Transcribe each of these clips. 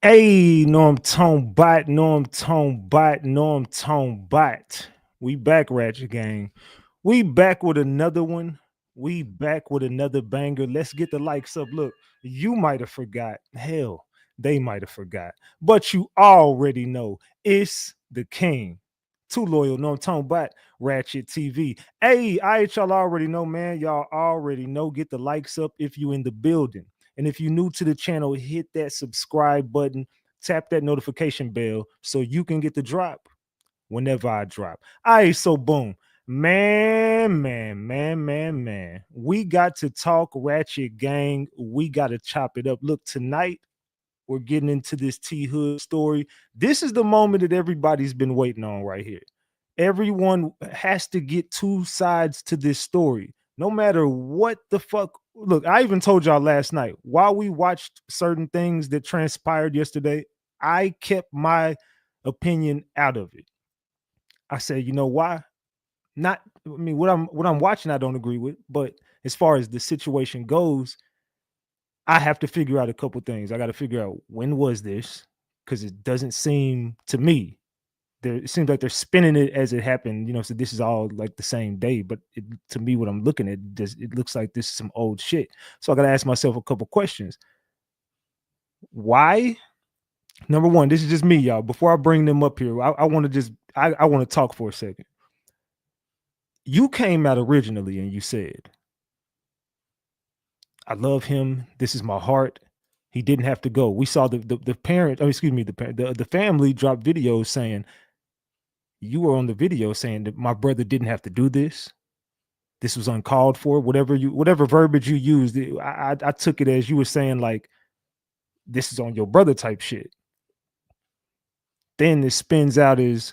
Hey, Norm Tone Bot, Norm Tone Bot, Norm Tone Bot. We back, Ratchet Gang. We back with another one. We back with another banger. Let's get the likes up. Look, you might have forgot. Hell, they might have forgot. But you already know it's the king. Too loyal, Norm Tone Bot, Ratchet TV. Hey, y'all already know, man. Y'all already know. Get the likes up if you in the building. And if you're new to the channel, hit that subscribe button, tap that notification bell so you can get the drop whenever I drop. All right, so boom. Man. We got to talk Ratchet Gang. We got to chop it up. Look, tonight we're getting into this T Hood story. This is the moment that everybody's been waiting on right here. Everyone has to get two sides to this story, no matter what the fuck. Look, I even told y'all last night while we watched certain things that transpired yesterday, I kept my opinion out of it. I said, you know why? Not, I mean, what I'm watching, I don't agree with, but as far as the situation goes, I have to figure out a couple things. I got to figure out when was this, because it doesn't seem to me there. It seems like they're spinning it as it happened. So this is all like the same day, but to me, what I'm looking at, it looks like this is some old shit. So I got to ask myself a couple questions. Why? Number one, this is just me, y'all. Before I bring them up here, I want to I want to talk for a second. You came out originally and you said, I love him. This is my heart. He didn't have to go. We saw the parent, excuse me, the family drop videos saying, you were on the video saying that my brother didn't have to do this. This was uncalled for. Whatever verbiage you used, I took it as you were saying like, this is on your brother type shit. Then it spins out as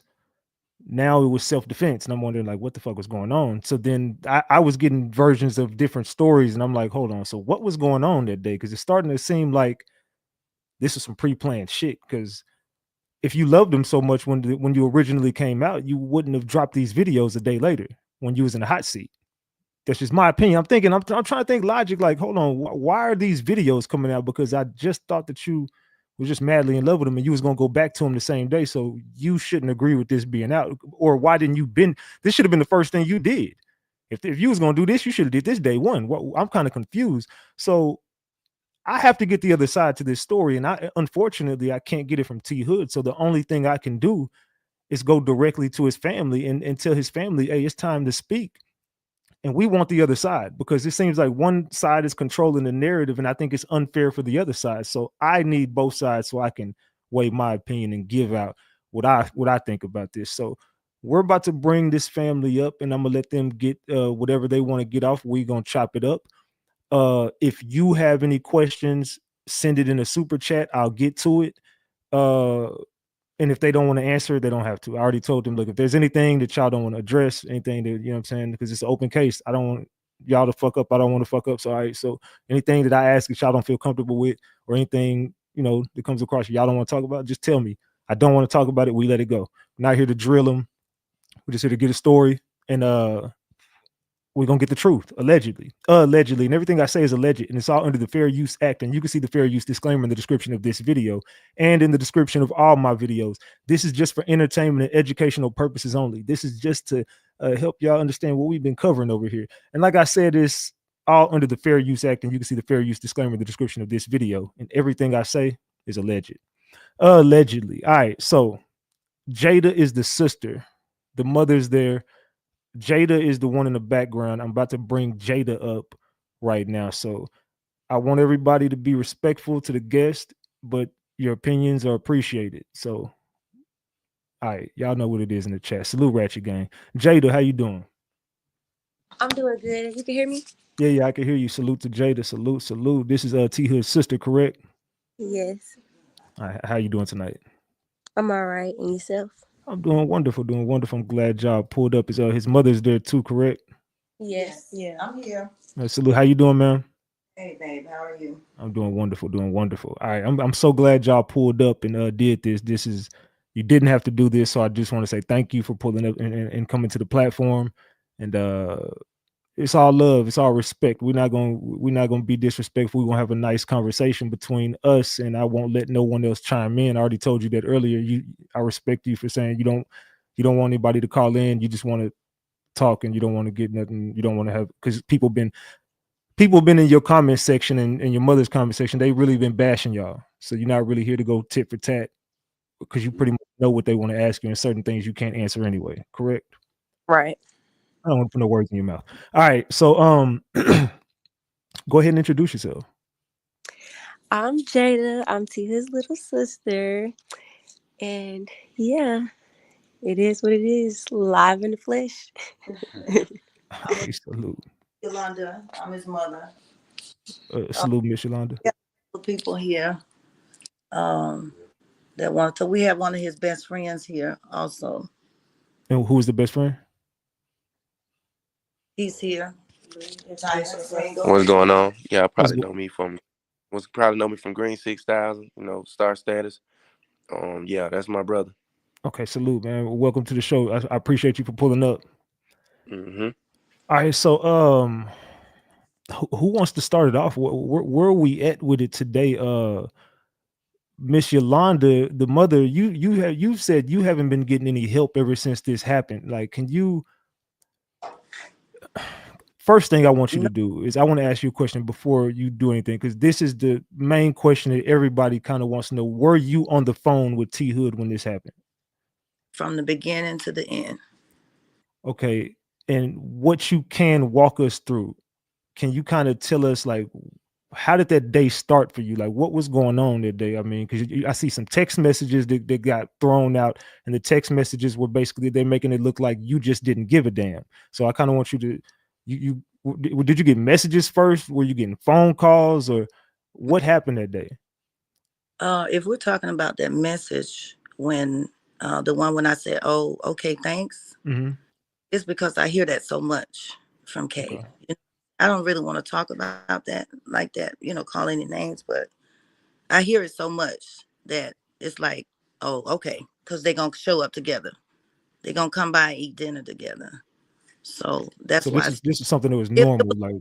now it was self-defense, and I'm wondering like what the fuck was going on. So then I was getting versions of different stories, and I'm like, hold on, so what was going on that day? Because it's starting to seem like this was some pre-planned shit. Because if you loved him so much when you originally came out, you wouldn't have dropped these videos a day later when you was in the hot seat. That's just my opinion. I'm trying to think logic. Like, hold on, why are these videos coming out? Because I just thought that you was just madly in love with him and you was gonna go back to him the same day. So you shouldn't agree with this being out. Or why didn't you been? This should have been the first thing you did. If you was gonna do this, you should have did this day one. I'm kind of confused. So I have to get the other side to this story, and unfortunately I can't get it from T Hood. So the only thing I can do is go directly to his family and tell his family, hey, it's time to speak. And we want the other side because it seems like one side is controlling the narrative, and I think it's unfair for the other side. So I need both sides so I can weigh my opinion and give out what I think about this. So we're about to bring this family up, and I'm gonna let them get whatever they want to get off. We're gonna chop it up. If you have any questions, send it in a super chat. I'll get to it. Uh, and if they don't want to answer, they don't have to. I already told them, look, if there's anything that y'all don't want to address, anything that, what I'm saying, because it's an open case, I don't want y'all to fuck up. I don't want to fuck up. So, all right. So anything that I ask that y'all don't feel comfortable with or anything, that comes across y'all don't want to talk about, just tell me. I don't want to talk about it. We let it go. We're not here to drill them. We're just here to get a story. And we're gonna get the truth, allegedly, and everything I say is alleged, and it's all under the Fair Use Act. And you can see the fair use disclaimer in the description of this video and in the description of all my videos. This is just for entertainment and educational purposes only. This is just to help y'all understand what we've been covering over here. And like I said, it's all under the Fair Use Act, and you can see the fair use disclaimer in the description of this video. And everything I say is alleged. Allegedly. All right, so Jada is the sister. The mother's there. Jada is the one in the background. I'm about to bring Jada up right now. So I want everybody to be respectful to the guest, but your opinions are appreciated. So, all right, y'all know what it is in the chat. Salute, Ratchet Gang. Jada, how you doing? I'm doing good. You can hear me? Yeah, I can hear you. Salute to Jada. Salute. This is T Hood's sister, correct? Yes. All right, how you doing tonight? I'm all right. And yourself? I'm doing wonderful, I'm glad y'all pulled up. His mother's there too, correct? Yes. Yeah, I'm here. Salute. How you doing, man? Hey, babe, how are you? I'm doing wonderful. All right, I'm so glad y'all pulled up and did this. This is You didn't have to do this, so I just want to say thank you for pulling up and coming to the platform. And it's all love, it's all respect. We're not gonna be disrespectful. We're gonna have a nice conversation between us, and I won't let no one else chime in. I already told you that earlier. I respect you for saying you don't want anybody to call in. You just want to talk, and you don't want to get nothing. You don't want to have, because people been in your comment section and in your mother's comment section. They really been bashing y'all. So you're not really here to go tit for tat, because you pretty much know what they want to ask you, and certain things you can't answer anyway. Correct? Right. I don't want to put no words in your mouth. All right. So go ahead and introduce yourself. I'm Jada. I'm Tia's little sister. And yeah, it is what it is. Live in the flesh. All I'm right, salute. Yolanda. I'm his mother. Salute, Miss Yolanda. We have people here um, that want to. We have one of his best friends here also. And who's the best friend? He's here. What's going on? Y'all What's probably go- know me from Green 6000, star status. Yeah, that's my brother. Okay, salute, man. Welcome to the show. I appreciate you for pulling up. Hmm. All right, so who wants to start it off? Where are we at with it today? Miss Yolanda, the mother, you've said you haven't been getting any help ever since this happened. Like, can you, first thing I want you No, to do is I want to ask you a question before you do anything, because this is the main question that everybody kind of wants to know. Were you on the phone with T Hood when this happened? from the beginning to the end. Okay. And what you can walk us through, can you kind of tell us, like, how did that day start for you? Like, what was going on that day? I mean, because I see some text messages that got thrown out, and the text messages were basically, they're making it look like you just didn't give a damn. So I kind of want you to, did you get messages first? Were you getting phone calls, or what happened that day? If we're talking about that message, when the one when I said, "Oh, okay, thanks," Hmm. it's because I hear that so much from Kay. Okay. I don't really want to talk about that like that, call any names, but I hear it so much that it's like, oh, okay, because they're gonna show up together. They're gonna come by and eat dinner together. So So that's why this is something that was it normal. was Like,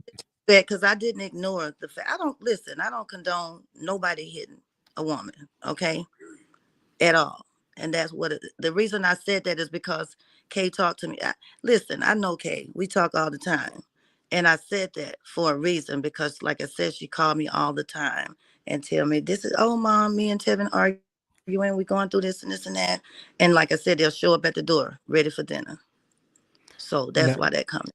bad because I didn't ignore the fact. I don't listen. I don't condone nobody hitting a woman, okay, at all. And that's what the reason I said that is because Kay talked to me. Listen, I know Kay. We talk all the time. And I said that for a reason because, like I said, she called me all the time and tell me, this is, oh, mom, me and Tevin arguing. We going through this and this and that. And like I said, they'll show up at the door ready for dinner. So that's now, why that comes.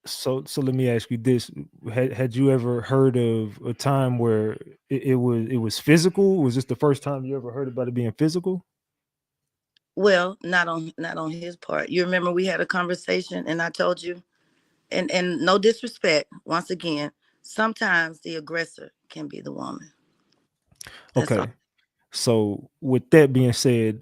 so let me ask you this: had you ever heard of a time where it was physical? Was this the first time you ever heard about it being physical? Well, not on his part. You remember we had a conversation and I told you, and no disrespect, once again, sometimes the aggressor can be the woman. That's all. Okay. So with that being said,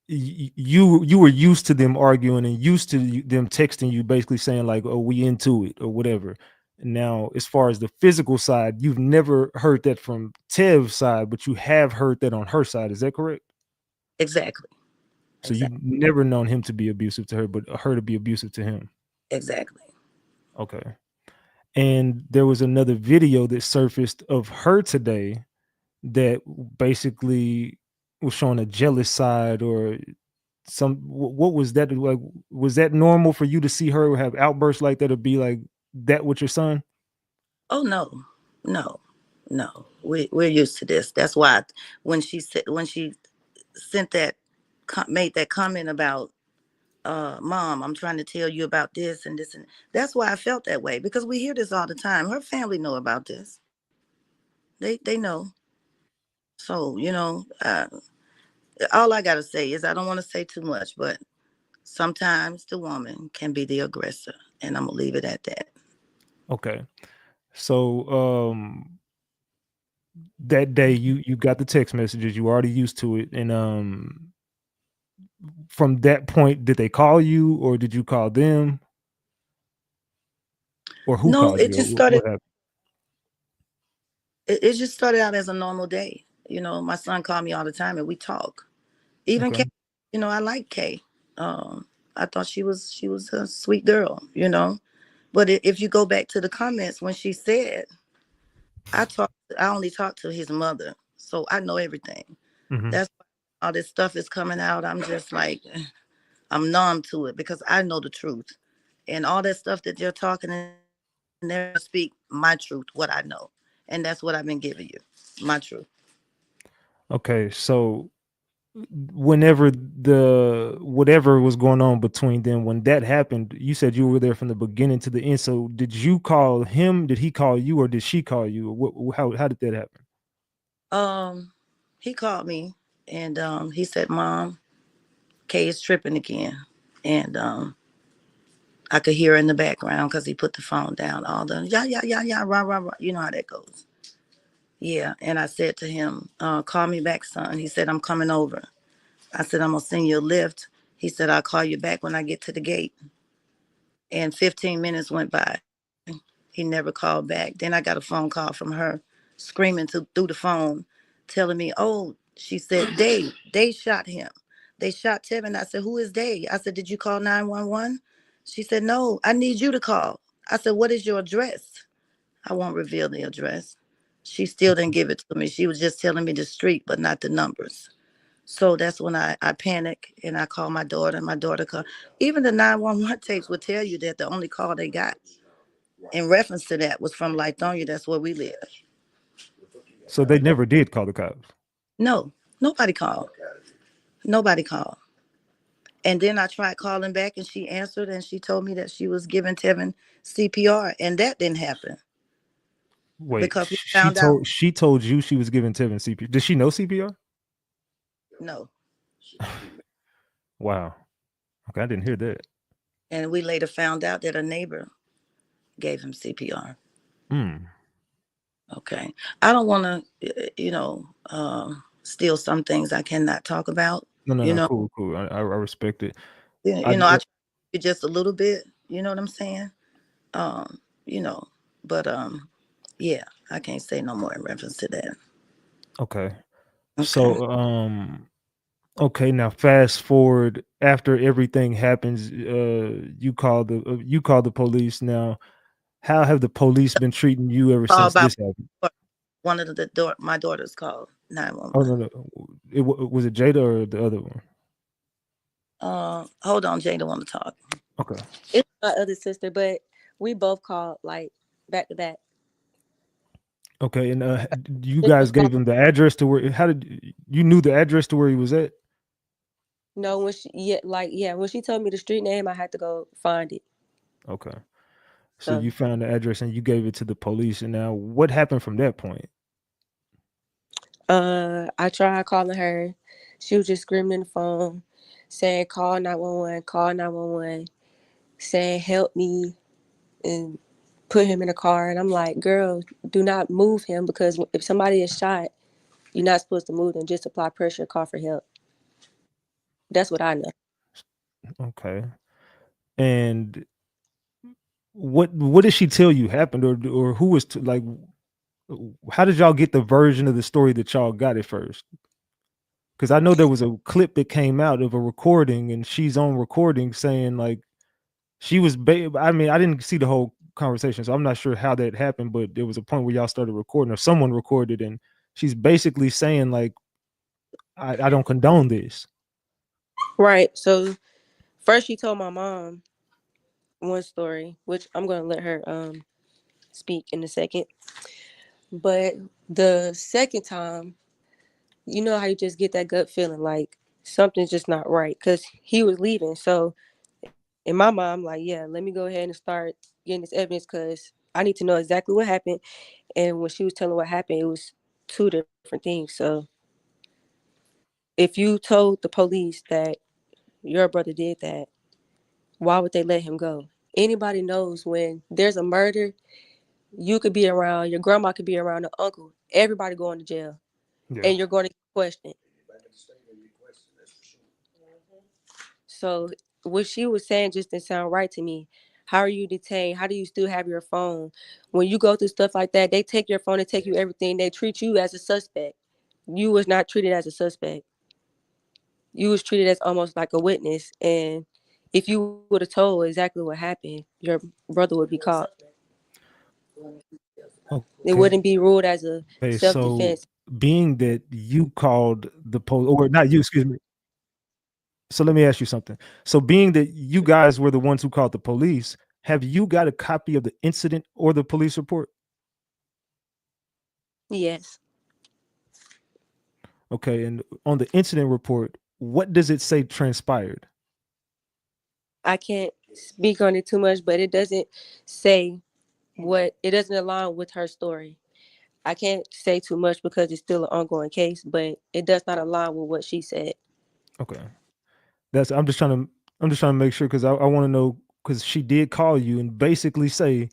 you were used to them arguing and used to them texting you, basically saying like, "Oh, we into it," or whatever. Now, as far as the physical side, you've never heard that from Tev's side, but you have heard that on her side. Is that correct? Exactly. So Exactly. you've never known him to be abusive to her, but her to be abusive to him. Exactly. Okay. And there was another video that surfaced of her today that basically was showing a jealous side, or what was that like? Was that normal for you to see her have outbursts like that, or be like that with your son? Oh no, no, no. We're used to this. That's why when she sent that made that comment about mom, I'm trying to tell you about this and this, and that's why I felt that way because we hear this all the time. Her family know about this. They know. So all I gotta say is I don't want to say too much, but sometimes the woman can be the aggressor, and I'm gonna leave it at that. Okay. So that day you got the text messages, you were already used to it, and from that point, did they call you, or did you call them, or who No, called it you, or just started. what happened? It just started out as a normal day. My son called me all the time, and we talk. Even Okay. Kay, I like Kay. I thought she was a sweet girl. But if you go back to the comments when she said, I only talked to his mother, so I know everything. Hmm. That's why all this stuff is coming out. I'm just like, I'm numb to it because I know the truth. And all that stuff that you're talking and everything, I only speak my truth, what I know. And that's what I've been giving you, my truth. Okay, so whenever the whatever was going on between them, when that happened, you said you were there from the beginning to the end. So did you call him? Did he call you, or did she call you? How did that happen? Um, he called me and he said, Mom, Kay is tripping again. And I could hear in the background because he put the phone down, all the yeah, yeah, yeah, yeah, rah, rah, rah. You know how that goes. Yeah. And I said to him, call me back, son. He said, I'm coming over. I said, I'm going to send you a lift. He said, I'll call you back when I get to the gate. And 15 minutes went by. He never called back. Then I got a phone call from her screaming through the phone, telling me, oh, she said, Dave shot him. They shot Tevin. I said, who is Dave? I said, did you call 911? She said, no, I need you to call. I said, what is your address? I won't reveal the address. She still didn't give it to me. She was just telling me the street, but not the numbers. So that's when I panic and I call my daughter. And my daughter called. Even the 911 tapes would tell you that the only call they got in reference to that was from Lithonia. That's where we live. So they never did call the cops. No, nobody called. Nobody called. And then I tried calling back and she answered and she told me that she was giving Tevin CPR. And that didn't happen Wait, because we found out. she told you she was giving Tevin CPR. Did she know CPR? No. Wow. Okay, I didn't hear that. And we later found out that a neighbor gave him CPR. Mm. Okay. I don't want to, steal some things I cannot talk about. No, no, You no. know, Cool, cool. I respect it. I I try to just a little bit. You know what I'm saying? Um, you know, but yeah, I can't say no more in reference to that. okay. Okay. So okay, now fast forward after everything happens, you call the police. Now, how have the police been treating you ever Called since by this happened? one of my daughters called Oh 911. no, no. Was it Jada or the other one? Hold on, Jada want to talk. Okay. It's my other sister, but we both called like back to back. Okay, and you Sister guys gave called. him the address to where? How did you knew the address to where he was at? No, when she when she told me the street name, I had to go find it. Okay, so So you found the address and you gave it to the police. And now, what happened from that point? I tried calling her. She was just screaming in the phone, saying call 911, call 911, saying help me and put him in a car. And I'm like, girl, do not move him because if somebody is shot, you're not supposed to move them. Just apply pressure, call for help. That's what I know. Okay, and what did she tell you happened, or who was like? How did y'all get the version of the story that y'all got at first? Because I know there was a clip that came out of a recording, and she's on recording saying like she was. I mean, I didn't see the whole conversation, so I'm not sure how that happened. But there was a point where y'all started recording, or someone recorded, and she's basically saying like, I don't condone this." Right. So first she told my mom one story, which I'm gonna let her speak in a second. But the second time, you know how you just get that gut feeling like something's just not right because he was leaving. So in my mind, I'm like, yeah, let me go ahead and start getting this evidence because I need to know exactly what happened. And when she was telling what happened, it was two different things. So if you told the police that your brother did that, why would they let him go? Anybody knows when there's a murder, you could be around, your grandma could be around, the uncle, everybody going to jail, Yeah. and you're going to get questioned. So what she was saying just didn't sound right to me. How are you detained? How do you still have your phone? When you go through stuff like that, they take your phone and take you everything. They treat you as a suspect. You was not treated as a suspect. You was treated as almost like a witness. And If you would have told exactly what happened, your brother would be caught. It Okay, wouldn't be ruled as a self so defense. being that you called the police, or not you, excuse me. So let me ask you something. So being that you guys were the ones who called the police, have you got a copy of the incident or the police report? Yes. Okay, and on the incident report, what does it say transpired? I can't speak on it too much, but it doesn't say what it doesn't align with her story. I can't say too much because it's still an ongoing case, but it does not align with what she said. Okay, that's I'm just trying to make sure because I want to know because she did call you and basically say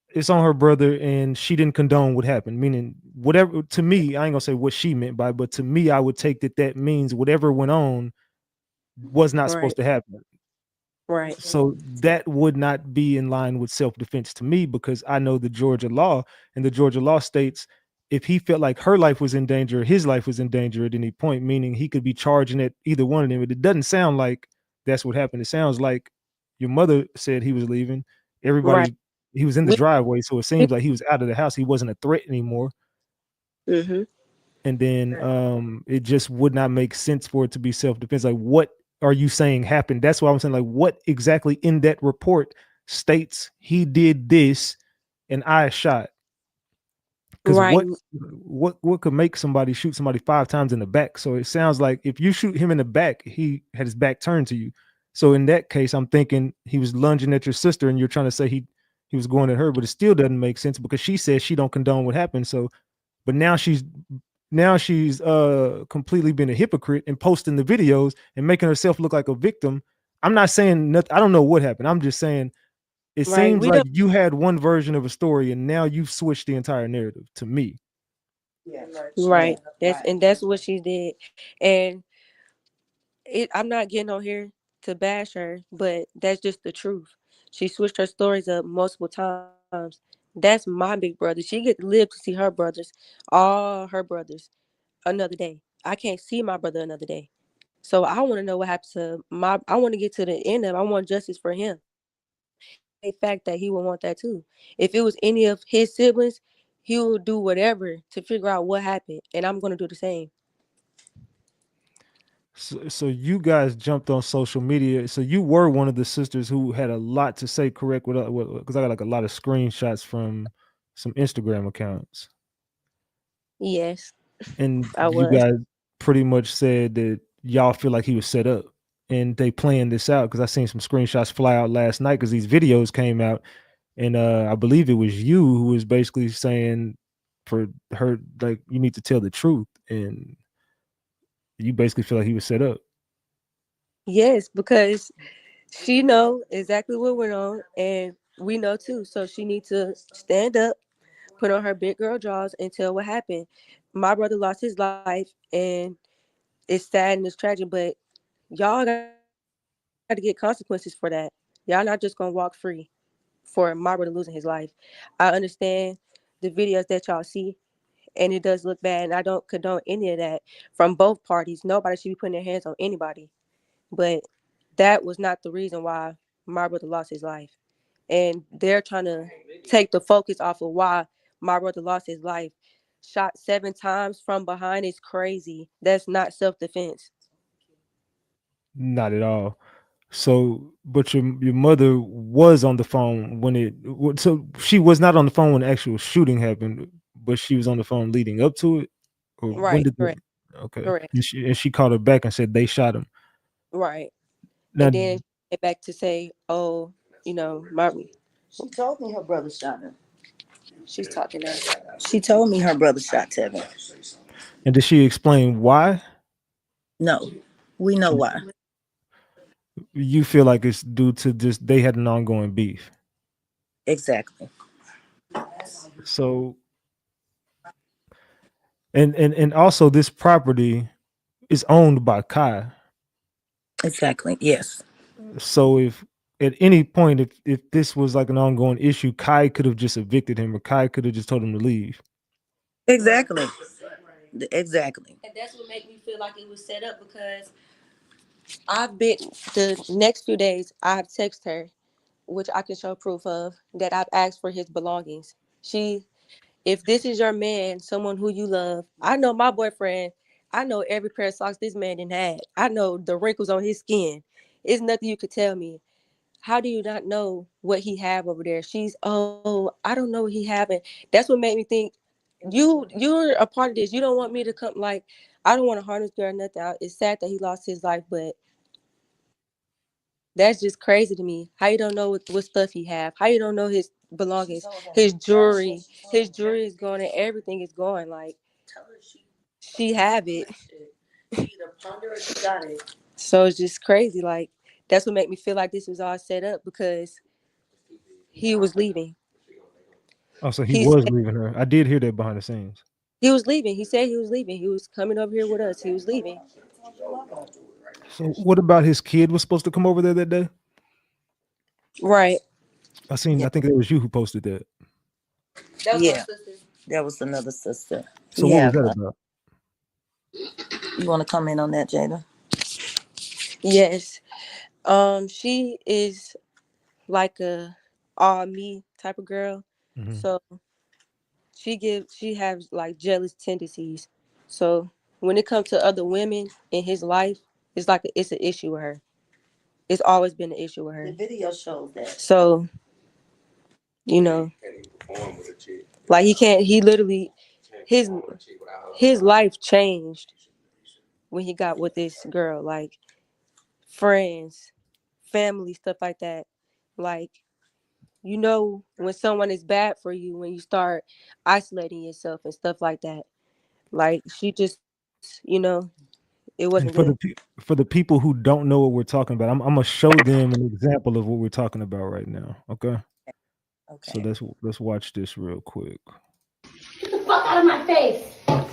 it's on her brother and she didn't condone what happened. Meaning, whatever to me, I ain't gonna say what she meant by, but to me, I would take that that means whatever went on was not supposed Right. to happen. Right. So that would not be in line with self-defense to me because I know the Georgia law, and the Georgia law states if he felt like her life was in danger, his life was in danger at any point, meaning he could be charging at either one of them. It doesn't sound like that's what happened. It sounds like your mother said he was leaving. Right. Everybody, he was in the We, driveway, so it we seems like he was out of the house. He wasn't a threat anymore. hmm And then it just would not make sense for it to be self-defense. Like, what are you saying happened? That's why I'm saying, like, what exactly in that report states he did this and I shot? Because right. what could make somebody shoot somebody 5 times in the back? So it sounds like if you shoot him in the back, he had his back turned to you. So in that case, I'm thinking he was lunging at your sister, and you're trying to say he was going at her, but it still doesn't make sense because she says she don't condone what happened. So, but now she's completely been a hypocrite and posting the videos and making herself look like a victim. I'm not saying nothing. I don't know what happened. I'm just saying it Right. seems We like don't. you had one version of a story and now you've switched the entire narrative to me. Right. That's what she did, and I'm not getting on here to bash her, but that's just the truth. She switched her stories up multiple times. That's my big brother. She get to live to see her brothers, all her brothers, another day. I can't see my brother another day. So I want to know what happened to my. I want to get to the end of. I want justice for him. And I know for a fact that he would want that too. If it was any of his siblings, he would do whatever to figure out what happened, and I'm gonna do the same. So you guys jumped on social media. So you were one of the sisters who had a lot to say, correct? With because I got like a lot of screenshots from some Instagram accounts, Yes, and I you was. guys pretty much said that y'all feel like he was set up, and they planned this out. Because I seen some screenshots fly out last night because these videos came out, and I believe it was you who was basically saying for her like you need to tell the truth, and you basically feel like he was set up. Yes, because she know exactly what went on, and we know too. So she needs to stand up, put on her big girl drawers, and tell what happened. My brother lost his life, and it's sad and it's tragic, but y'all got to get consequences for that. Y'all not just gonna walk free for my brother losing his life. I understand the videos that y'all see, and it does look bad, and I don't condone any of that from both parties. Nobody should be putting their hands on anybody, but that was not the reason why my brother lost his life. And they're trying to take the focus off of why my brother lost his life. Shot 7 times from behind is crazy. That's not self defense. Not at all. So, but your mother was on the phone when so she was not on the phone when the actual shooting happened, but she was on the phone leading up to it, or when Right, did the correct, okay? correct, And she called her back and said they shot him. right. Now, And then she came back to say, "Oh, my." She told me her brother shot him. She's talking now. She told me her brother shot Tevin. and did she explain why? No, we know And why. you feel like it's due to just they had an ongoing beef. Exactly. So, and also this property is owned by Kai. Exactly. Yes. So if at any point if this was like an ongoing issue, Kai could have just evicted him, or Kai could have just told him to leave. Exactly. Exactly. And that's what made me feel like it was set up because I've been the next few days. I've texted her, which I can show proof of that I've asked for his belongings. If this is your man, someone who you love, I know my boyfriend. I know every pair of socks this man didn't had. I know the wrinkles on his skin. It's nothing you could tell me. How do you not know what he have over there? I don't know what he having. That's what made me think you're a part of this. You don't want me to come like I don't want to harm this girl or nothing. It's sad that he lost his life, but that's just crazy to me. How you don't know what stuff he have? How you don't know his belongings, his jewelry? His jewelry is gone and everything is gone. Like she have it. So it's just crazy. Like that's what made me feel like this was all set up because he was leaving. Oh, so he He was said leaving her. I did hear that behind the scenes. he was leaving. He said he was leaving. He was coming over here with us. He was leaving. So what about his kid was supposed to come over there that day? Right. I seen. Yeah, I think it was you who posted that. That was my yeah. sister. That was another sister. So He what was have. that about? You want to comment on that, Jada? Yes. She is like a all me type of girl. Hmm. So she has like jealous tendencies. So when it comes to other women in his life, it's an issue with her. It's always been an issue with The her. video shows that. So, you know, like he can't he literally his his life changed when he got with this girl, like friends, family, stuff like that. Like, when someone is bad for you, when you start isolating yourself and stuff like that. Like she just, it wasn't good. And for the people who don't know what we're talking about, I'm gonna show them an example of what we're talking about right now. Okay, so Okay. let's watch this real quick. Get the fuck out of my face.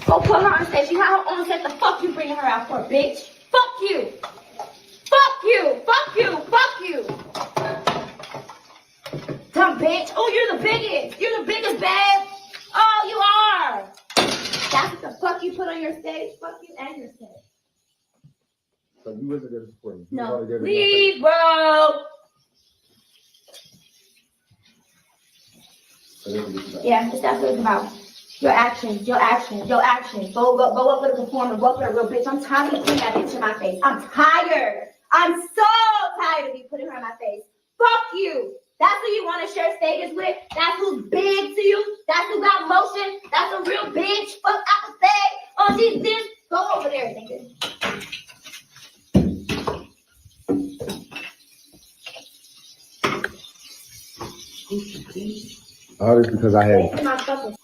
Go put her on stage. She had her own set. The fuck you bringing her out for, bitch? Fuck you. Fuck you. Fuck you. Fuck you. Dumb bitch. Oh, you're the biggest. You're the biggest, babe. Oh, you are. That's what the fuck you put on your stage. Fuck you and your stage. So you wasn't there to support me. No. Leave, bro. Yeah, that's what it's about. Your actions, your actions, your actions. Go up with a performer, go up with a real bitch. I'm tired of you putting that bitch in my face. I'm tired. I'm so tired of you putting her in my face. Fuck you. That's who you want to share stages with. That's who's big to you. That's who got motion. That's a real bitch. Fuck out the stage. Oh, she's this. Go over there, nigga. All this because I had. Wasting my fucking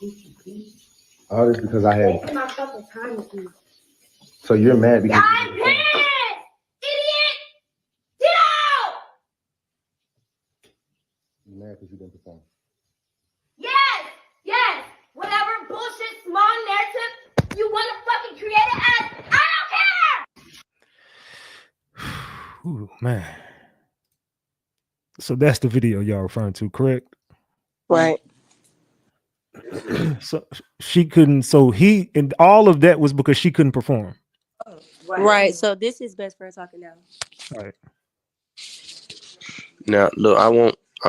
All this because I had. wasting my fucking time with you. So you're mad because. I'm pissed! Idiot! Get out! You're mad because you didn't perform. Yes! Whatever bullshit small narrative you want to fucking create it as, I don't care! Ooh, man. So that's the video y'all referring to, correct? Right. So she couldn't. So he and all of that was because she couldn't perform. Right. So this is best friend talking now. All right. Now, look, I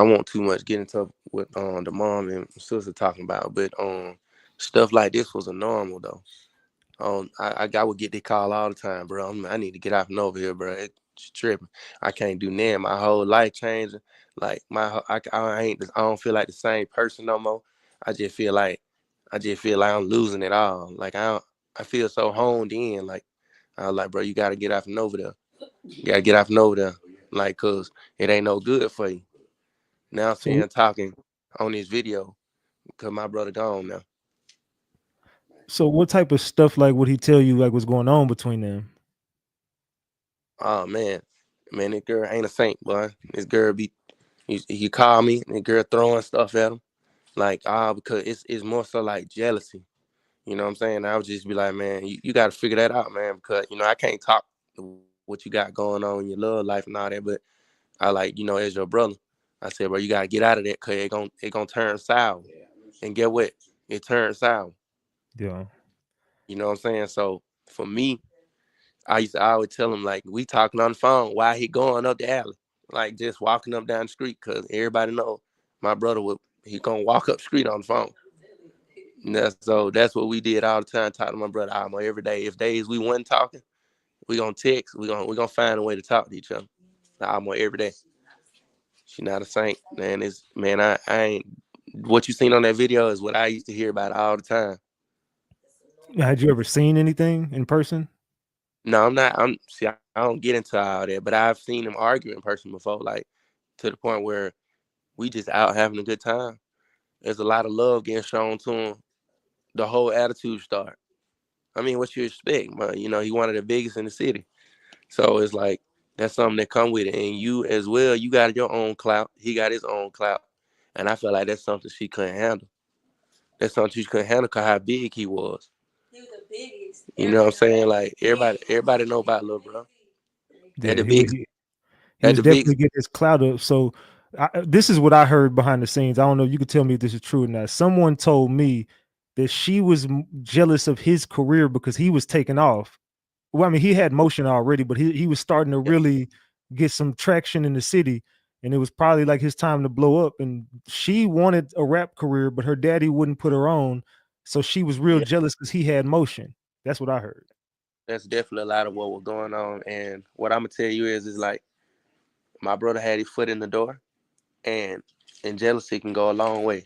won't too much get into what the mom and sister talking about, but stuff like this was a normal though. I would get the call all the time, bro. I need to get out and over here, bro. It's tripping. I can't do nothing. My whole life changing. Like I don't feel like the same person no more. I just feel like I'm losing it all. Like I feel so honed in. Like I was like, bro, you gotta get out and over there. You gotta get out and over there. Like, cause it ain't no good for you. Now I'm So, seeing talking on this video because my brother gone now. so what type of stuff like would he tell you like was going on between them? Oh man, this girl ain't a saint, boy. This girl he call me, and the girl throwing stuff at him, like because it's more so like jealousy. You know what I'm saying? I would just be like, man, you got to figure that out, man, because I can't talk what you got going on in your love life and all that, but I like as your brother, I said, bro, you got to get out of that because it gonna turn sour, and get what? It turns sour. Yeah. You know what I'm saying? So for me, I would tell him like we talking on the phone while he going up the alley, like just walking up down the street, cause everybody know my brother he gonna walk up the street on the phone. So that's what we did all the time. Talk to my brother almost every day. If days we wasn't talking, we gonna text. We gonna find a way to talk to each other almost every day. She not a saint, man. I ain't what you seen on that video is what I used to hear about all the time. Now, had you ever seen anything in person? No, I'm not. I don't get into all that, but I've seen them argue in person before, like to the point where we just out having a good time. There's a lot of love getting shown to him. The whole attitude start. I mean, what you expect, but he one of the biggest in the city. So it's like that's something that come with it, and you as well. You got your own clout. He got his own clout, and I feel like that's something she couldn't handle. That's something she couldn't handle because how big he was. He was the biggest. You know what I'm saying? Like everybody know about little bro. At Yeah, the big, he at was the big. definitely getting his clout up. So this is what I heard behind the scenes. I don't know. You could tell me if this is true or not. Someone told me that she was jealous of his career because he was taking off. Well, I mean, he had motion already, but he was starting to really get some traction in the city, and it was probably like his time to blow up. And she wanted a rap career, but her daddy wouldn't put her on, so she was real Yeah, jealous because he had motion. That's what I heard. that's definitely a lot of what was going on. And what I'm gonna tell you is like my brother had his foot in the door, and jealousy can go a long way.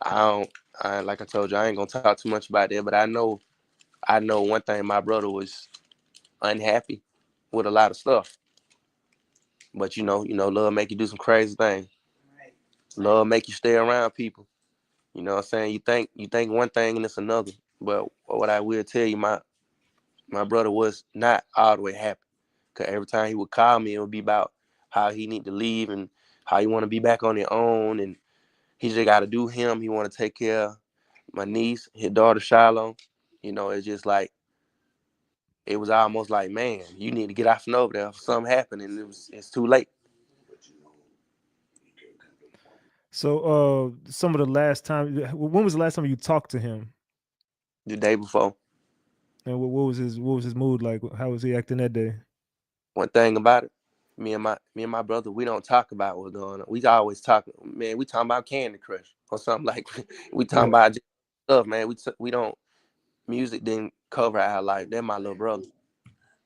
I don't. Like I told you, I ain't gonna talk too much about that, but I know one thing. My brother was unhappy with a lot of stuff, but love make you do some crazy things. Love make you stay around people. You know what I'm saying? You think one thing and it's another. But what I will tell you, my brother was not all the way happy. Cause every time he would call me, it would be about how he need to leave and how he want to be back on his own, and he just got to do him. He want to take care of my niece, his daughter Shiloh. It's just like it was almost like, man, you need to get out from over there. Something happened, and it's too late. So, some of the last time, when was the last time you talked to him? The day before. And what was his mood like? How was he acting that day? One thing about it, me and my brother, we don't talk about what's going on. We always talk, man. We talking about Candy Crush or something like. We talking Yeah. about just stuff, man. We don't. Music didn't cover our life. They're my little brother,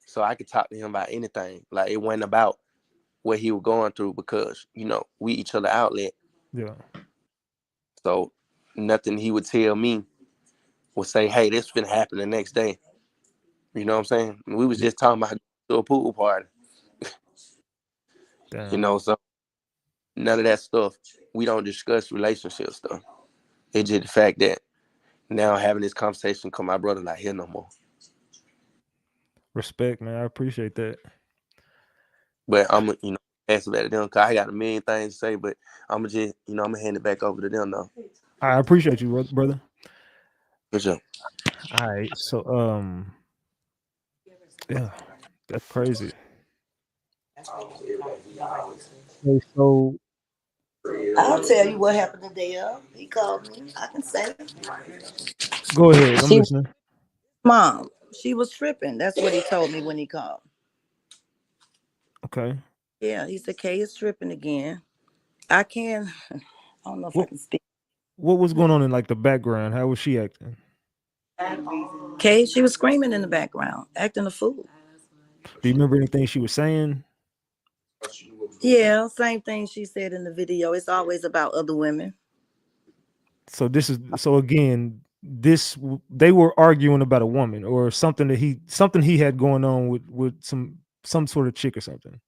so I could talk to him about anything. Like it wasn't about what he was going through because we each other outlet. Yeah. So nothing he would tell me would say, "Hey, this finna happen the next day." You know what I'm saying? We was Yeah. just talking about to a pool party. Damn. So none of that stuff. We don't discuss relationship stuff. It's just the fact that now having this conversation, cause my brother not here no more. Respect, man. I appreciate that. But I'm ask about them cause I got a million things to say. But I'm just I'm gonna hand it back over to them though. I appreciate you, brother. For sure. All right. So, yeah, that's crazy. Okay, so I'll tell you what happened today. He called me. I can say, go ahead. I'm She listening. Mom, she was tripping. That's what he told me when he called. Okay. Yeah, he said Kay is tripping again. I can. I don't know if I What can speak. what was going on in like the background? How was she acting? Kay, she was screaming in the background, acting a fool. Do you remember anything she was saying? Yeah, same thing she said in the video. It's always about other women. So so again, they were arguing about a woman or something that he had going on with some sort of chick or something.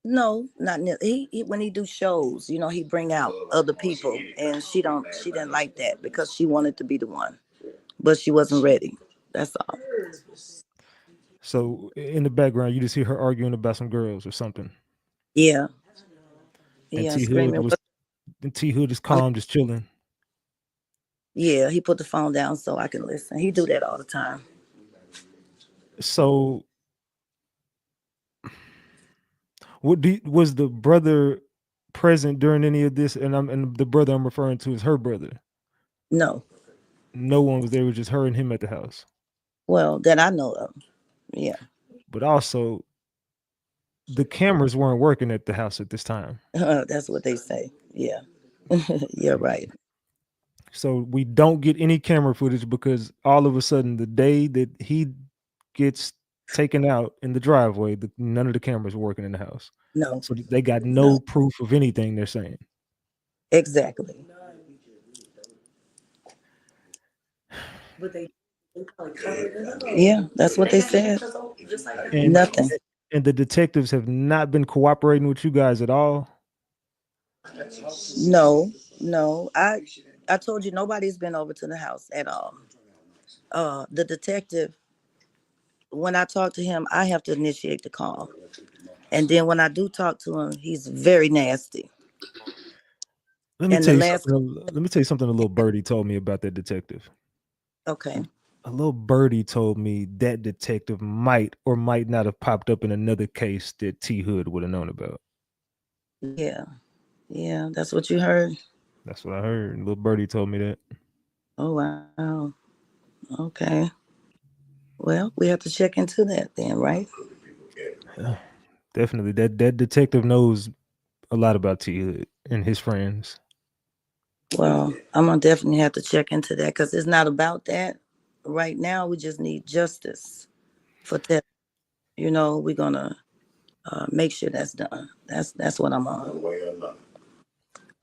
No, not he when he do shows, he bring out other people, and she didn't like that because she wanted to be the one, but she wasn't ready. That's all. So in the background, you just hear her arguing about some girls or something. Yeah, And yeah, screaming. T Hood is calm, just chilling. Yeah, he put the phone down so I can listen. He do that all the time. So was the brother present during any of this? And the brother I'm referring to is her brother. No, No one was there. It was just her and him at the house. well that I know of. Yeah. but also the cameras weren't working at the house at this time. That's what they say. Yeah. You're right. So we don't get any camera footage because all of a sudden the day that he gets taken out in the driveway, none of the cameras were working in the house. No, So they got no, no proof of anything they're saying. exactly. Yeah, that's what they said. And Nothing. and the detectives have not been cooperating with you guys at all. No, no. I told you nobody's been over to the house at all. The detective, when I talk to him, I have to initiate the call. And then when I do talk to him, he's very nasty. Let me And the tell you last, something. Let me tell you something. A little birdie told me about that detective. okay, A little birdie told me that detective might or might not have popped up in another case that T Hood would have known about. yeah, yeah, that's what you heard. That's what I heard. Little birdie told me that. Oh wow, okay. Well, we have to check into that then, right? Yeah, definitely. That detective knows a lot about T Hood and his friends. Well, I'm gonna definitely have to check into that because it's not about that. Right now, we just need justice for that. We're gonna make sure that's done. That's what I'm on.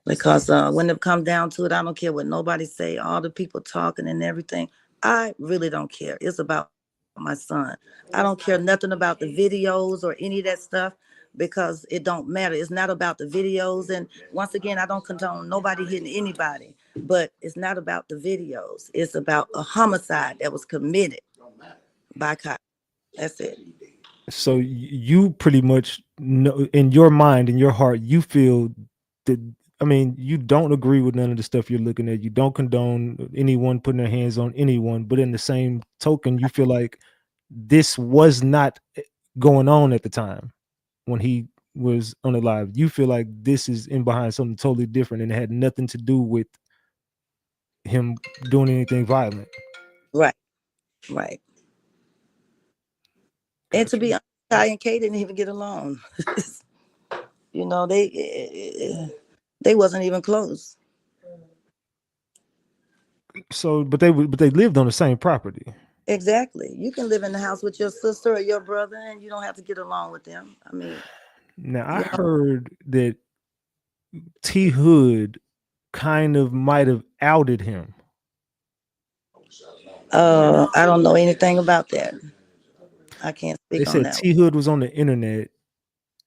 Because when it come down to it, I don't care what nobody say. All the people talking and everything, I really don't care. It's about my son. I don't care nothing about the videos or any of that stuff because it don't matter. It's not about the videos. And once again, I don't condone nobody hitting anybody, but it's not about the videos. It's about a homicide that was committed by cops. That's it. So you pretty much know in your mind, in your heart, you feel that, I mean, you don't agree with none of the stuff you're looking at. You don't condone anyone putting their hands on anyone, but in the same token, you feel like this was not going on at the time when he was on the live. You feel like this is in behind something totally different and it had nothing to do with him doing anything violent. Right, right. And to Gotcha. be honest, Ty and Kay didn't even get along. You know, they wasn't even close. So, but they lived on the same property. Exactly. You can live in the house with your sister or your brother, and you don't have to get along with them. I mean, Now I you know, heard that T Hood kind of might have outed him. I don't know anything about that. I can't They speak on said that. T Hood was on the internet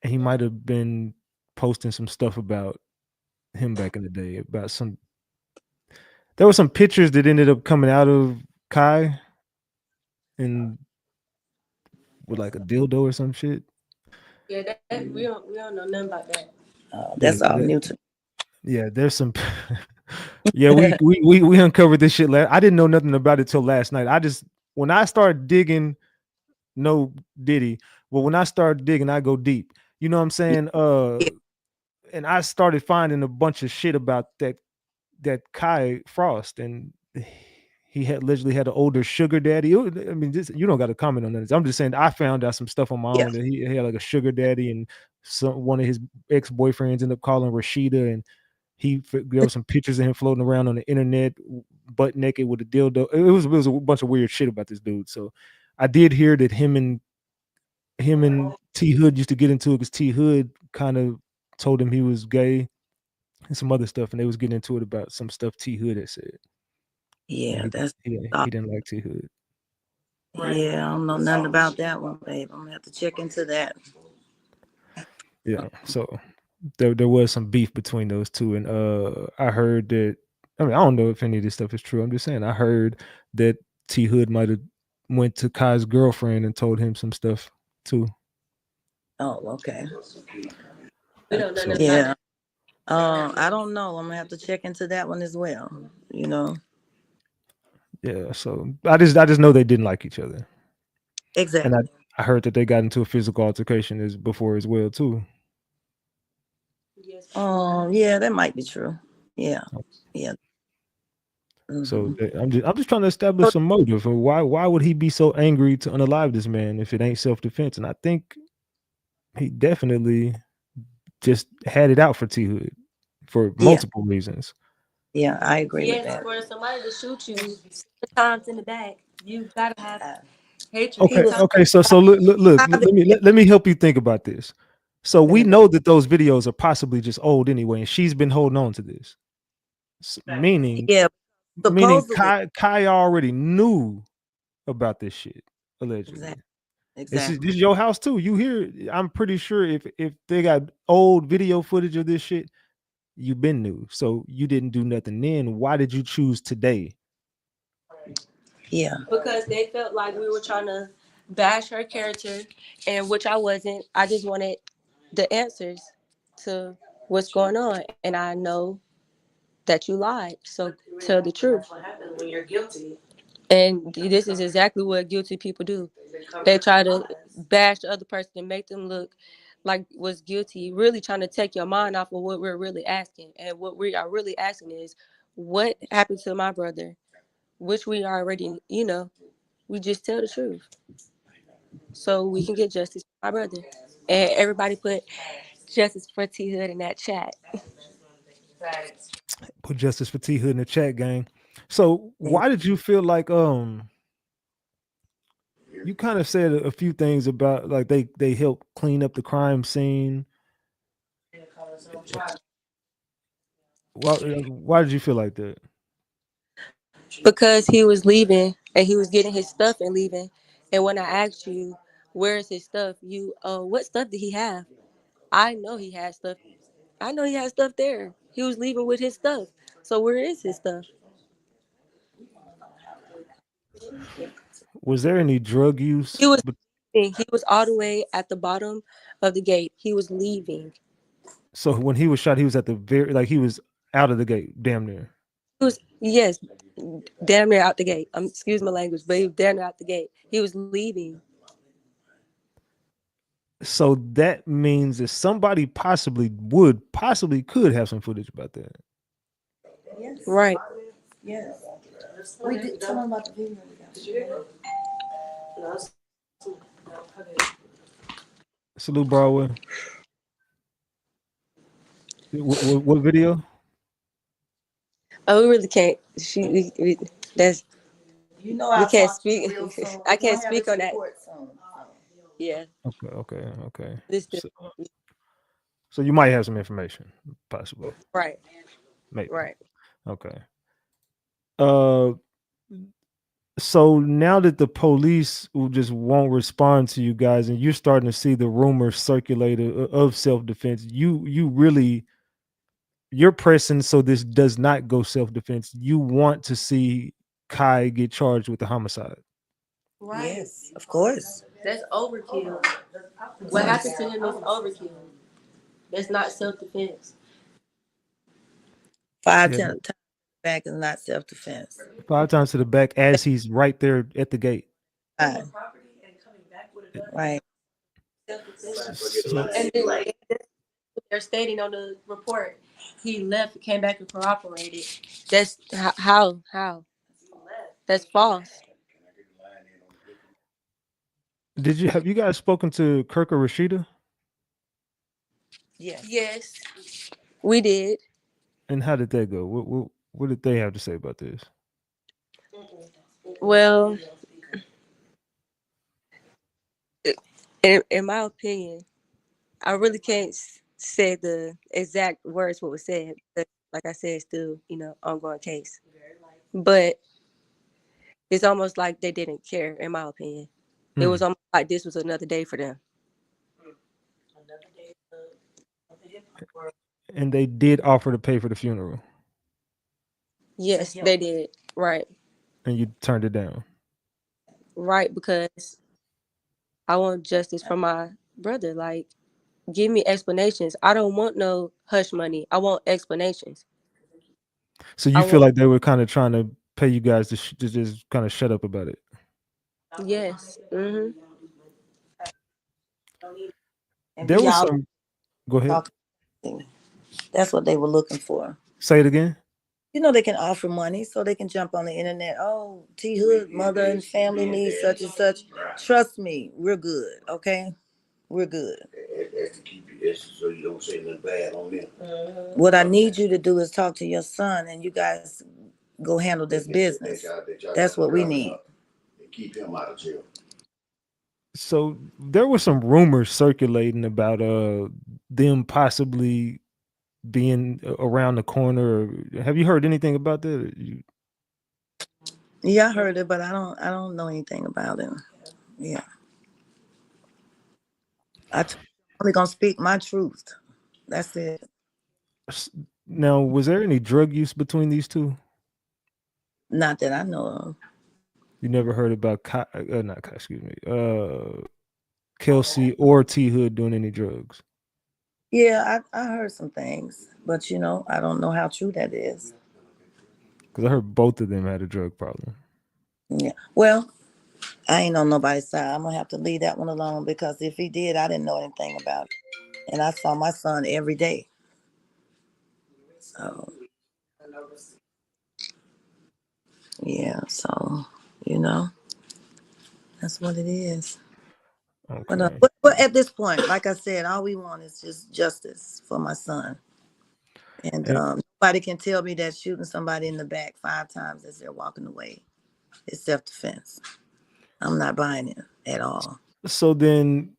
and he might have been posting some stuff about him back in the day. About some, there were some pictures that ended up coming out of Kai and with like a dildo or some shit. Yeah, that we don't know nothing about that. Yeah, That's all new to me. yeah. There's some. Yeah, we uncovered this shit. I didn't know nothing about it till last night. I just when I started digging, no Diddy. But when I start digging, I go deep. You know what I'm saying? And I started finding a bunch of shit about that Kai Frost, and he had literally had an older sugar daddy. I mean, you don't got to comment on this. I'm just saying I found out some stuff on my Yeah, own that he had like a sugar daddy, and one of his ex boyfriends ended up calling Rashida, and there was some pictures of him floating around on the internet, butt naked with a dildo. It was a bunch of weird shit about this dude. So I did hear that him and T Hood used to get into it because T Hood kind of told him he was gay and some other stuff, and they was getting into it about some stuff T Hood had said, and yeah, that's he didn't like T Hood. yeah. I don't know nothing about that one, babe. I'm gonna have to check into that. Yeah, so there was some beef between those two, and I heard that. I mean, I don't know if any of this stuff is true. I'm just saying I heard that T Hood might have went to Kai's girlfriend and told him some stuff too. Oh, okay. We don't know So nothing about Yeah. that. I don't know. I'm gonna have to check into that one as well. You know, yeah, so I just know they didn't like each other, and exactly. I heard that they got into a physical altercation as before as well too. Yes. Yeah, that might be true. Yeah, yeah. So Mhm. I'm just trying to establish some motive. And why would he be so angry to unalive this man if it ain't self defense? And I think he definitely just had it out for T Hood for Yeah, multiple reasons. yeah, I agree with Yes, that. for somebody to shoot you times in the back, you gotta have Uh, hatred he Okay, for was okay. So look, probably, let me help you think about this. So in we the back. know that those videos are possibly just old anyway, and she's been holding on to this. Meaning Yeah, meaning supposedly. Kai already knew about this shit, allegedly. Exactly. This Exactly. is your house too. You hear? I'm pretty sure if they got old video footage of this shit, you been new. So you didn't do nothing then. Why did you choose today? Yeah. because they felt like we were trying to bash her character, and which I wasn't. I just wanted the answers to what's going on, and I know that you lied. So tell the truth. What happens when you're guilty? And this is exactly what guilty people do. They try to bash the other person and make them look like was guilty, really trying to take your mind off of what we're really asking. And what we are really asking is, what happened to my brother? Which we already, we just tell the truth so we can get justice for my brother. And everybody put justice for T Hood in that chat. Put justice for T Hood in the chat, gang. So Yeah. why did you feel like you kind of said a few things about like they helped clean up the crime scene. Why did you feel like that? Because he was leaving and he was getting his stuff and leaving. And when I asked you, where's his stuff? What stuff did he have? I know he had stuff. I know he had stuff there. He was leaving with his stuff. So where is his stuff? Was there any drug use? He was leaving. He was all the way at the bottom of the gate. He was leaving. So when he was shot, he was at the very like he was out of the gate, damn near. He was, yes, damn near out the gate. Excuse my language, but he was damn near out the gate. He was leaving. So that means that somebody possibly could have some footage about that. Right. Yes. We did tell them about the video we got. Salute Broadway. What video? Oh, we really can't. That's You know we I'll can't talk to you speak. real soon. I We're can't gonna have speak this on that. report soon. Yeah. Okay. This So you might have some information, possibly, right. maybe. Right. Okay. Uh, so now that the police just won't respond to you guys, and you're starting to see the rumors circulate of self defense, you really you're pressing so this does not go self defense. You want to see Kai get charged with the homicide. Right. Yes, of course. That's overkill. What happened to him is overkill. That's not self defense. Five Yeah, times back is not self defense. 5 times to the back as he's right there at the gate. Right. So And then they're stating on the report he left, came back and cooperated. That's how. That's false. have you guys spoken to Kirk or Rashida? Yes. Yes, we did. And how did that go? What did they have to say about this? Well, in my opinion, I really can't say the exact words what was said. But like I said, it's still ongoing case. But it's almost like they didn't care. In my opinion, it was Mm. almost like this was another day for them. And they did offer to pay for the funeral, Yes, they did. Right, and you turned it down. right, because I want justice for my brother. Like, give me explanations. I don't want no hush money. I want explanations. So I you feel want like they were kind of trying to pay you guys to just kind of shut up about it. yes. And There we was all some. Go ahead. talking. That's what they were looking for. Say it again. You know, they can offer money so they can jump on the internet. Oh, T Hood, mother and family needs such and such. Trust me, we're good. Okay, we're good. That's to keep you, that's so you don't say nothing bad on them. What I need you to do is talk to your son, and you guys go handle this business. That's what we need. Keep him out of jail. So there were some rumors circulating about them possibly being around the corner. Have you heard anything about that? Yeah, I heard it, but I don't know anything about him. Yeah, I'm only gonna speak my truth. That's it. Now, was there any drug use between these two? Not that I know of. You never heard about not excuse me, Kelsey or T Hood doing any drugs? Yeah, I heard some things, but you know, I don't know how true that is. Because I heard both of them had a drug problem. Yeah. Well, I ain't on nobody's side. I'm gonna have to leave that one alone because if he did, I didn't know anything about it. And I saw my son every day. So yeah, so you know, that's what it is. Okay. But at this point, like I said, all we want is just justice for my son. And And nobody can tell me that shooting somebody in the back 5 times as they're walking away is self-defense. I'm not buying it at all. so then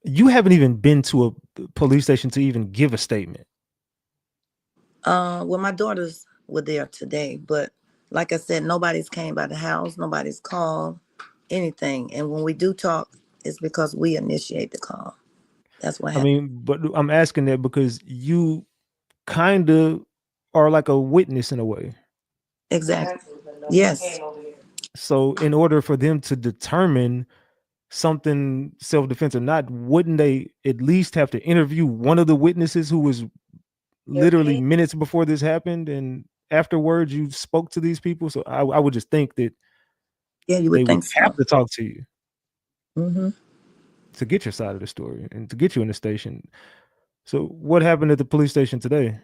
you haven't even been to a police station to even give a statement. Well, my daughters were there today, but like I said, nobody's came by the house, nobody's called anything. And when we do talk, it's because we initiate the call. That's what I happened. mean, but I'm asking that because you kind of are like a witness in a way. Exactly. Yes. So in order for them to determine something self-defense or not, wouldn't they at least have to interview one of the witnesses who was literally minutes before this happened, and afterwards you spoke to these people? So I would just think that Yeah, you they would would think have so. to talk to you Mm-hmm. to get your side of the story and to get you in the station. So what happened at the police station today?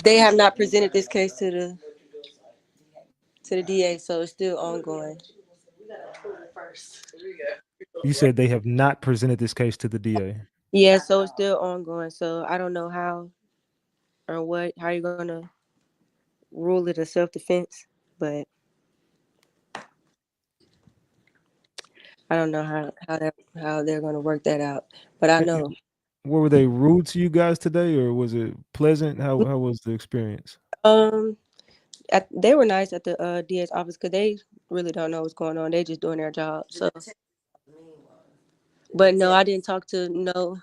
They have not presented this case to the DA, so it's still ongoing. You said they have not presented this case to the DA. Yeah, so it's still ongoing. So I don't know how or how you're gonna rule it a self defense, but I don't know how they're gonna work that out. But I know Were they rude to you guys today, or was it pleasant? How was the experience? um they were nice at the DA's office because they really don't know what's going on. They just doing their job. So, but no, I didn't talk to no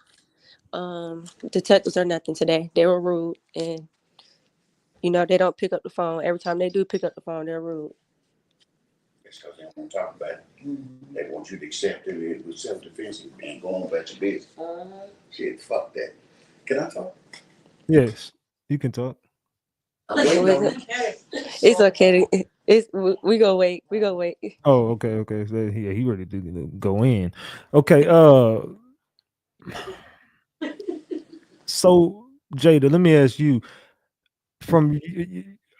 detectives or nothing today. They were rude, and they don't pick up the phone. Every time they do pick up the phone, they're rude. It's because they don't want to talk about it. Mm-hmm. They want you to accept it with self-defense and go on about your business. Shit, fuck that. Can I talk? Yes, you can talk. It's okay. We go wait. We go wait. Oh, okay. So yeah, he ready to go in. Okay. So Jada, let me ask you.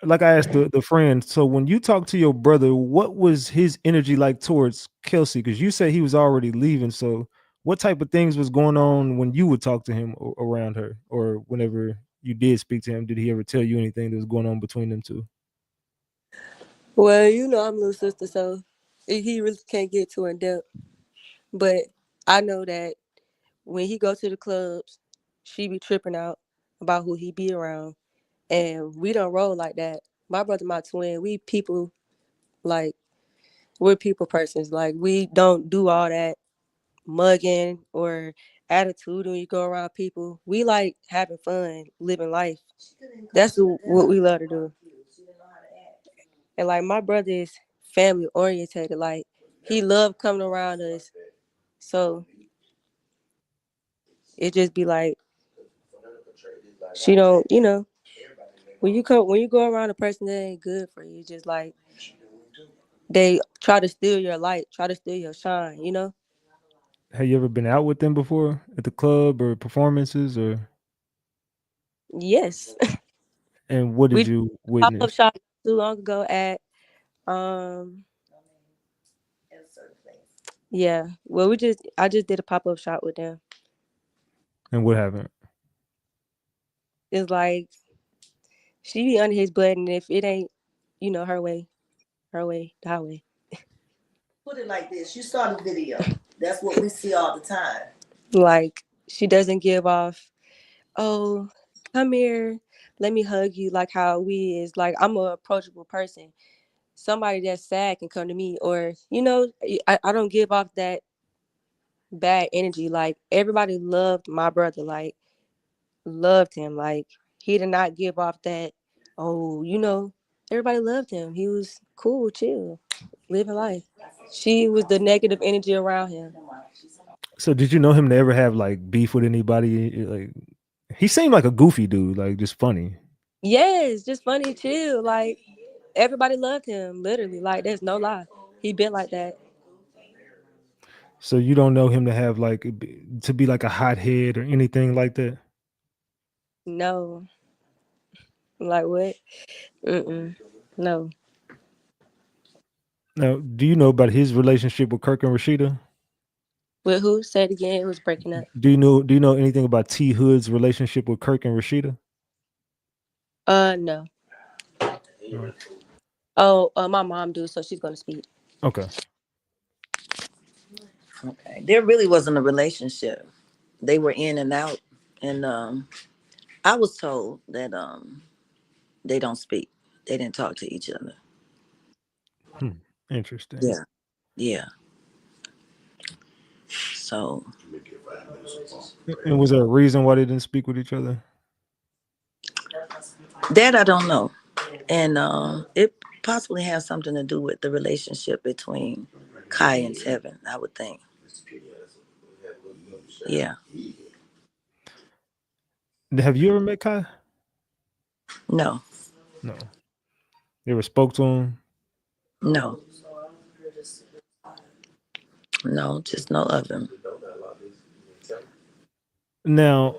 Like I asked the friend. So when you talked to your brother, what was his energy like towards Kelsey? Because you said he was already leaving. So what type of things was going on when you would talk to him around her, or whenever you did speak to him? Did he ever tell you anything that was going on between them two? Well, I'm little sister, so he really can't get too in depth. But I know that when he go to the clubs, she be tripping out about who he be around, and we don't roll like that. My brother, my twin, like we're people persons. Like we don't do all that mugging or attitude when you go around people. We like having fun, living life. That's what we love to do. And like my brother is family orientated. Like he loved coming around us. So it just be like she don't, when you go around a person that ain't good for you, just like they try to steal your light, try to steal your shine. Have you ever been out with them before at the club or performances or? Yes. And what We did did you a pop-up witness? shop too long ago at um yeah. Well, I just did a pop-up shop with them. And what happened? It's like she be under his butt, and if it ain't, her way, the highway. Put it like this: you saw the video. That's what we see all the time. Like she doesn't give off, oh, come here, let me hug you, like how we is. Like I'm a approachable person. Somebody that's sad can come to me, or I don't give off that bad energy. Like everybody loved my brother, like loved him. Like he did not give off that, oh, everybody loved him. He was cool, chill, living life. She was the negative energy around him. So did you know him to ever have like beef with anybody? Like he seemed like a goofy dude, like just funny. Yes, just funny, chill. Like everybody loved him, literally. Like there's no lie. He been like that. So you don't know him to have like to be like a hothead or anything like that. No, like what? Mm-mm. No. Now, do you know about his relationship with Kirk and Rashida? With who? Say it again. It was breaking up. Do you know anything about T Hood's relationship with Kirk and Rashida? No. No. Oh, my mom do, so she's gonna speak. Okay. Okay. There really wasn't a relationship. They were in and out, and I was told that they don't speak. They didn't talk to each other. Hmm. Interesting. Yeah. Yeah. So And was there a reason why they didn't speak with each other? that I don't know. And it possibly has something to do with the relationship between Kai and Tevin, I would think. Yeah. Have you ever met Kai? No. No. You ever spoke to him? No. No. Just no of him. Now,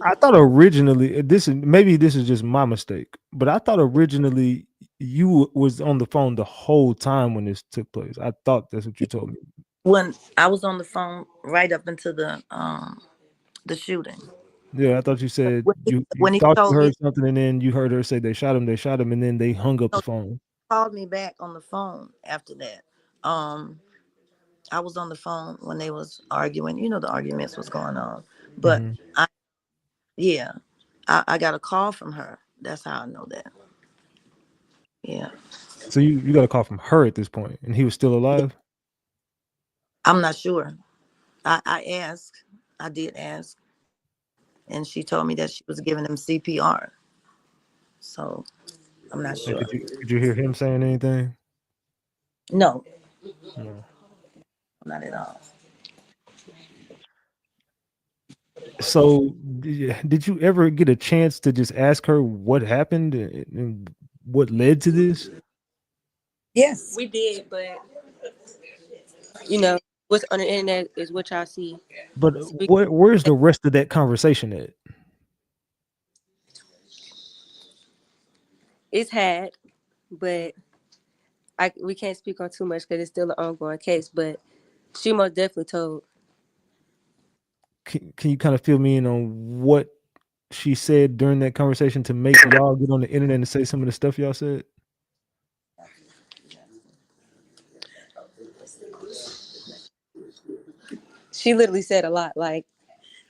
I thought originally this is just my mistake, but I thought originally you was on the phone the whole time when this took place. I thought that's what you told me. When I was on the phone right up until the shooting. Yeah, I thought you said When he, you when he thought you told me, heard something, and then you heard her say they shot him, and then they hung up the phone. called me back on the phone after that. Um, I was on the phone when they was arguing. The arguments was going on, but Hmm. yeah, I got a call from her. That's how I know that. Yeah, So you got a call from her at this point, and he was still alive. I'm not sure. I asked. I did ask, and she told me that she was giving him CPR. So I'm not And sure. could you hear him saying anything? No, No. not at all. So did you ever get a chance to just ask her what happened and what led to this? Yes. We did, but you know what's on the internet is what y'all see. But So we, where's the rest of that conversation at? it's had, but we can't speak on too much because it's still an ongoing case. But she most definitely told. Can you kind of fill me in on what she said during that conversation to make y'all get on the internet and say some of the stuff y'all said? She literally said a lot, like,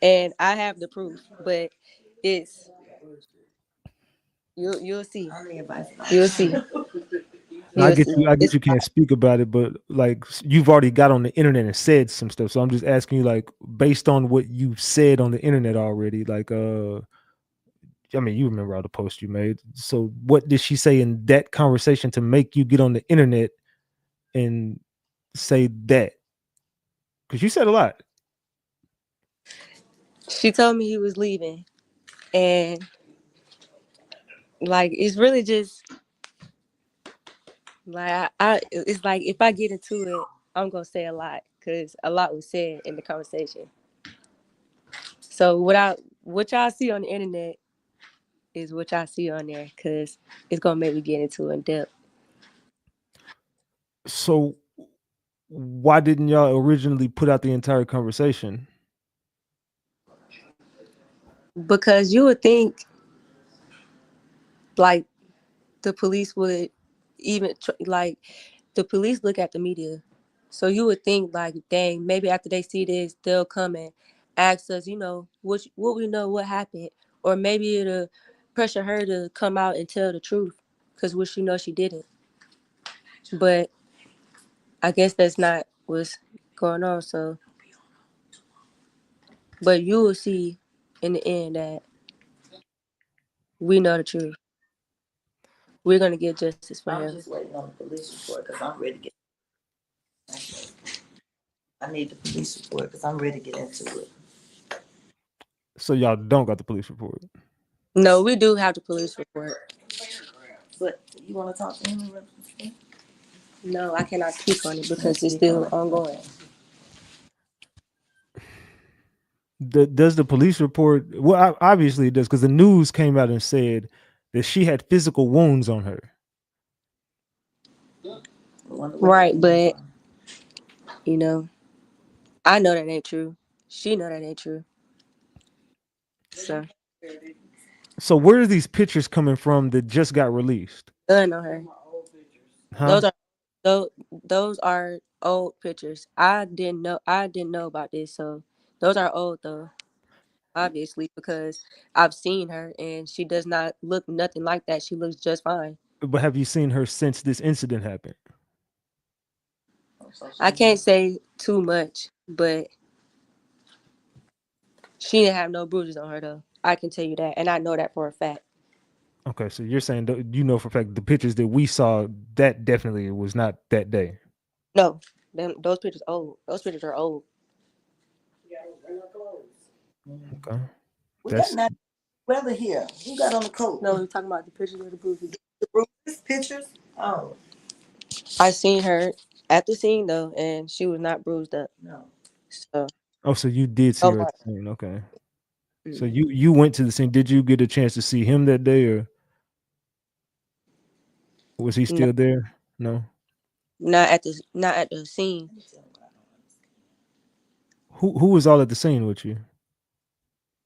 and I have the proof, but it's you'll see. You'll see. Now, I You'll get see. you. I get It's you can't speak about it, but like you've already got on the internet and said some stuff. So I'm just asking you, like, based on what you said on the internet already, like, I mean, you remember all the posts you made. So what did she say in that conversation to make you get on the internet and say that? Because you said a lot. she told me he was leaving, and like it's really just like it's like if I get into it, I'm gonna say a lot because a lot was said in the conversation. So what y'all see on the internet is what y'all see on there, because it's gonna make me get into in depth. So why didn't y'all originally put out the entire conversation? Because you would think like the police would even like the police look at the media, so you would think like, dang, maybe after they see this, they'll come and ask us, what we know what happened, or maybe it'll pressure her to come out and tell the truth, because what she knows she didn't. But I guess that's not what's going on. So, but you will see in the end that we know the truth. We're gonna get justice for I'm him. just waiting on the police report because I'm ready to get. I need the police report because I'm ready to get into it. So y'all don't got the police report. No, we do have the police report. But you want to talk to him? No, I cannot speak on it because it's still ongoing. Does the police report? Well, obviously it does, because the news came out and said that she had physical wounds on her. Right, but you know, I know that ain't true. She know that ain't true. So, So where are these pictures coming from that just got released? none on her. Huh? Those are those are old pictures. I didn't know about this, so those are old though. Obviously, because I've seen her and she does not look nothing like that. She looks just fine. But have you seen her since this incident happened? I can't say too much, but she didn't have no bruises on her though. I can tell you that, and I know that for a fact. Okay, so you're saying you know for a fact the pictures that we saw, that definitely was not that day. No, those pictures old. Those pictures are old. Okay, We got that's nice weather here. Who got on the coat? No, we're talking about the pictures of the bruises. The bruises, pictures. Oh I seen her at the scene though, and she was not bruised up. no. So, oh, so you did see oh her my. at the scene. Okay, so Mm. you went to the scene. Did you get a chance to see him that day, or was he No, still there? No. not at the scene. Who was all at the scene with you?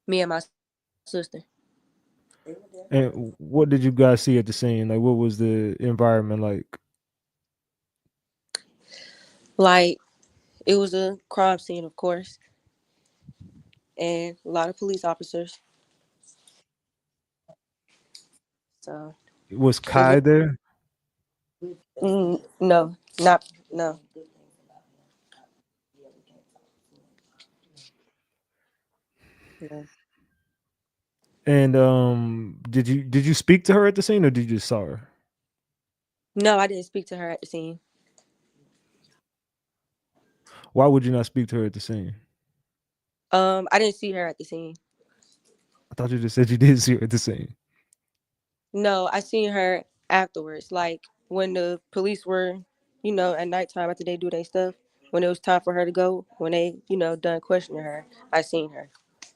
Me and my sister. And what did you guys see at the scene? Like, what was the environment like? Like, it was a crime scene, of course, and a lot of police officers. So Was it was Kai there? no, not no. No. And did you speak to her at the scene, or did you just saw her? No, I didn't speak to her at the scene. Why would you not speak to her at the scene? I didn't see her at the scene. I thought you just said you did see her at the scene. No, I seen her afterwards. Like when the police were, at nighttime after they do their stuff. When it was time for her to go, when they, done questioning her, I seen her.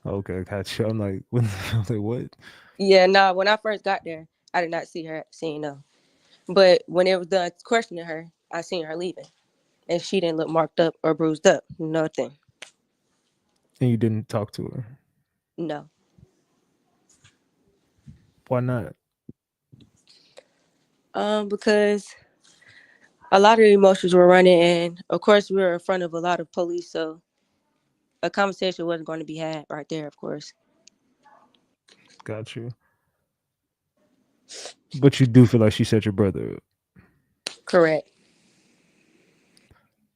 Okay, gotcha. I'm like, I'm like, what? Yeah, nah. When I first got there, I did not see her at the scene, no. But when it was done questioning her, I seen her leaving, and she didn't look marked up or bruised up. Nothing. And you didn't talk to her. No. Why not? Because a lot of emotions were running, and of course we were in front of a lot of police, so a conversation wasn't going to be had right there, of course. Got you. But you do feel like she set your brother up. Correct.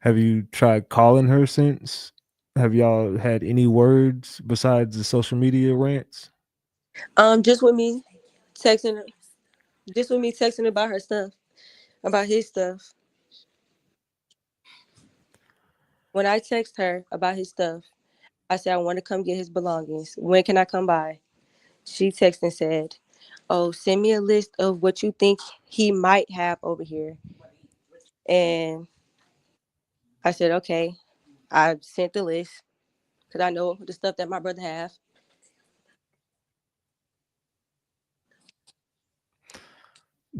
Have you tried calling her since? Have y'all had any words besides the social media rants? Just with me texting her, just with me texting about her stuff, about his stuff. When I text her about his stuff, I said I want to come get his belongings. When can I come by? She texted and said, "Oh, send me a list of what you think he might have over here." And I said, "Okay." I sent the list because I know the stuff that my brother have.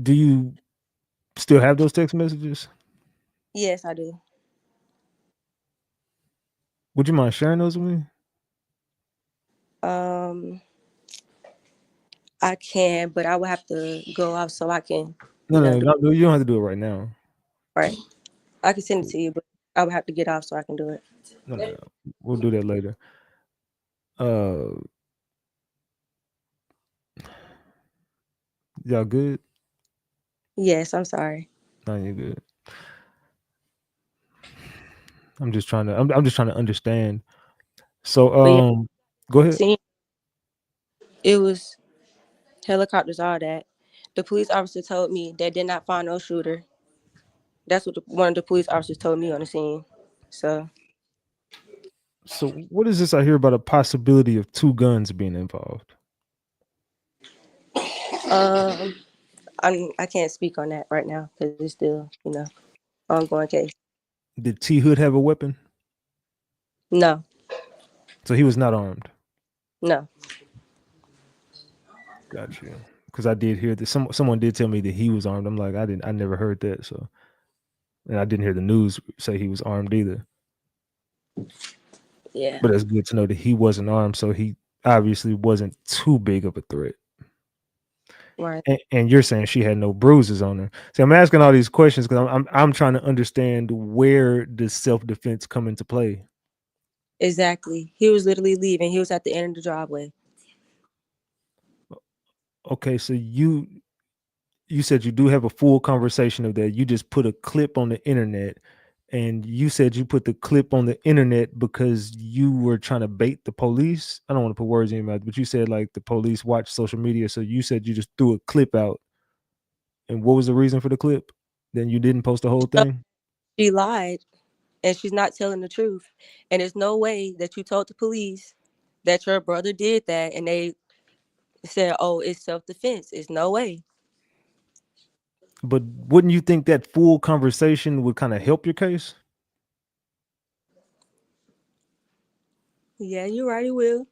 Do you still have those text messages? Yes, I do. Would you mind sharing those with me? Um, I can, but I would have to go off so I can, No, no, do no, you don't have to do it right now. right. I can send it Cool. to you, but I would have to get off so I can do it. No, no, no. We'll do that later. Uh, y'all good? Yes, I'm sorry. No, you good. I'm just trying to. I'm just trying to understand. So, But yeah, go ahead. see, it was helicopters, all that. The police officer told me they did not find no shooter. That's what one of the police officers told me on the scene. So, So, what is this I hear about a possibility of two guns being involved? um, I can't speak on that right now because it's still, ongoing case. Did T Hood have a weapon? No, So he was not armed. no. Got you. Because I did hear that someone did tell me that he was armed. I'm like, I never heard that. So, and I didn't hear the news say he was armed either. Yeah, But it's good to know that he wasn't armed, so he obviously wasn't too big of a threat. right. And you're saying she had no bruises on her. See, I'm asking all these questions because I'm trying to understand where does self defense come into play. Exactly. He was literally leaving. He was at the end of the driveway. Okay, so you said you do have a full conversation of that. You just put a clip on the internet, and you said you put the clip on the internet because you were trying to bait the police. I don't want to put words in your mouth, but you said like the police watch social media, so you said you just threw a clip out. And what was the reason for the clip? Then you didn't post the whole So thing? she lied and she's not telling the truth. And there's no way that you told the police that your brother did that and they said, oh, it's self defense. It's no way. But wouldn't you think that full conversation would kind of help your case? Yeah, you're right, it will.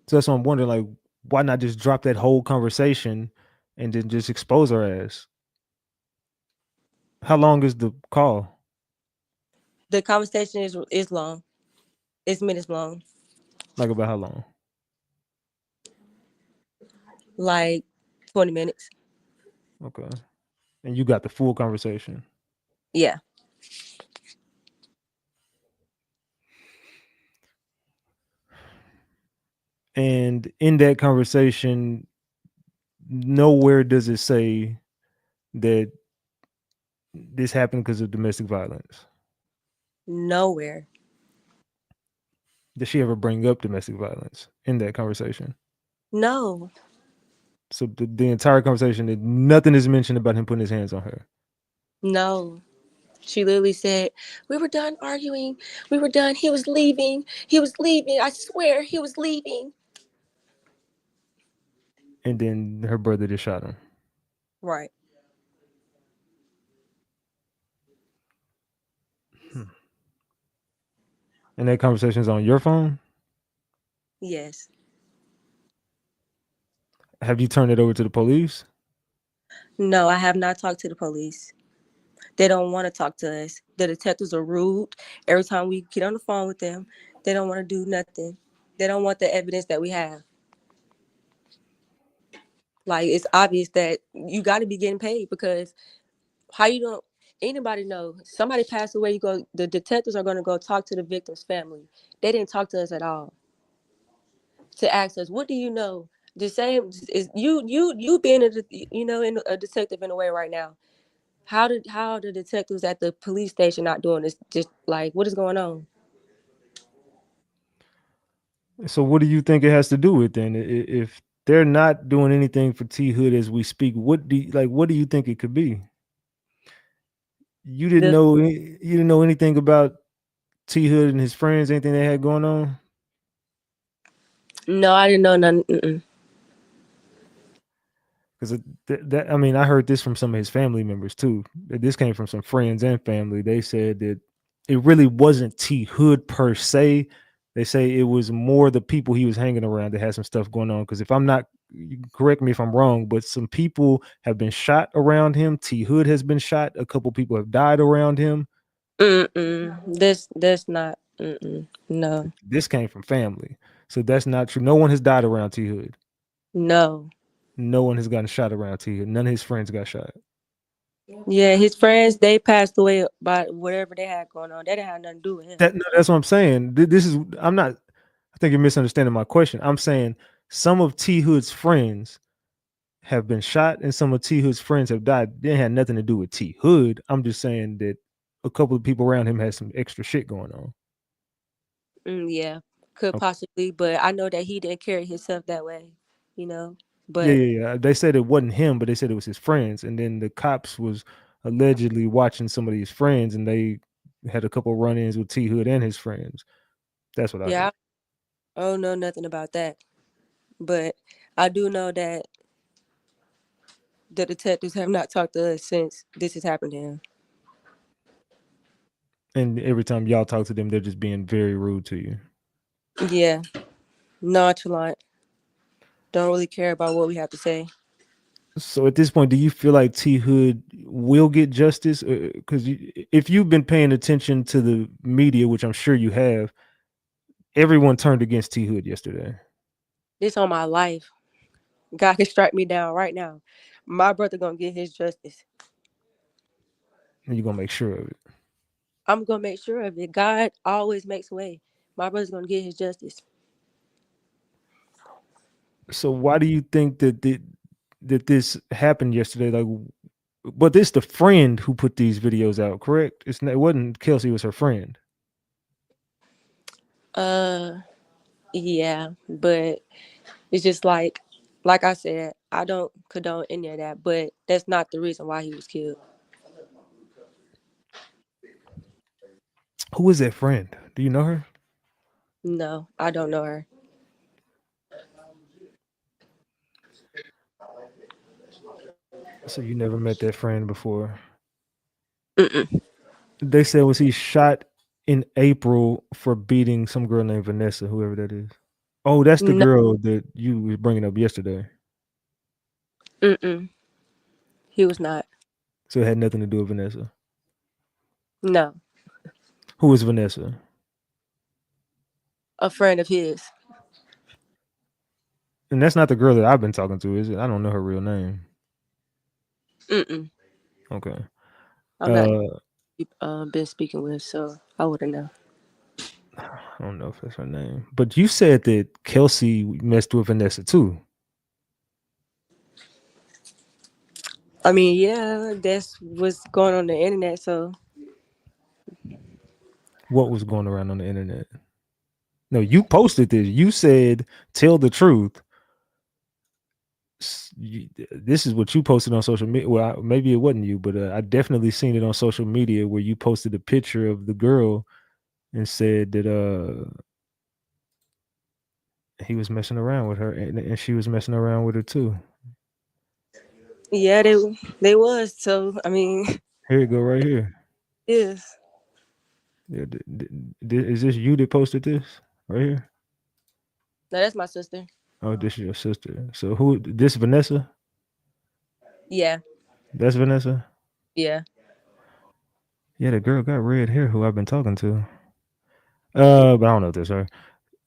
So that's what I'm wondering, like, why not just drop that whole conversation and then just expose her ass? How long is the call? The conversation is long. It's minutes long. Like about how long? Like 20 minutes. Okay. And you got the full conversation. Yeah. And in that conversation, nowhere does it say that this happened because of domestic violence. Nowhere. Did she ever bring up domestic violence in that conversation? No. So the entire conversation, nothing is mentioned about him putting his hands on her. No. She literally said, we were done arguing. We were done. He was leaving. He was leaving. I swear he was leaving. And then her brother just shot him. Right. And that conversation is on your phone? Yes. Have you turned it over to the police? No, I have not talked to the police. They don't want to talk to us. The detectives are rude. Every time we get on the phone with them, they don't want to do nothing. They don't want the evidence that we have. Like, it's obvious that you got to be getting paid because how you don't anybody know somebody passed away, the detectives are going to go talk to the victim's family. They didn't talk to us at all to ask us, what do you know? The same is you being in a detective in a way right now. How the detectives at the police station not doing this? Just like, what is going on? So what do you think it has to do with then? If they're not doing anything for T Hood as we speak, what do you think it could be? The You didn't know anything about T Hood and his friends, anything they had going on? No, I didn't know none. Mm-mm. Because I mean, I heard this from some of his family members too. This came from some friends and family. They said that it really wasn't T Hood per se. They say it was more the people he was hanging around that had some stuff going on. Because if I'm not you can correct me if I'm wrong, but some people have been shot around him. T Hood has been shot. A couple people have died around him. That's not. No, This came from family, so that's not true. No one has died around T Hood. no. No one has gotten shot around T Hood. None of his friends got shot. Yeah, his friends they passed away by whatever they had going on. That didn't have nothing to do with him. That no, that's what I'm saying. This is I'm not. I think you're misunderstanding my question. I'm saying some of T Hood's friends have been shot, and some of T Hood's friends have died. They had nothing to do with T Hood. I'm just saying that a couple of people around him had some extra shit going on. Yeah, could Okay. possibly, but I know that he didn't carry himself that way. You know, Yeah, but yeah, yeah. They said it wasn't him, but they said it was his friends. And then the cops was allegedly watching some of these friends, and they had a couple run-ins with T Hood and his friends. That's what I heard. yeah, I don't know nothing about that. But I do know that the detectives have not talked to us since this has happened to him. And every time y'all talk to them, they're just being very rude to you. Yeah, nonchalant. Don't really care about what we have to say. So at this point, do you feel like T Hood will get justice? Because if you've been paying attention to the media, which I'm sure you have, everyone turned against T Hood yesterday. This on my life. God can strike me down right now. My brother gonna get his justice. And you're gonna make sure of it. I'm gonna make sure of it. God always makes a way. My brother's gonna get his justice. So why do you think that this happened yesterday? Like, but this the friend who put these videos out, correct? It wasn't Kelsey, it was her friend. Uh, yeah, but it's just like I said, I don't condone any of that. But that's not the reason why he was killed. Who is that friend? Do you know her? No, I don't know her. So you never met that friend before? Mm-mm. They said was he shot in April for beating some girl named Vanessa, whoever that is. Oh, that's the No, girl that you was bringing up yesterday. mm-mm. He was not. So it had nothing to do with Vanessa. No, Who is Vanessa? a friend of his. And that's not the girl that I've been talking to, is it? I don't know her real name. Mm-mm. Okay. I'm not Uh, been speaking with, so I wouldn't know. I don't know if that's her name. But you said that Kelsey messed with Vanessa too. I mean, yeah, that's what's going on the internet. So What was going around on the internet? No, you posted this. You said, "Tell the truth." This is what you posted on social media. Well, maybe it wasn't you, but I definitely seen it on social media where you posted a picture of the girl and said that he was messing around with her, and she was messing around with her too. yeah, they was. So I mean, Here you go, right here. yes, Yeah, is this you that posted this right here? no, that's my sister. Oh, this is your sister. So who? This Vanessa? Yeah, That's Vanessa. yeah. Yeah, the girl got red hair who I've been talking to. But I don't know if that's her.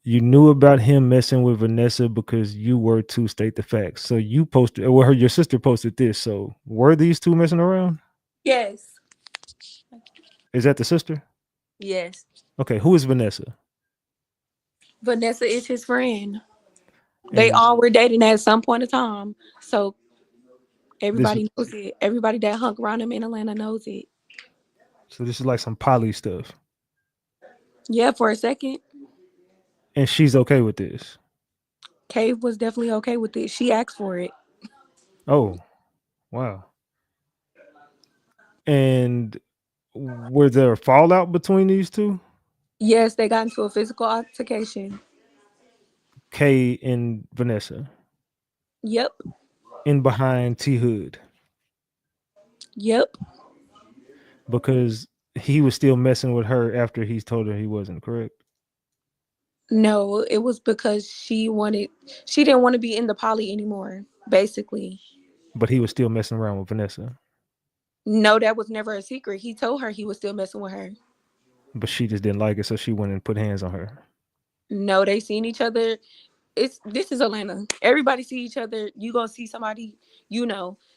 You knew about him messing with Vanessa because you were to state the facts. So you posted, well, your sister posted this. So were these two messing around? Yes. Is that the sister? Yes. Okay, who is Vanessa? Vanessa is his friend. They And all were dating at some point in time. So this, everybody knows it. Everybody that hung around him in Atlanta knows it. so this is like some poly stuff, Yeah, for a second. and she's okay with this. Kay was definitely okay with it. She asked for it. Oh, wow. And was there a fallout between these two? Yes, they got into a physical altercation. Kay and Vanessa, Yep. in behind T Hood, Yep. because he was still messing with her after he's told her he wasn't, correct? No, it was because she didn't want to be in the poly anymore, basically. But he was still messing around with Vanessa. No, that was never a secret. He told her he was still messing with her. But she just didn't like it, so she went and put hands on her. No, they seen each other. This is Atlanta. Everybody see each other. You gonna see somebody,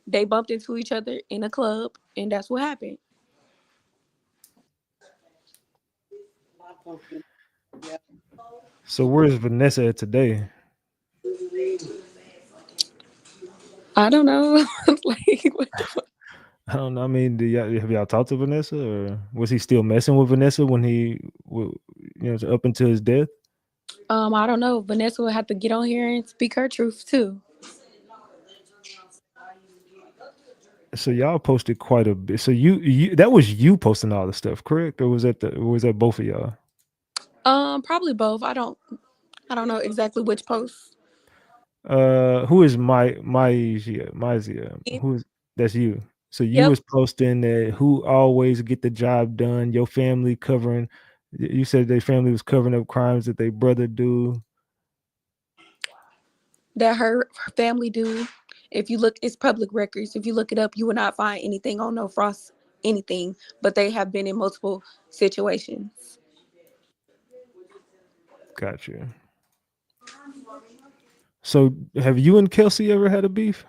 they bumped into each other in a club, and that's what happened. So where's Vanessa at today? I don't know. Like, what the fuck? I don't know. I mean, have y'all talked to Vanessa, or was he still messing with Vanessa when up until his death? I don't know. Vanessa will have to get on here and speak her truth too. So y'all posted quite a bit. So you that was you posting all the stuff, correct? Or was that both of y'all? Probably both. I don't know exactly which post. Who is Myzia? Who is That's you. So you Yep. was posting that who always get the job done, your family covering, you said their family was covering up crimes that their brother do. That her family do. If you look, it's public records. If you look it up, you will not find anything on No Frost, anything. But they have been in multiple situations. Gotcha. So have you and Kelsey ever had a beef?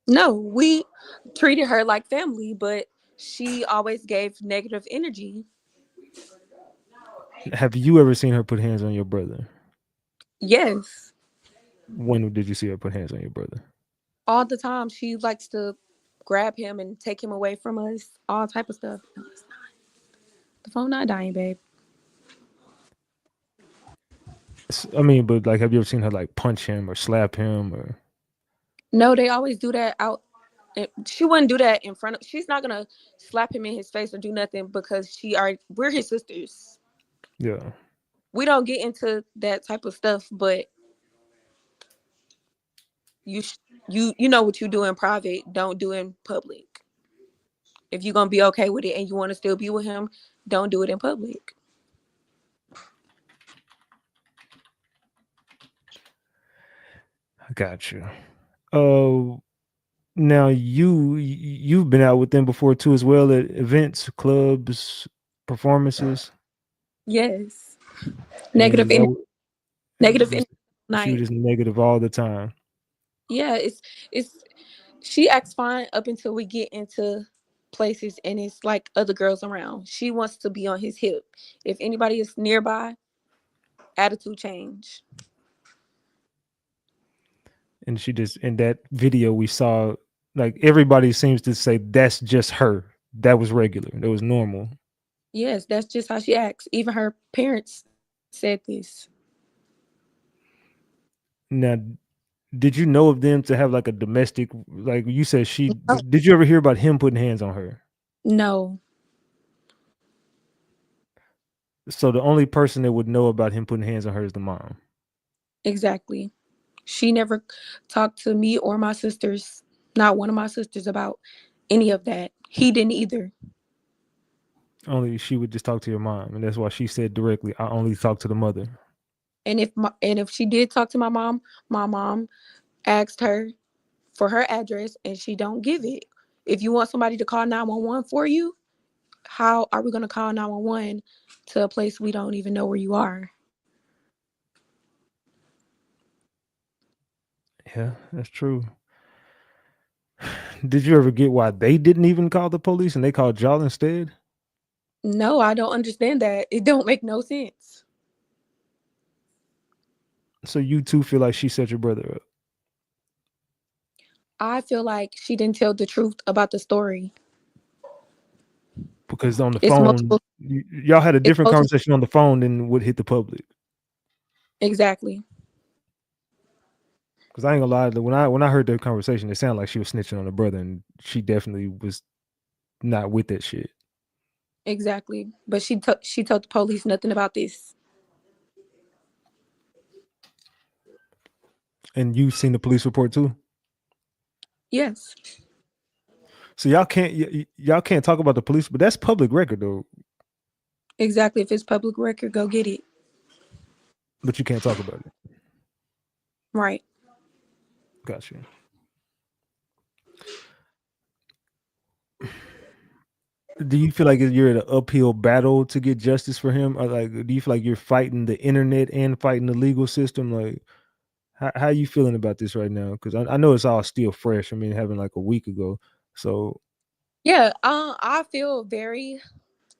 No, we treated her like family, but she always gave negative energy. Have you ever seen her put hands on your brother? Yes, When did you see her put hands on your brother? all the time. She likes to grab him and take him away from us, all type of stuff. No, it's not. The phone not dying, babe. I mean, but like, have you ever seen her like punch him or slap him or? No, they always do that out. She wouldn't do that in front of. She's not gonna slap him in his face or do nothing because we're his sisters. Yeah, We don't get into that type of stuff, but you you know what you do in private, don't do in public. If you're gonna be okay with it and you want to still be with him, don't do it in public. I got you. Uh, Now you've been out with them before too, as well, at events, clubs, performances, Yes. Negative and that energy. was Negative energy just she was night. just negative all the time. Yeah, it's she acts fine up until we get into places and it's like other girls around. She wants to be on his hip. If anybody is nearby, attitude change. And she just in that video we saw, like everybody seems to say that's just her. That was regular. That was normal. Yes, that's just how she acts. Even her parents said this. Now, did you know of them to have like a domestic? Like you said, she No, did you ever hear about him putting hands on her? no, So the only person that would know about him putting hands on her is the mom. exactly. She never talked to me or my sisters, not one of my sisters, about any of that. He didn't either. Only she would just talk to your mom, and that's why she said directly, "I only talk to the mother." And if she did talk to my mom asked her for her address and she don't give it. If you want somebody to call 911 for you, how are we going to call 911 to a place we don't even know where you are? Yeah, that's true. Did you ever get why they didn't even call the police and they called y'all instead? No, I don't understand that. It don't make no sense. So you too feel like she set your brother up I feel like she didn't tell the truth about the story. because on the It's phone, multiple. y'all had a It's different multiple. conversation on the phone than would hit the public. Exactly. Because I ain't gonna lie, when I heard that conversation, it sounded like she was snitching on her brother, and she definitely was not with that shit. Exactly. But she told the police nothing about this. And you seen the police report too. Yes. So y'all can't talk about the police, but that's public record though. Exactly. If it's public record, go get it. But you can't talk about it. Right. Gotcha. Do you feel like you're in an uphill battle to get justice for him? Or like, do you feel like you're fighting the internet and fighting the legal system? Like, how you feeling about this right now? Because I know it's all still fresh. I mean, it happened like a week ago. So, Yeah. I feel very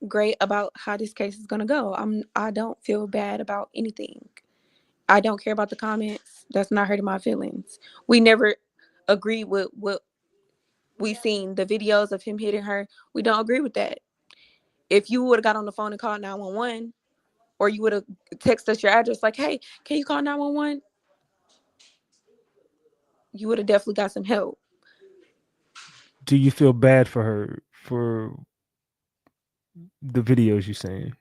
great about how this case is gonna go. I don't feel bad about anything. I don't care about the comments. That's not hurting my feelings. We never agreed with what we seen, the videos of him hitting her. We don't agree with that. If you would have got on the phone and called 911, or you would have texted us your address like, hey, can you call 911? You would have definitely got some help. do you feel bad for her for the videos you seen?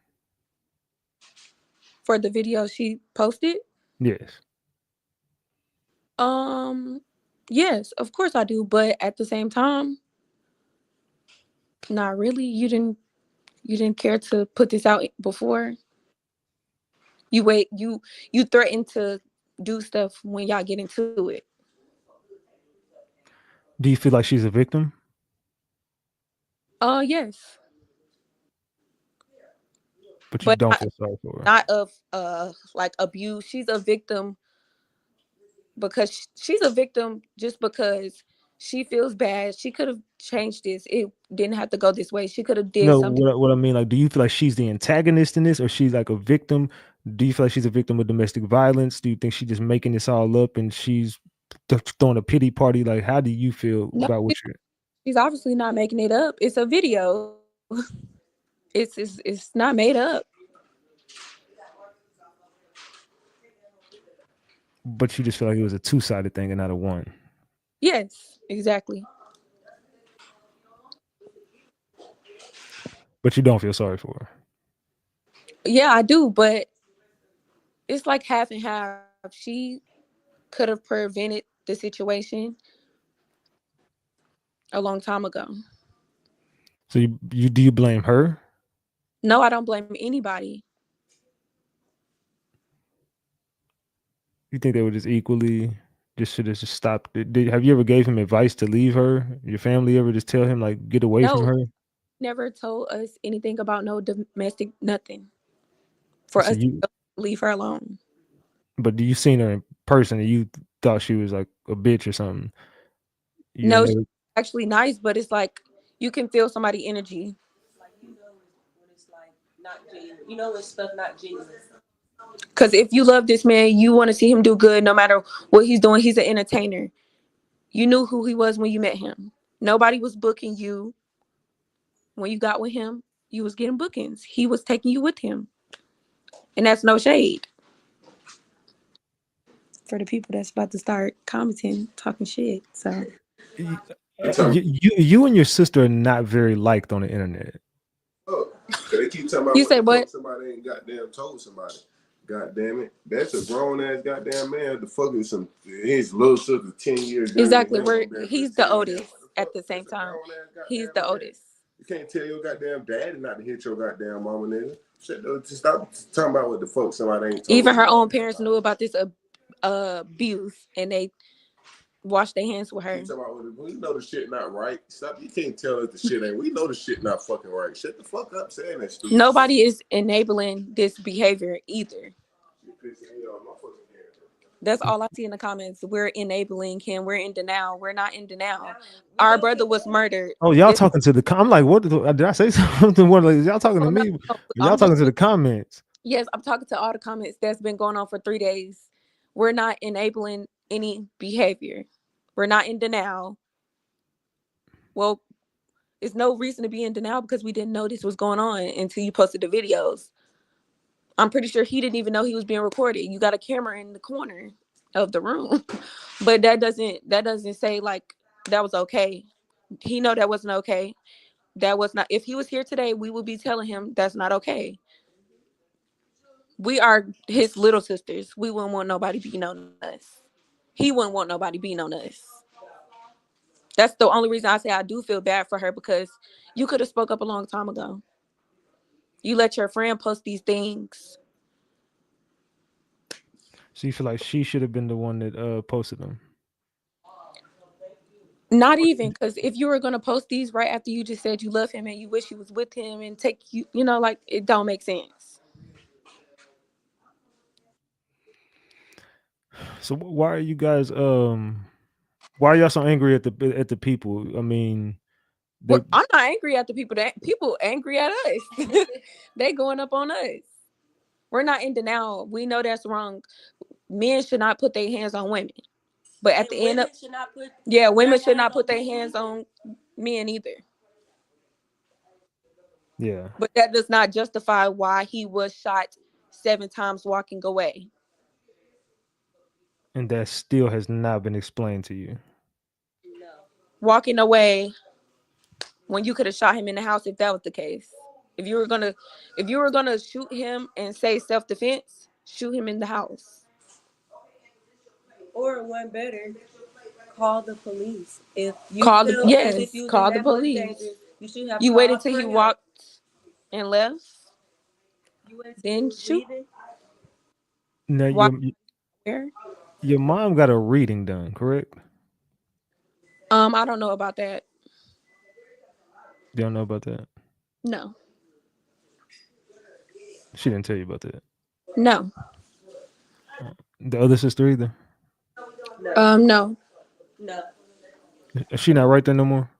For the video she posted, Yes. um, yes, of course I do. But at the same time, not really. You didn't care to put this out before. You threaten to do stuff when y'all get into it. Do you feel like she's a victim? Yes. But you But don't not, feel sorry for her. not of like abuse. She's a victim because she's a victim just because she feels bad. She could have changed this. It didn't have to go this way. She could have did No, something. what I mean, like, do you feel like she's the antagonist in this, or she's like a victim? Do you feel like she's a victim of domestic violence? Do you think she's just making this all up and she's throwing a pity party? Like, how do you feel No, about what you're? she's obviously not making it up. It's a video. It's not made up. But you just feel like it was a two-sided thing and not a one. Yes, exactly. But you don't feel sorry for her. Yeah, I do, but it's like half and half. She could have prevented the situation a long time ago. So you do you blame her? No, I don't blame anybody. You think they would just equally just should have just stopped it? Have you ever gave him advice to leave her? Your family ever just tell him like get away from No, her? never told us anything about no domestic nothing for So us you, to leave her alone. but do you seen her in person and you thought she was like a bitch or something? You ain't No, she's never. actually nice, but it's like you can feel somebody energy. Like when it's like not genuine. When stuff not genuine. Because if you love this man, you want to see him do good no matter what he's doing. He's an entertainer. You knew who he was when you met him. Nobody was booking you when you got with him. You was getting bookings. He was taking you with him. And that's no shade for the people that's about to start commenting, talking shit. So You, you and your sister are not very liked on the internet. Oh, they keep talking about you what said the fuck what? somebody ain't goddamn told somebody. God damn it. That's a grown ass goddamn man. The fuck is his little sister 10 years younger Exactly. than him. He's the oldest at the same time. He's the oldest. You can't tell your goddamn daddy not to hit your goddamn mama, nigga. Shit, just stop talking about what the fuck somebody ain't told Even her somebody. own parents knew about this abuse, and they washed their hands with her. Keep talking about we know the shit not right. Stop. You can't tell us the shit ain't. We know the shit not fucking right. Shut the fuck up saying that stupid Nobody is enabling this behavior either. That's all I see in the comments. We're enabling him. We're in denial. We're not in denial. Our brother was murdered. Oh, y'all talking to the I'm like, what did I say something? What, like, y'all talking to No, me? no. Y'all talking to the comments. Yes, I'm talking to all the comments that's been going on for 3 days. We're not enabling any behavior. We're not in denial. Well, it's no reason to be in denial because we didn't know this was going on until you posted the videos. I'm pretty sure he didn't even know he was being recorded. You got a camera in the corner of the room. But that doesn't say like that was okay. He know that wasn't okay. That was not, if he was here today, we would be telling him that's not okay. We are his little sisters. We wouldn't want nobody beating on us. He wouldn't want nobody beating on us. That's the only reason I say I do feel bad for her, because you could have spoke up a long time ago. You let your friend post these things. So you feel like she should have been the one that posted them? Not even, because if you were gonna post these right after you just said you love him and you wish you was with him and take you, like it don't make sense. So why are you guys why are y'all so angry at the people? I mean, they I'm not angry at the people. That people angry at us. They going up on us. We're not in denial. We know that's wrong. Men should not put their hands on women. But at the end of women should not put their hands on men either. yeah, But that does not justify why he was shot 7 times walking away. and that still has not been explained to you. Walking away when you could have shot him in the house if that was the case. If you were gonna shoot him and say self defense, shoot him in the house. Or one better, call the police. If you Call the feel as if yes, you was call in the that much police. danger, you should have You waited called till for he help. walked and left, You waited till he then was shoot. breathing. Now Why? Where? your mom got a reading done, correct? I don't know about that. You don't know about that? No, She didn't tell you about that. no, The other sister either. No, no. no. Is she not right there no more?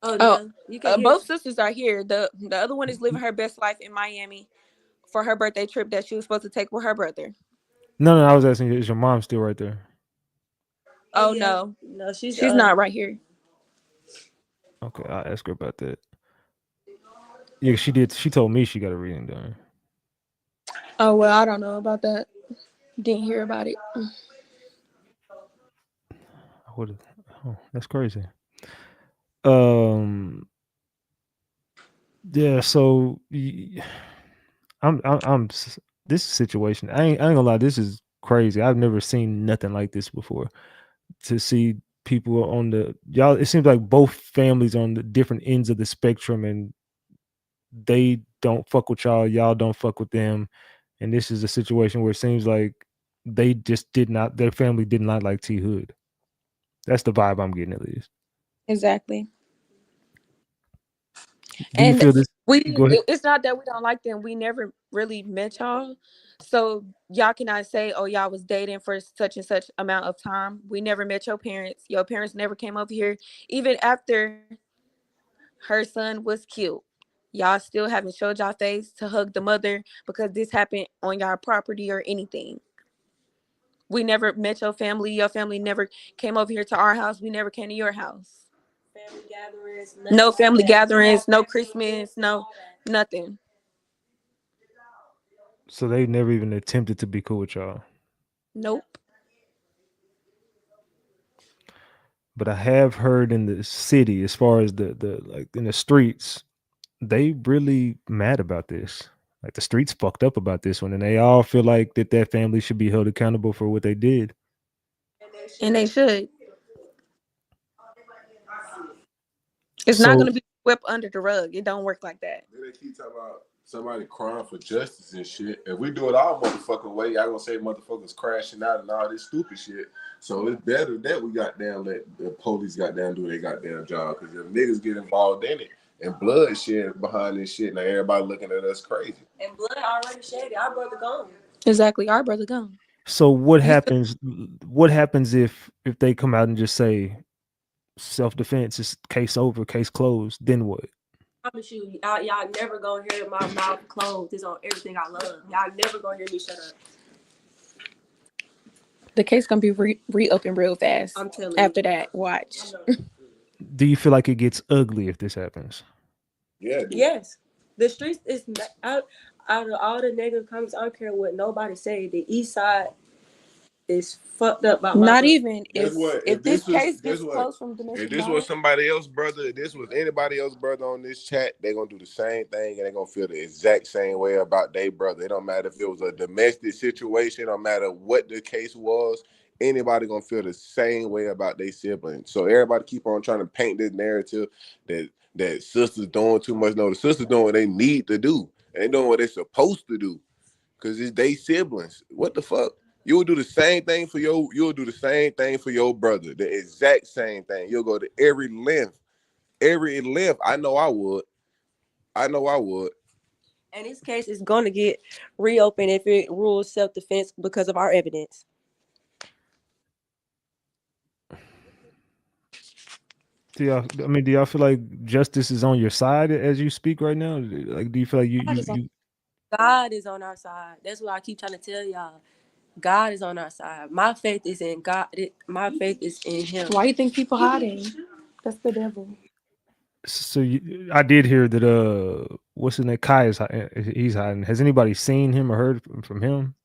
Oh Oh, no, you can hear. both sisters are here. The other one is living her best life in Miami for her birthday trip that she was supposed to take with her brother. No, no. I was asking you, is your mom still right there? Oh Oh yeah, no, no, she's she's not right here. Okay, I'll ask her about that. Yeah, she did. She told me she got a reading done. Oh well, I don't know about that. Didn't hear about it. What? Oh, that's crazy. Um. Yeah. So this situation. I ain't gonna lie. This is crazy. I've never seen nothing like this before. To see people on the y'all, it seems like both families on the different ends of the spectrum, and they don't fuck with y'all. Y'all don't fuck with them. And this is a situation where it seems like they just did not. Their family did not like T Hood. That's the vibe I'm getting at least. Exactly. Do you And feel this? Go ahead. it's not that we don't like them. We never really met y'all. So y'all cannot say, oh, y'all was dating for such and such amount of time. We never met your parents. Your parents never came over here. Even after her son was killed, y'all still haven't showed y'all face to hug the mother because this happened on y'all property or anything. We never met your family. Your family never came over here to our house. We never came to your house. family gatherings. No family gatherings, no Christmas, no nothing. So they never even attempted to be cool with y'all. Nope. But I have heard in the city, as far as the like in the streets, they really mad about this. Like the streets fucked up about this one, and they all feel like that family should be held accountable for what they did. And they should. It's not So gonna be swept under the rug. It don't work like that. Then they keep talking about somebody crying for justice and shit. If we do it our motherfucking way, y'all gonna say motherfuckers crashing out and all this stupid shit. So it's better that we goddamn let the police goddamn do their goddamn job. Because if niggas get involved in it and bloodshed behind this shit, now everybody looking at us crazy. And blood already shedded. Our brother gone. Exactly. Our brother gone. so what You still happens? What happens if they come out and just say self defense is case over, case closed? Then what? I promise you, y'all never gonna hear my mouth closed. It's on everything I love. Y'all never gonna hear me shut up. the case gonna be reopened real fast. I'm telling After you. that, watch. Do you feel like it gets ugly if this happens? Yeah, dude. Yes, the streets is out of all the negative comments. I don't care what nobody say. The East Side is fucked up by my Not brother. even Guess what? if If this this was case guess gets what? closed from If domestic this was violence. somebody else, brother, if this was anybody else, brother, on this chat, they're gonna do the same thing and they're gonna feel the exact same way about their brother. It don't matter if it was a domestic situation, no matter what the case was, anybody gonna feel the same way about their sibling. So everybody keep on trying to paint this narrative that sisters doing too much. No, the sisters doing what they need to do. They doing what they supposed to do. Cause it's they siblings. What the fuck? You'll do the same thing for you'll do the same thing for your brother. The exact same thing. You'll go to every length. Every length. I know I would. And this case is going to get reopened if it rules self-defense because of our evidence. Do y'all feel like justice is on your side as you speak right now? Like, do you feel like God is on our side. That's what I keep trying to tell y'all. God is on our side. My faith is in God. My faith is in Him. Why you think people hiding? That's the devil. So I did hear that what's his name? Kai he's hiding. Has anybody seen him or heard from him?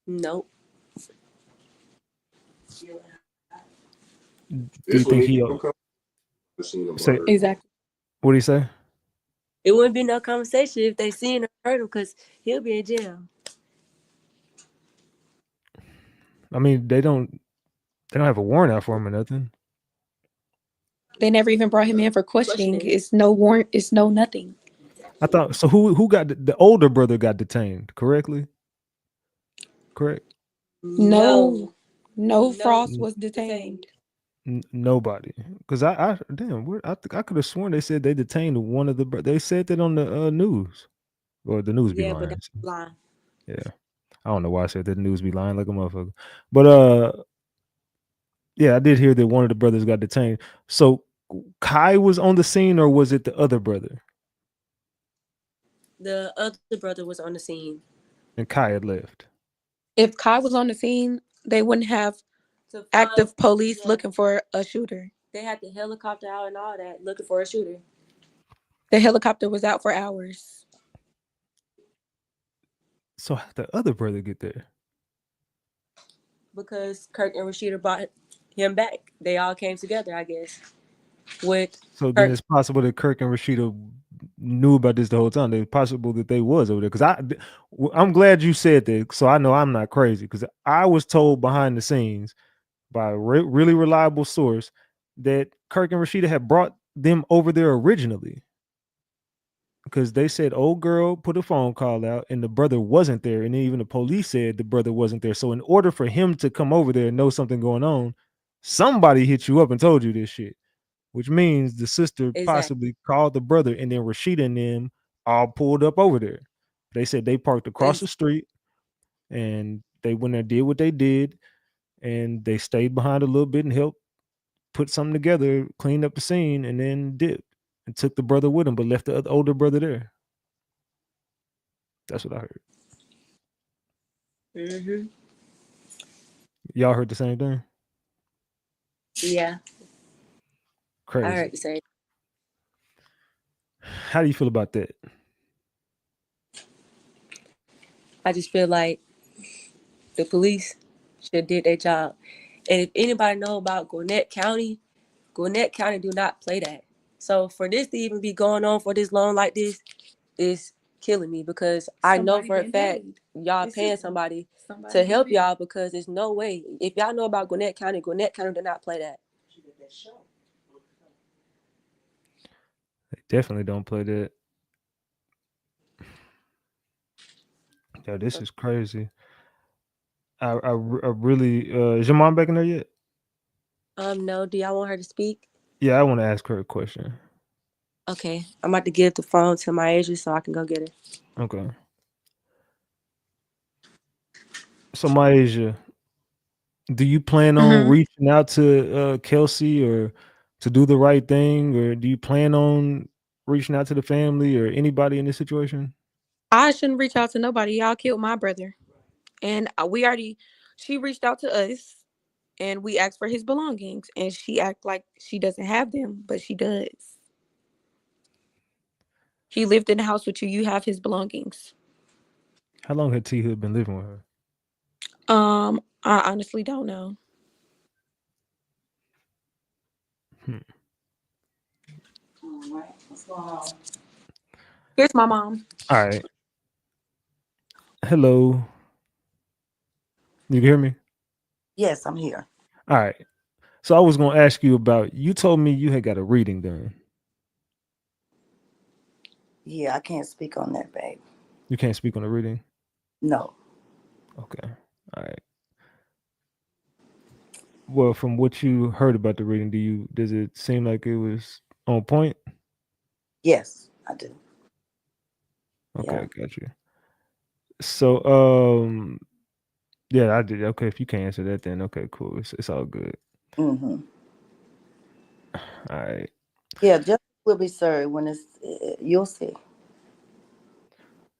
Nope. Do you This think one he seen him say or Exactly. what do you say? It wouldn't be no conversation if they seen or heard him because he'll be in jail. I mean, they don't have a warrant out for him or nothing. They never even brought him in for questioning. It's no warrant. It's no nothing. I thought so. Who got the older brother got detained? Correct. No Frost was detained. Nobody, because I damn, I think I could have sworn they said they detained one of the. They said that on the news, or the news be Yeah, but lying. that's lying. Yeah, I don't know why I said that the news be lying like a motherfucker, but yeah, I did hear that one of the brothers got detained. So Kai was on the scene, or was it the other brother? The other brother was on the scene. And Kai had left. If Kai was on the scene, they wouldn't have active police looking for a shooter. They had the helicopter out and all that looking for a shooter. The helicopter was out for hours. So how'd the other brother get there? Because Kirk and Rashida brought him back. They all came together, I guess. So then it's possible that Kirk and Rashida knew about this the whole time. It's possible that they was over there. Because I'm glad you said that, so I know I'm not crazy. Because I was told behind the scenes by a really reliable source that Kirk and Rashida had brought them over there originally. Because they said old girl put a phone call out and the brother wasn't there, and even the police said the brother wasn't there. So in order for him to come over there and know something going on, somebody hit you up and told you this shit, which means the sister possibly called the brother, and then Rashida and them all pulled up over there. They said they parked across the street, and they went there, did what they did, and they stayed behind a little bit and helped put something together, cleaned up the scene, and then dipped and took the brother with him, but left the older brother there. That's what I heard. Mm-hmm. Y'all heard the same thing? Yeah. Crazy. I heard the same. How do you feel about that? I just feel like the police should have did their job. And if anybody know about Gwinnett County do not play that. So for this to even be going on for this long like this is killing me, because I know for a fact y'all paying somebody to help y'all, because there's no way. If y'all know about Gwinnett County did not play that. They definitely don't play that. Yo, this is crazy. I really is your mom back in there yet? No. Do y'all want her to speak? Yeah, I want to ask her a question. Okay, I'm about to give the phone to my agent so I can go get her. Okay. So Myasia, do you plan on reaching out to Kelsey or to do the right thing, or do you plan on reaching out to the family or anybody in this situation? I shouldn't reach out to nobody. Y'all killed my brother. And she reached out to us and we asked for his belongings. And she act like she doesn't have them, but she does. He lived in the house with you. You have his belongings. How long had T Hood been living with her? I honestly don't know. All right, what's going on? Here's my mom. All right. Hello. You can hear me? Yes, I'm here. All right. So I was going to ask you about, you told me you had got a reading done. Yeah, I can't speak on that, babe. You can't speak on the reading? No. Okay. All right. Well, from what you heard about the reading, does it seem like it was on point? Yes, I do. Yeah. Okay, got you. So, yeah, I did. Okay, if you can't answer that, then okay, cool. It's all good. Mm-hmm. All right. Yeah, justice will be served when it's. You'll see.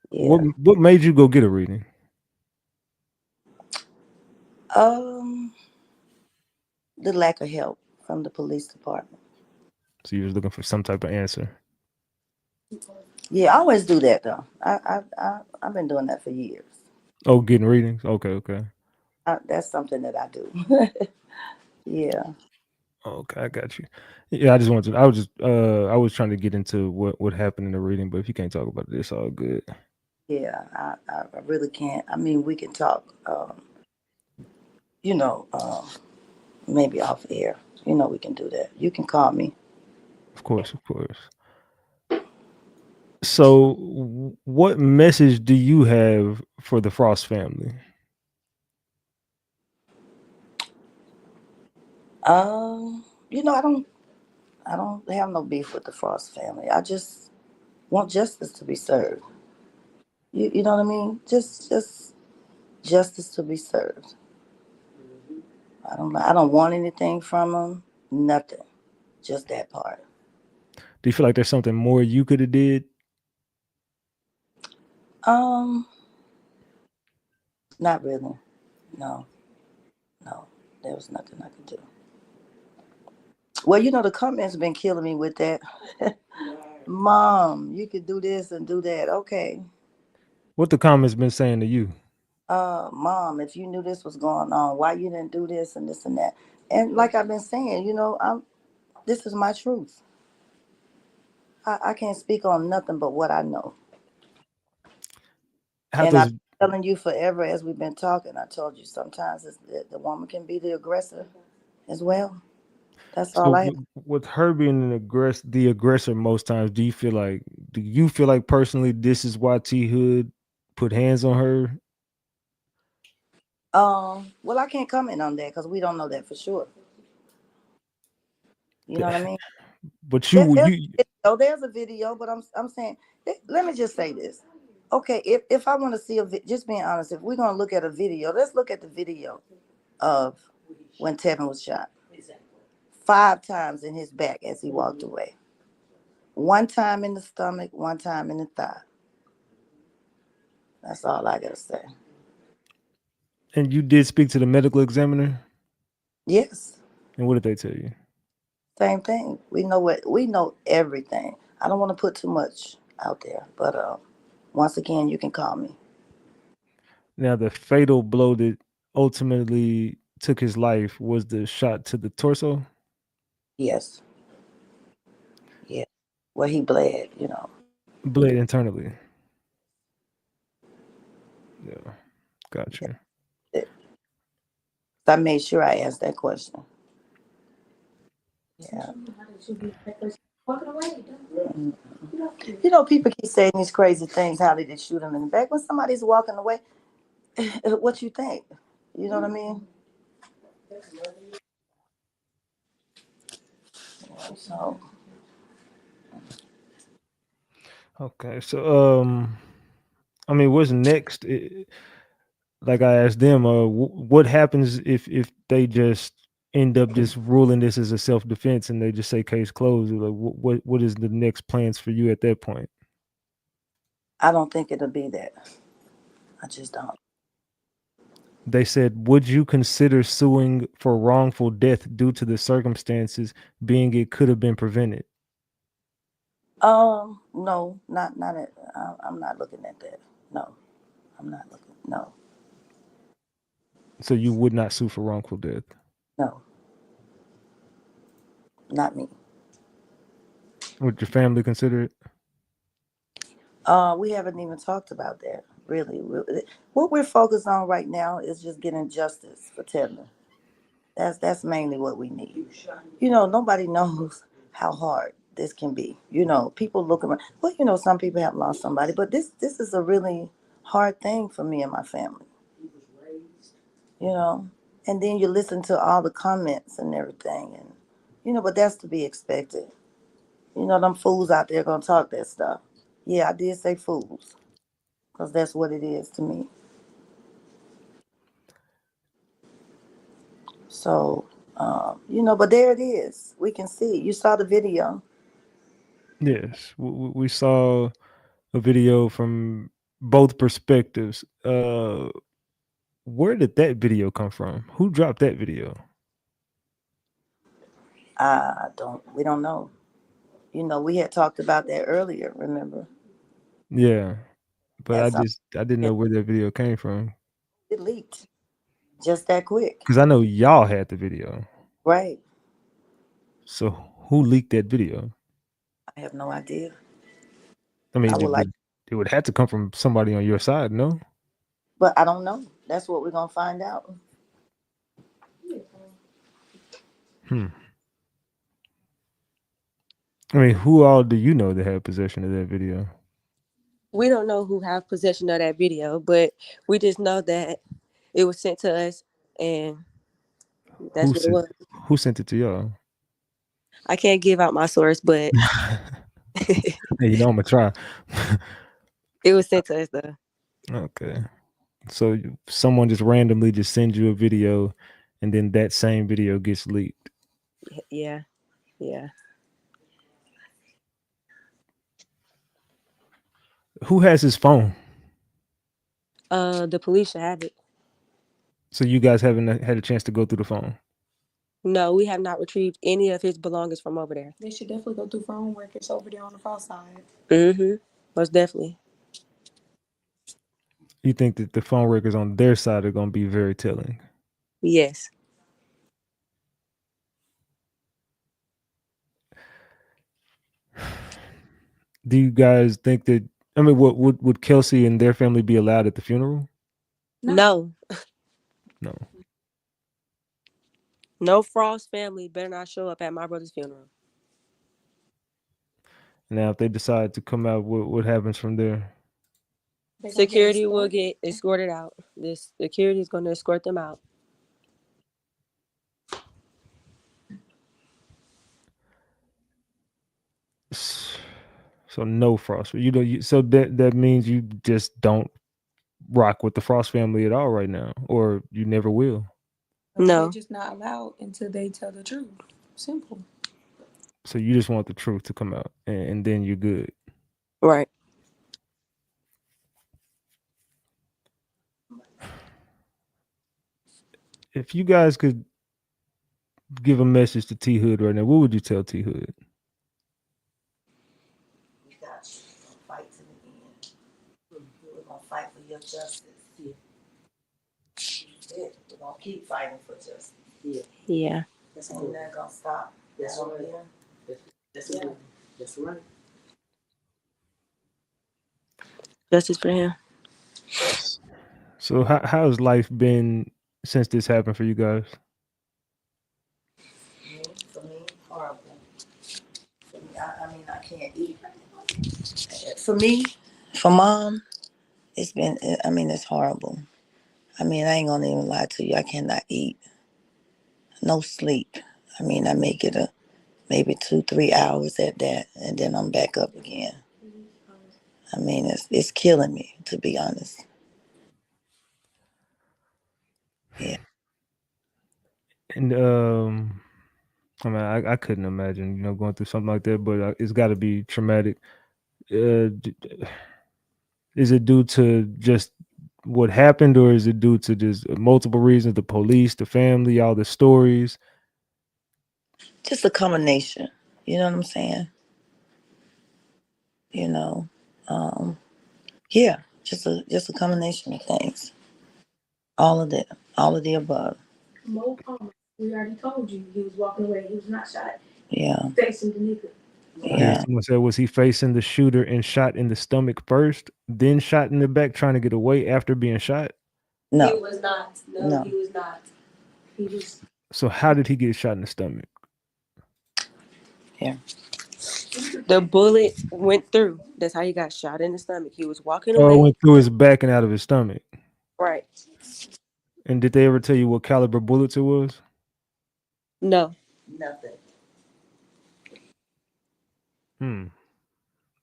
What Yeah. what made you go get a reading? Um, the lack of help from the police department. So you was looking for some type of answer. Yeah, I always do that though. I've been doing that for years. Oh, getting readings. Okay, okay, That's something that I do. Yeah, okay. I got you. Yeah, I just wanted to. I was just. I was trying to get into what happened in the reading, but if you can't talk about it, it's all good. yeah. I really can't. I mean, we can talk. You know, maybe off air. You know, we can do that. You can call me. Of course, of course. So, what message do you have for the Frost family? You know, I don't have no beef with the Frost family. I just want justice to be served. You know what I mean? Just justice to be served. I don't want anything from them. Nothing. Just that part. Do you feel like there's something more you could have did? Um, Not really. No, no. There was nothing I could do. Well, you know, the comments been killing me with that. Mom, you could do this and do that. Okay. What the comments been saying to you? Mom, if you knew this was going on, why you didn't do this and this and that? And like I've been saying, you know, this is my truth. I can't speak on nothing but what I know. How And I've does been telling you forever as we've been talking. I told you sometimes the woman can be the aggressor as well. That's so all I have. with her being the aggressor most times? Do you feel like personally this is why T Hood put hands on her? Well, I can't comment on that because we don't know that for sure. You know what I mean? But There, you there's you a there's a video, but I'm saying, let me just say this. Okay, if I want to see just being honest, if we're gonna look at a video, let's look at the video of when Tevin was shot 5 times in his back as he walked away. One time in the stomach, one time in the thigh. That's all I gotta say. and you did speak to the medical examiner, Yes, and what did they tell you? same thing. We know everything. I don't want to put too much out there, but once again, you can call me. Now, the fatal blow that ultimately took his life was the shot to the torso. Yes, yes. Where he bled, you know. Bled internally. Yeah, gotcha. Yes. I made sure I asked that question. Yeah. Mhm. You know, people keep saying these crazy things. How did they shoot him in the back? When somebody's walking away, what you think? You know what I mean? So Okay, so I mean, what's next? Like I asked them, what happens if they just end up just ruling this as a self defense and they just say case closed? Like, what is the next plans for you at that point? I don't think it'll be that. I just don't. They said, would you consider suing for wrongful death due to the circumstances being it could have been prevented? No, not at. I'm not looking at that. No, I'm not looking. No, So you would not sue for wrongful death. no, not me. Would your family consider it? We haven't even talked about that. Really, what we're focused on right now is just getting justice for Tevin. That's mainly what we need. You know, nobody knows how hard this can be. You know, people look around. Well, you know, some people have lost somebody, but this is a really hard thing for me and my family. You know. And then you listen to all the comments and everything, and but that's to be expected. Them fools out there gonna talk that stuff. Yeah, I did say fools, because that's what it is to me. So, but there it is. We can see. You saw the video. Yes, we saw a video from both perspectives. Where did that video come from? Who dropped that video? We don't know. We had talked about that earlier, remember? Yeah, but That's how I didn't know where that video came from it leaked just that quick. because I know y'all had the video. Right. So who leaked that video? I have no idea. I I mean, would like, it would have to come from somebody on your side, no? but I don't know. That's what we're going to find out. Hmm. I mean, who all do you know that had possession of that video? We don't know who have possession of that video, but we just know that it was sent to us, and Who that's what it sent was. who sent it to y'all? I can't give out my source, but Hey, I'm gonna try. it was sent to us though. Okay. So someone just randomly just sends you a video, and then that same video gets leaked. Yeah, yeah. Who has his phone? The police should have it. So you guys haven't had a chance to go through the phone. No, we have not retrieved any of his belongings from over there. They should definitely go through phone records over there on the far side. Mm-hmm. Most definitely. You think that the phone records on their side are going to be very telling? Yes. Do you guys think that? I mean, what would Kelsey and their family be allowed at the funeral? No. No. No Frost family better not show up at my brother's funeral. Now, if they decide to come out, what happens from there? Security will get escorted out. This security is going to escort them out. So no Frost. So that means you just don't rock with the Frost family at all right now, or you never will. No. They're just not allowed until they tell the truth. Simple. So you just want the truth to come out, and then you're good. Right. If you guys could give a message to T Hood right now, what would you tell T Hood? We got you. We're going to fight to the end. We're going to fight for your justice. Yeah. We're going to keep fighting for justice. Yeah. And we're not going to stop. That's right. That's right. Justice for him. So how has life been since this happened for you guys? For me, horrible. For me, I mean, I can't eat. For me, for mom, it's been, it's horrible. I ain't gonna even lie to you. I cannot eat. No sleep. I make it maybe 2-3 hours at that, and then I'm back up again. It's killing me, to be honest. Yeah. And I mean, I couldn't imagine, going through something like that, but it's got to be traumatic. Is it due to just what happened, or is it due to just multiple reasons? The police, the family, all the stories. Just a combination. You know what I'm saying? Yeah, just a combination of things. All of that, all of the above. Mo Palmer, we already told you he was walking away. He was not shot. Yeah. Facing the nigga. Yeah. Someone said, was he facing the shooter and shot in the stomach first, then shot in the back, trying to get away after being shot? No. He was not. No, he was not. He was. So how did he get shot in the stomach? Yeah. The bullet went through. That's how he got shot in the stomach. He was walking Oh, it away. went through his back and out of his stomach. Right. And did they ever tell you what caliber bullets it was? No. Nothing. Hmm.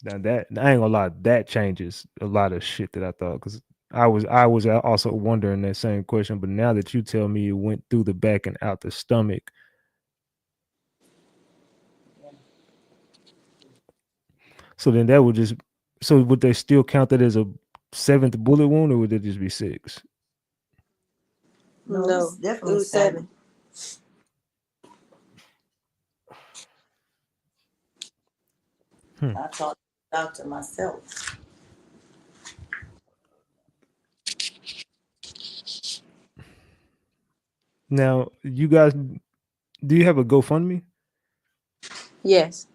Now that I ain't gonna lie, that changes a lot of shit that I thought because I was also wondering that same question, but now that you tell me it went through the back and out the stomach, so then that would just so would they still count that as a seventh bullet wound or would it just be six? No, No. it's It definitely was 7. Hmm. I talked to the doctor myself. Now you guys, do you have a GoFundMe? Yes.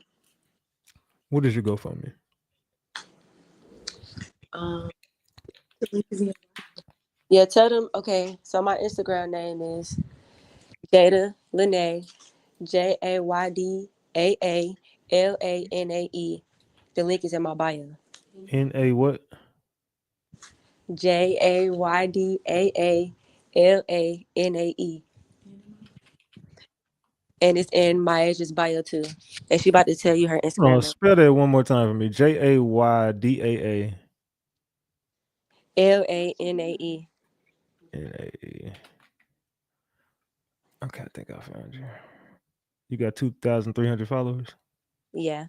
What is your GoFundMe? Um. Yeah. Tell them. Okay. So my Instagram name is Jada Lene. JAYDAALANAE. The link is in my bio. NA what? JAYDAALANAE. And it's in Maya's bio too. And she about to tell you her Oh, Instagram name. spell that one more time for me. JAYDAANAE. LANAE. Okay, I think I found you. You got 2,300 followers? Yeah.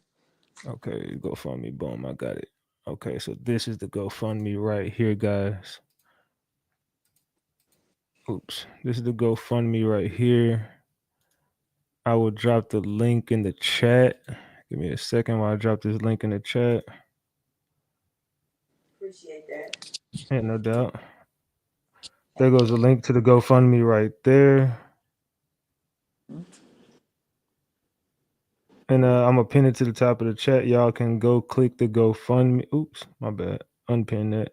Okay, GoFundMe. Boom, I got it. Okay, so this is the GoFundMe right here, guys. Oops. This is the GoFundMe right here. I will drop the link in the chat. Give me a second while I drop this link in the chat. Appreciate that. Yeah, no doubt. There goes the link to the GoFundMe right there. And I'm gonna pin it to the top of the chat. Y'all can go click the GoFundMe. Oops, my bad. Unpin that.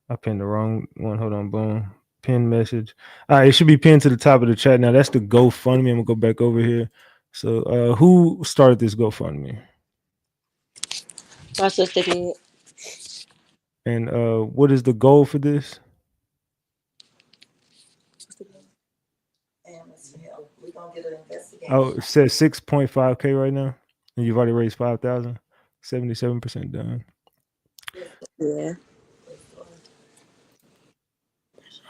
I pinned the wrong one. Hold on, boom. Pin message. All right, it should be pinned to the top of the chat. Now that's the GoFundMe. I'm gonna go back over here. So who started this GoFundMe? My sister did. And what is the goal for this? And it's hell. We're gonna get an Oh, investigation. it says 6.5K right now. And you've already raised 5,000. 77% done. Yeah.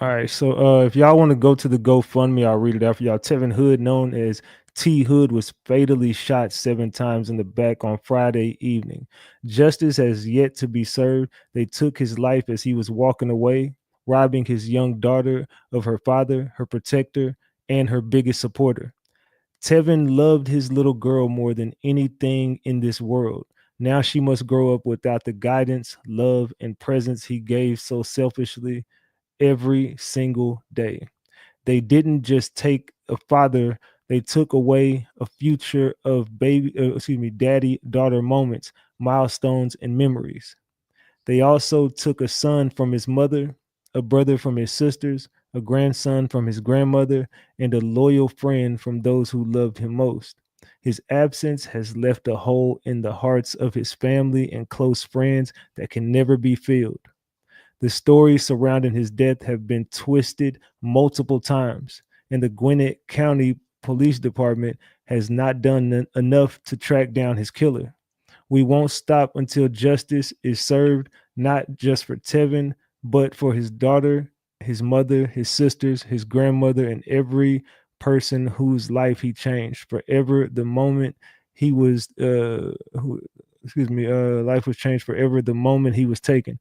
All right, so if y'all want to go to the GoFundMe, I'll read it out for y'all. Tevin Hood, known as T Hood, was fatally shot 7 times in the back on Friday evening. Justice has yet to be served. They took his life as he was walking away, robbing his young daughter of her father, her protector, and her biggest supporter. Tevin loved his little girl more than anything in this world. Now she must grow up without the guidance, love, and presence he gave so selfishly every single day. They didn't just take a father, they took away a future of daddy daughter moments, milestones, and memories. They also took a son from his mother, a brother from his sisters, a grandson from his grandmother, and a loyal friend from those who loved him most. His absence has left a hole in the hearts of his family and close friends that can never be filled. The stories surrounding his death have been twisted multiple times, and the Gwinnett County Police Department has not done enough to track down his killer. We won't stop until justice is served, not just for Tevin, but for his daughter, his mother, his sisters, his grandmother, and every person whose life he changed forever. The moment he was, life was changed forever. The moment he was taken.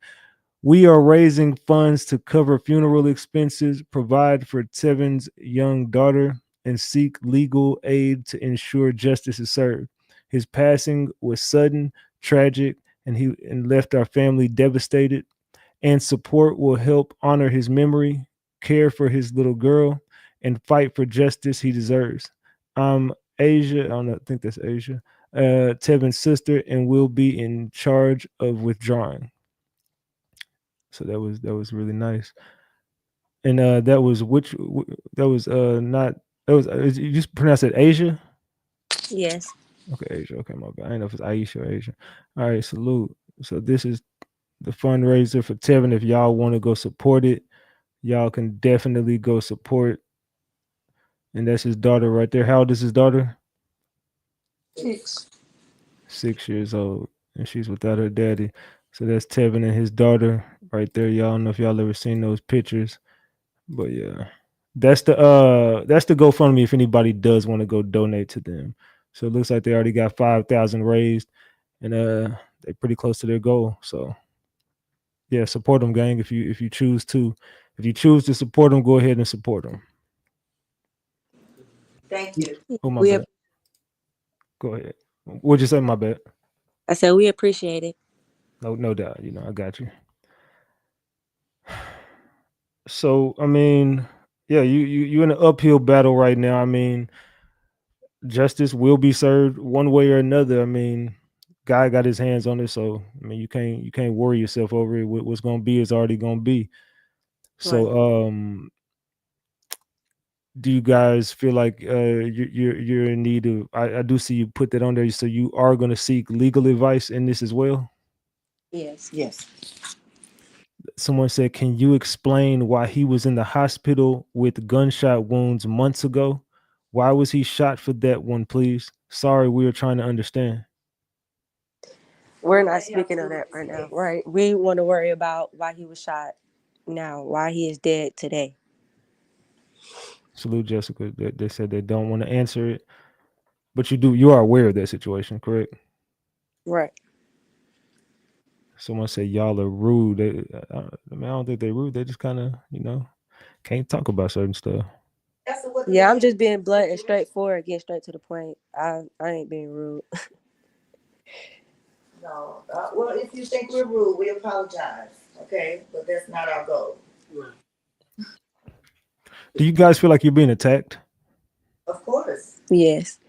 We are raising funds to cover funeral expenses, provide for Tevin's young daughter, and seek legal aid to ensure justice is served. His passing was sudden, tragic, and left our family devastated. And support will help honor his memory, care for his little girl, and fight for justice he deserves. I'm Asia. I don't know, I think that's Asia. Tevin's sister, and will be in charge of withdrawing. So that was really nice. And that was that was not that was you just pronounce it Asia? Yes. Okay, Asia. Okay, my bad. I don't know if it's Aisha or Asia. All right, salute. So this is the fundraiser for Tevin. If y'all want to go support it, Y'all can definitely go support. And that's his daughter right there. How old is his daughter? 6. 6 years old. And she's without her daddy. So that's Tevin and his daughter right there. Y'all don't know if y'all ever seen those pictures. But yeah. That's the GoFundMe if anybody does want to go donate to them. So it looks like they already got 5,000 raised and they're pretty close to their goal. So yeah, support them, gang. If you choose to, if you choose to support them, go ahead and support them. Thank you. Oh my We bad. Go ahead. What'd you say? My bad. I said we appreciate it. No doubt. You know, I got you. So I mean, yeah, you in an uphill battle right now. I mean, justice will be served one way or another. I mean, guy got his hands on it, so I mean, you can't worry yourself over it. What's gonna be is already gonna be. Right. So do you guys feel like you're in need of? I do see you put that on there. So you are going to seek legal advice in this as well. Yes. Yes. Someone said, "Can you explain why he was in the hospital with gunshot wounds months ago? Why was he shot for that one, please? Sorry, we are trying to understand." We're not speaking of that right now. Right. We want to worry about why he was shot now, why he is dead today. Salute, Jessica. They said they don't want to answer it, but you are aware of that situation, correct? Right. Someone said y'all are rude. I mean, I don't think they're rude. They just kind of, can't talk about certain stuff. Yeah, I'm just being blunt and straightforward, getting straight to the point. I ain't being rude. No. Well, if you think we're rude, we apologize. Okay, but that's not our goal. Do you guys feel like you're being attacked? Of course. Yes.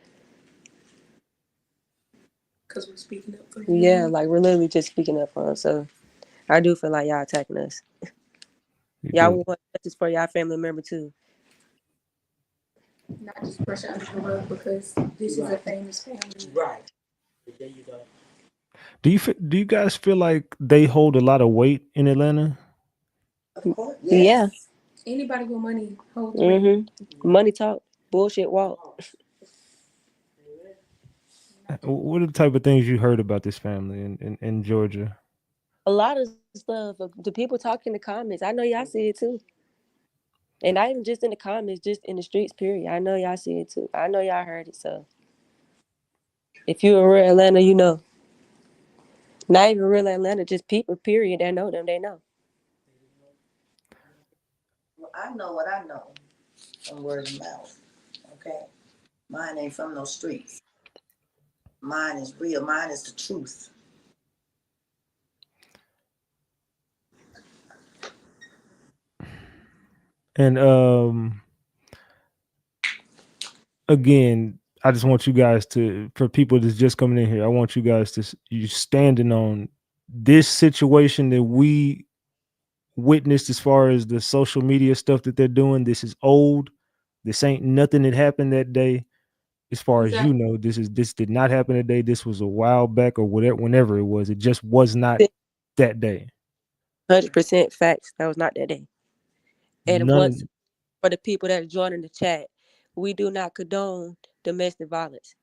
Because we're speaking up for him. Yeah, like we're literally just speaking up for him. So I do feel like y'all attacking us. You Y'all do. want justice for y'all family member too. Not just brush it under the rug because this is a famous family. Right. There you go. Do you guys feel like they hold a lot of weight in Atlanta? Of course. Yes. Anybody with money holds Yeah. weight. Money talk, bullshit walk. What are the type of things you heard about this family in Georgia? A lot of stuff. The people talk in the comments. I know y'all see it too. And not even just in the comments, just in the streets, period. I know y'all see it too. I know y'all heard it. So if you're a real Atlanta, you know. Not even real Atlanta, just people, period, that know them, they know. Well, I know what I know from word of mouth. Okay. Mine ain't from no streets. Mine is real. Mine is the truth. And again, I just want you guys to, for people that's just coming in here, I want you guys to, you standing on this situation that we witnessed as far as the social media stuff that they're doing. This is old. This ain't nothing that happened that day. As far as you know, this did not happen today. This was a while back or whatever, whenever it was. It just was not that day. 100% facts. That was not that day. And once None. for the people that are joining the chat, we do not condone domestic violence.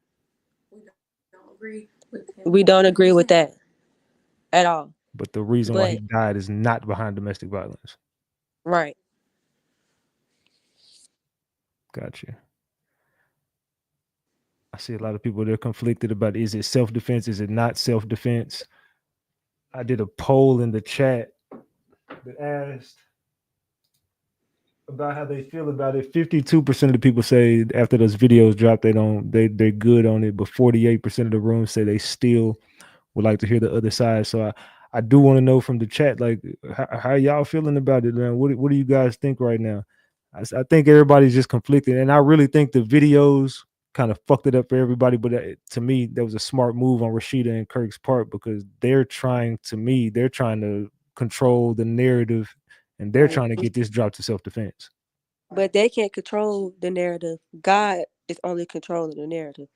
We don't agree with that at all. But the reason why he But died is not behind domestic violence. right. Gotcha. I see a lot of people, they're conflicted about, is it self-defense? Is it not self-defense? I did a poll in the chat that asked about how they feel about it. 52% of the people say after those videos dropped, they're good on it, but 48% of the room say they still would like to hear the other side. So I do want to know from the chat, like, how y'all feeling about it, man? What do you guys think right now? I think everybody's just conflicted, and I really think the videos kind of fucked it up for everybody. But to me, that was a smart move on Rashida and Kirk's part, because they're trying to control the narrative, and they're trying to get this dropped to self-defense. But they can't control the narrative. God is only controlling the narrative.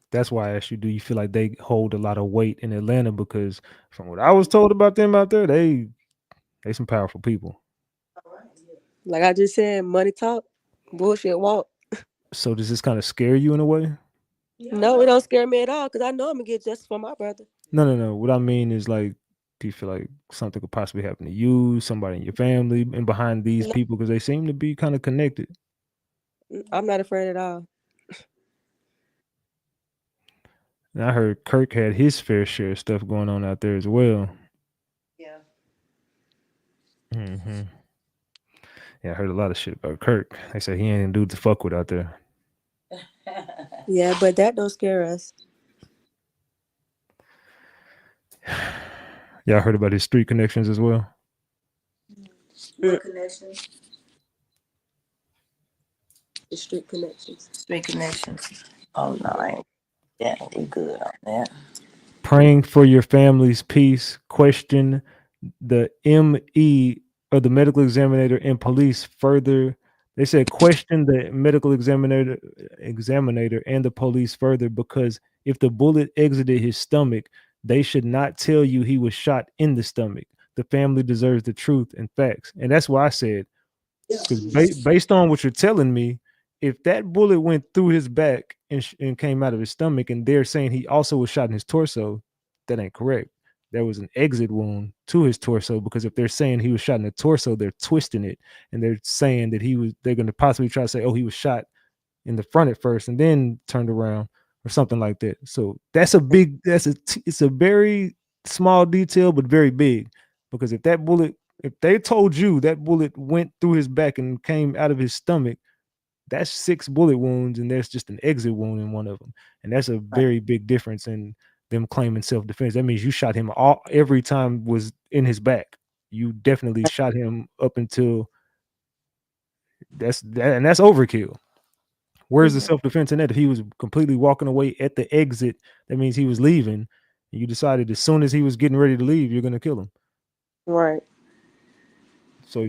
That's why I asked you, do you feel like they hold a lot of weight in Atlanta? Because from what I was told about them out there, they They some powerful people. Like I just said, money talk, bullshit walk. So does this kind of scare you in a way? No, it don't scare me at all because I know I'm gonna get justice for my brother. No. What I mean is like, do you feel like something could possibly happen to you, somebody in your family, and behind these No, people because they seem to be kind of connected? I'm not afraid at all. And I heard Kirk had his fair share of stuff going on out there as well. Yeah. Hmm. Yeah, I heard a lot of shit about Kirk. They said he ain't a dude to fuck with out there. Yeah, but that don't scare us. Y'all heard about his street connections as well? What connections? The street connections. Street connections. Oh no, I ain't. Yeah, we good on that. Praying for your family's peace. Question the ME or the medical examiner and police further. They said question the medical examiner and the police further because if the bullet exited his stomach, they should not tell you he was shot in the stomach. The family deserves the truth and facts. And that's why I said, because based on what you're telling me, if that bullet went through his back and came out of his stomach, and they're saying he also was shot in his torso, that ain't correct. There was an exit wound to his torso because if they're saying he was shot in the torso, they're twisting it and they're saying that they're going to possibly try to say, oh, he was shot in the front at first and then turned around or something like that. So it's a very small detail, but very big because if they told you that bullet went through his back and came out of his stomach, that's 6 bullet wounds and there's just an exit wound in one of them. And that's a very big difference in them claiming self-defense. That means you shot him every time was in his back. You definitely shot him up until that's overkill. Where's the self-defense in that? If he was completely walking away at the exit, that means he was leaving. And you decided as soon as he was getting ready to leave, you're gonna kill him. Right. So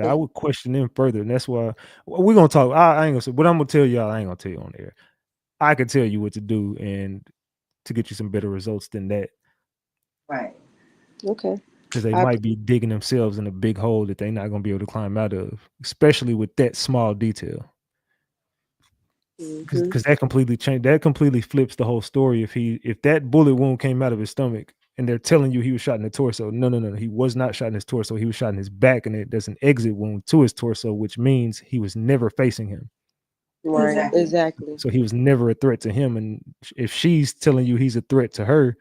I would question them further, and that's why we're gonna talk. I ain't gonna say, but I'm gonna tell y'all. I ain't gonna tell you on air. I can tell you what to do and to get you some better results than that, Right. Okay. because they I might be digging themselves in a big hole that they're not gonna be able to climb out of, especially with that small detail. Because that completely changed. That completely flips the whole story. If that bullet wound came out of his stomach and they're telling you he was shot in the torso, no, he was not shot in his torso. He was shot in his back, and there's an exit wound to his torso, which means he was never facing him. Right. Exactly. So he was never a threat to him. And if she's telling you he's a threat to her,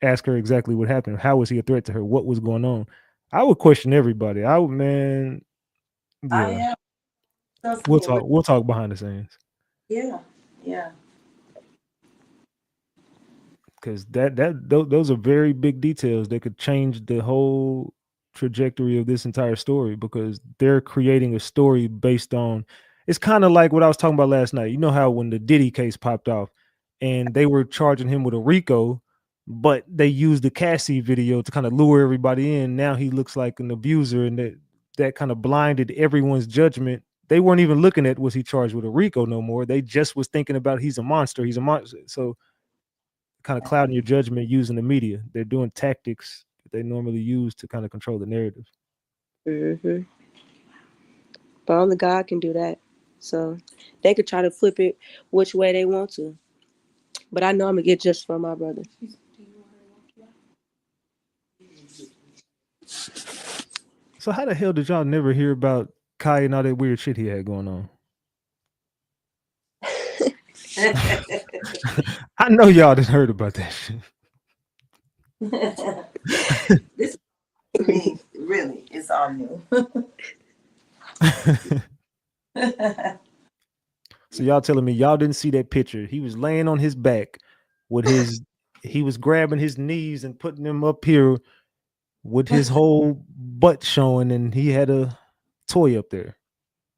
ask her exactly what happened. How was he a threat to her? What was going on? I would question everybody. I would, man. I Yeah, am. Trust we'll me. talk. We'll talk behind the scenes. Yeah. Yeah. Because those are very big details that could change the whole trajectory of this entire story, because they're creating a story based on, it's kind of like what I was talking about last night. You know how when the Diddy case popped off and they were charging him with a RICO, but they used the Cassie video to kind of lure everybody in. Now he looks like an abuser, and that kind of blinded everyone's judgment. They weren't even looking at was he charged with a RICO no more. They just was thinking about he's a monster. He's a monster. So kind of clouding your judgment using the media. They're doing tactics that they normally use to kind of control the narrative. But only God can do that. So they could try to flip it which way they want to. But I know I'm gonna get just for my brother. So how the hell did y'all never hear about Kai and all that weird shit he had going on? I know y'all didn't heard about that shit. This is me, really, it's all new. So y'all telling me y'all didn't see that picture? He was laying on his back with he was grabbing his knees and putting them up here with his whole butt showing, and he had a toy up there.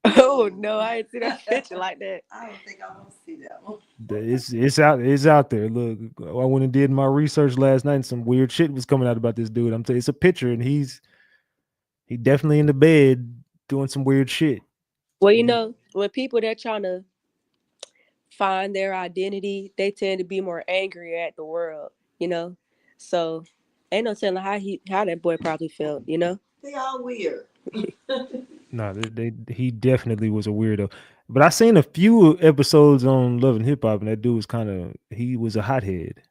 Oh no, I didn't see that picture like that. I don't think I want to see that one. It's out there. Look, I went and did my research last night, and some weird shit was coming out about this dude. I'm telling you, it's a picture, and he definitely in the bed doing some weird shit. Well, you know, when people they're trying to find their identity, they tend to be more angry at the world, you know. So ain't no telling how that boy probably felt, you know. They all weird. No, he definitely was a weirdo. But I seen a few episodes on Love and Hip Hop, and that dude was he was a hothead.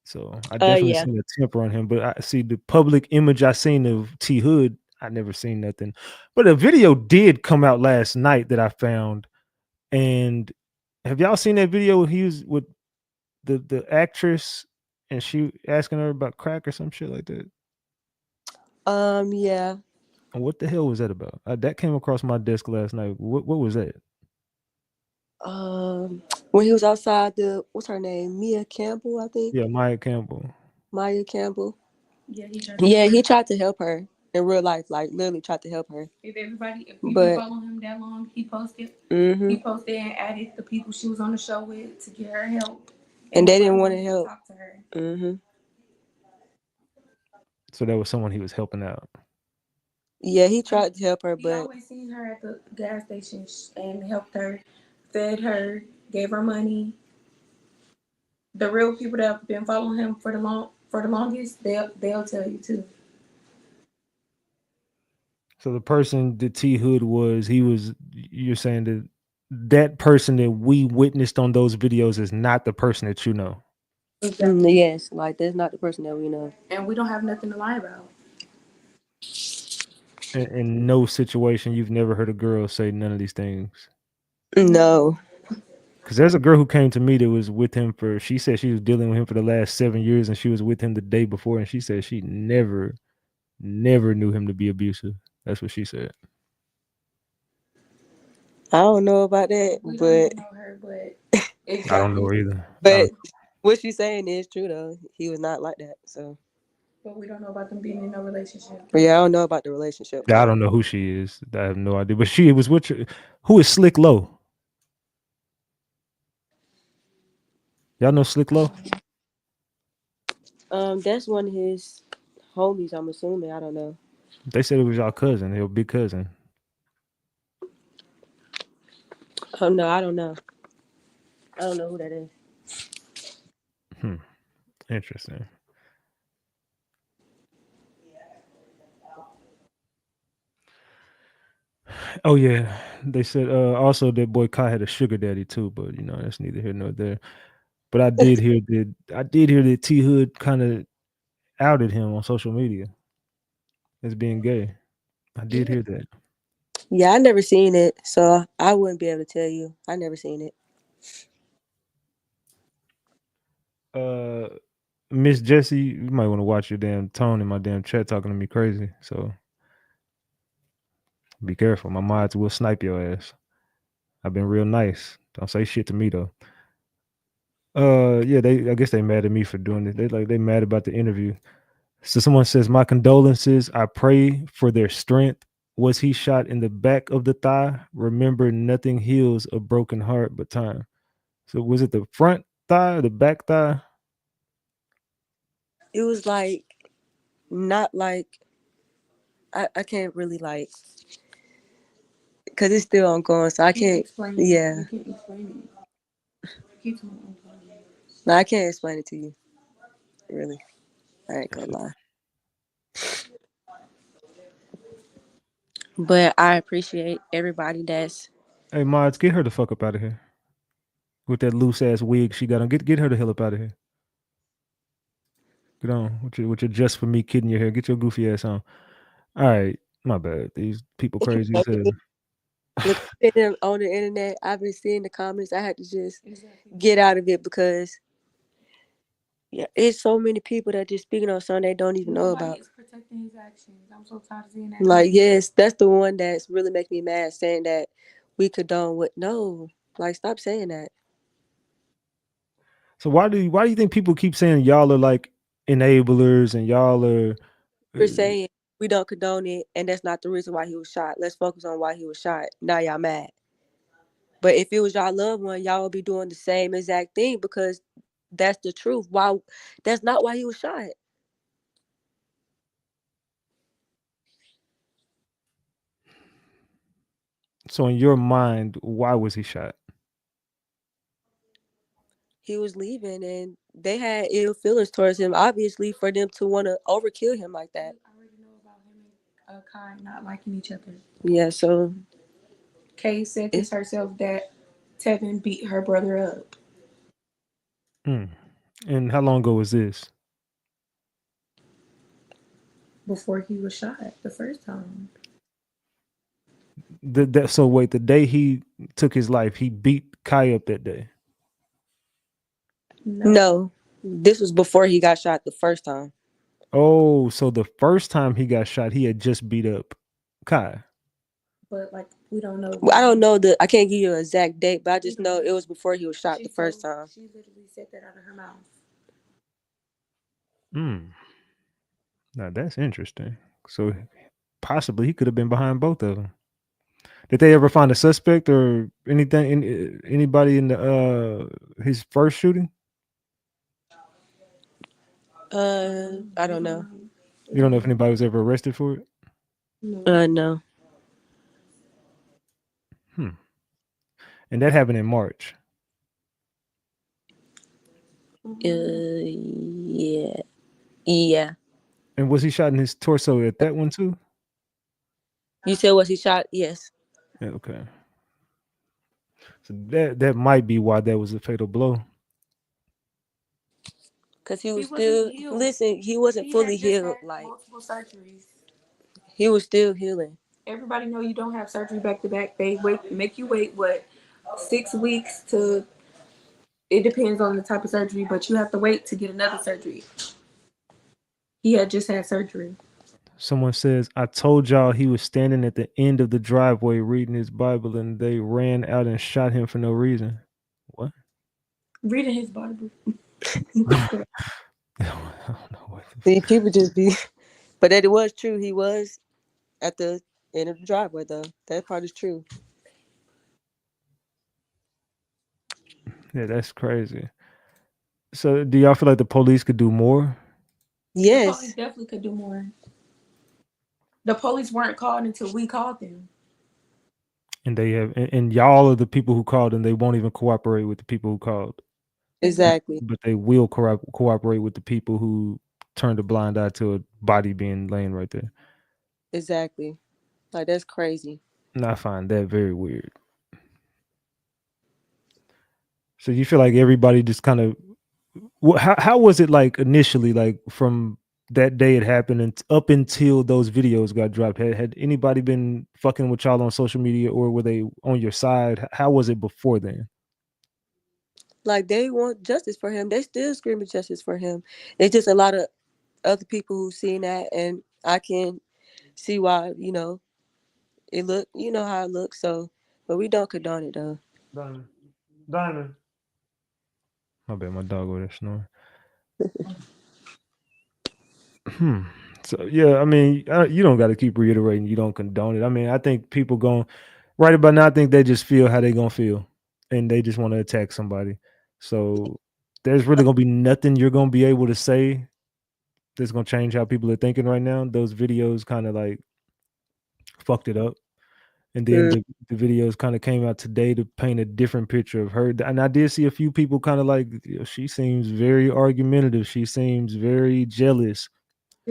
So I definitely Yeah. seen a temper on him. But I see the public image I seen of T Hood. I never seen nothing. But a video did come out last night that I found. And have y'all seen that video? He was with the actress, and she asking her about crack or some shit like that. Yeah. And what the hell was that about? That came across my desk last night. What was that? When he was outside the what's her name? Mia Campbell, I think. Yeah, Maya Campbell. Maya Campbell. Yeah, He tried to help her in real life, like literally tried to help her. if people But follow him that long, he posted mm-hmm. and added the people she was on the show with to get her help. And they didn't want to help. Talk to her. Mm-hmm. So that was someone he was helping out. Yeah, he tried to help her, He but always seen her at the gas station and helped her, fed her, gave her money. The real people that have been following him for the longest, they'll tell you too. So the person that T Hood was, you're saying that that person that we witnessed on those videos is not the person that you know. exactly. Yes, like that's not the person that we know. And we don't have nothing to lie about. In no situation, you've never heard a girl say none of these things. No. Because there's a girl who came to me that was with him she said she was dealing with him for the last 7 years, and she was with him the day before, and she said she never knew him to be abusive. That's what she said. I don't know about that, We but don't know her, but I don't know exactly. her either. but what she's saying is true though. He was not like that. So But we don't know about them being in a relationship. but yeah, I don't know about the relationship I part. don't know who she is. I have no idea. But she was with who is Slick Low? Y'all know Slick Low? That's one of his homies, I'm assuming. I don't know. They said it was y'all cousin, your big cousin. Oh no, I don't know. I don't know who that is. Interesting. Oh yeah, they said also that boy Kai had a sugar daddy too, but that's neither here nor there. But I did hear that T Hood kind of outed him on social media as being gay. I did hear that. Yeah, I never seen it, so I wouldn't be able to tell you. I never seen it. Miss Jessie, you might want to watch your damn tone in my damn chat talking to me crazy. So be careful. My mods will snipe your ass. I've been real nice. Don't say shit to me though. Yeah, I guess they mad at me for doing it. They mad about the interview. So someone says, "My condolences. I pray for their strength. Was he shot in the back of the thigh? Remember, nothing heals a broken heart but time." So was it the front thigh or the back thigh? It was like not like I can't really like because it's still ongoing, so I can't. Yeah, You can't explain it. Keep no, I can't explain it to you. Really, I ain't gonna lie. But I appreciate everybody that's Hey, mods, get her the fuck up out of here with that loose ass wig she got on. Get her the hell up out of here. Get on with your just for me kid in your hair. Get your goofy ass on. All right, my bad. These people crazy as hell. look on the internet. I've been seeing the comments. I had to just get out of it because yeah, it's so many people that just speaking on something they don't even know about. Nobody is protecting his actions. I'm so tired of seeing that. Like, yes, that's the one that's really making me mad, saying that we condone what. No, like, stop saying that. So why do you think people keep saying y'all are like enablers and y'all are? We're saying we don't condone it, and that's not the reason why he was shot. Let's focus on why he was shot. Now y'all mad. But if it was y'all loved one, y'all would be doing the same exact thing because that's the truth. Why? That's not why he was shot. So in your mind, why was he shot? He was leaving, and they had ill feelings towards him. Obviously, for them to want to overkill him like that. Kai not liking each other. Yeah, so Kay said this it's herself that Tevin beat her brother up Mm. And how long ago was this? before he was shot the first time. So wait, the day he took his life, he beat Kai up that day. No, no. This was before he got shot the first time. Oh, so the first time he got shot, he had just beat up Kai. but like we don't know. Well, I don't know I can't give you an exact date, but I just know it was before he was shot the first time. She literally said that out of her mouth. Hmm. Now that's interesting. So possibly he could have been behind both of them. Did they ever find a suspect or anything? Anybody in the his first shooting? I don't know. You don't know if anybody was ever arrested for it. No. No. Hmm. And that happened in March. Yeah. Yeah. And was he shot in his torso at that one too? You said was he shot? Yes. Yeah, okay. So that might be why that was a fatal blow. Cause he He was wasn't still healed. listen. He wasn't He fully had just healed. had Like multiple surgeries. he was still healing. Everybody know you don't have surgery back to back. They make you wait what 6 weeks to. It depends on the type of surgery, but you have to wait to get another surgery. He had just had surgery. Someone says, I told y'all he was standing at the end of the driveway reading his Bible and they ran out and shot him for no reason. What? Reading his Bible. I don't know what the See, people just be. But that it was true. He was at the end of the driveway, though. That part is true. Yeah, that's crazy. So do y'all feel like the police could do more? The police Yes. definitely could do more. The police weren't called until we called them. And they have and y'all are the people who called and they won't even cooperate with the people who called. Exactly. But they will cooperate with the people who turned a blind eye to a body being laying right there. Exactly. Like that's crazy. And I find that very weird. So you feel like everybody just kind of how was it like initially, like from that day it happened and up until those videos got dropped? Had anybody been fucking with y'all on social media or were they on your side? How was it before then? Like they want justice for him. They still screaming justice for him. It's just a lot of other people who seen that, and I can see why. It look. You know how it looks. So, but we don't condone it though. Diamond. Diamond. My bad, my dog over there snoring. Hmm. So yeah, I mean, you don't got to keep reiterating you don't condone it. I mean, I think people going right about now. I think they just feel how they gonna feel, and they just want to attack somebody. So there's really gonna be nothing you're gonna be able to say that's gonna change how people are thinking right now. Those videos kind of like fucked it up, and then Mm. the videos kind of came out today to paint a different picture of her. And I did see a few people kind of like, she seems very argumentative. She seems very jealous.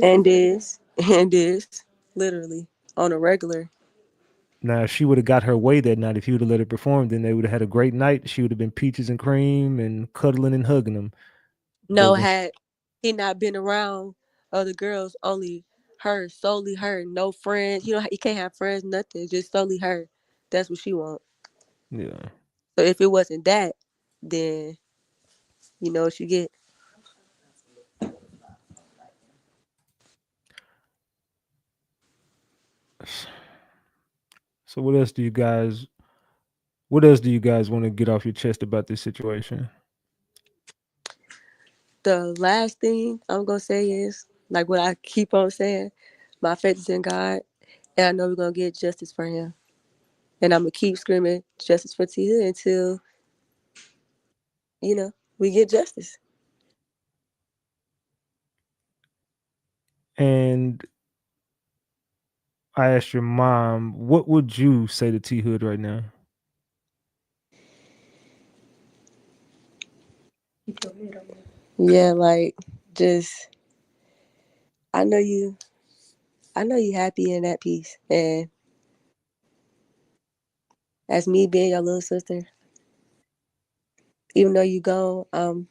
And is literally on a regular. Now, if she would have got her way that night, if he would have let her perform, then they would have had a great night. She would have been peaches and cream and cuddling and hugging them. But No, when had he not been around other girls, only her, solely her, no friends. You can't have friends, nothing, just solely her. That's what she want. yeah. So if it wasn't that, then you know what you get. So what else do you guys want to get off your chest about this situation? The last thing I'm gonna say is like what I keep on saying. My faith is in God, and I know we're gonna get justice for him. And I'm gonna keep screaming justice for T Hood until we get justice. And I asked your mom, what would you say to T Hood right now? Keep your head on. Yeah, like just I know you. I know you happy in that peace. And as me being your little sister, even though you gone, I'm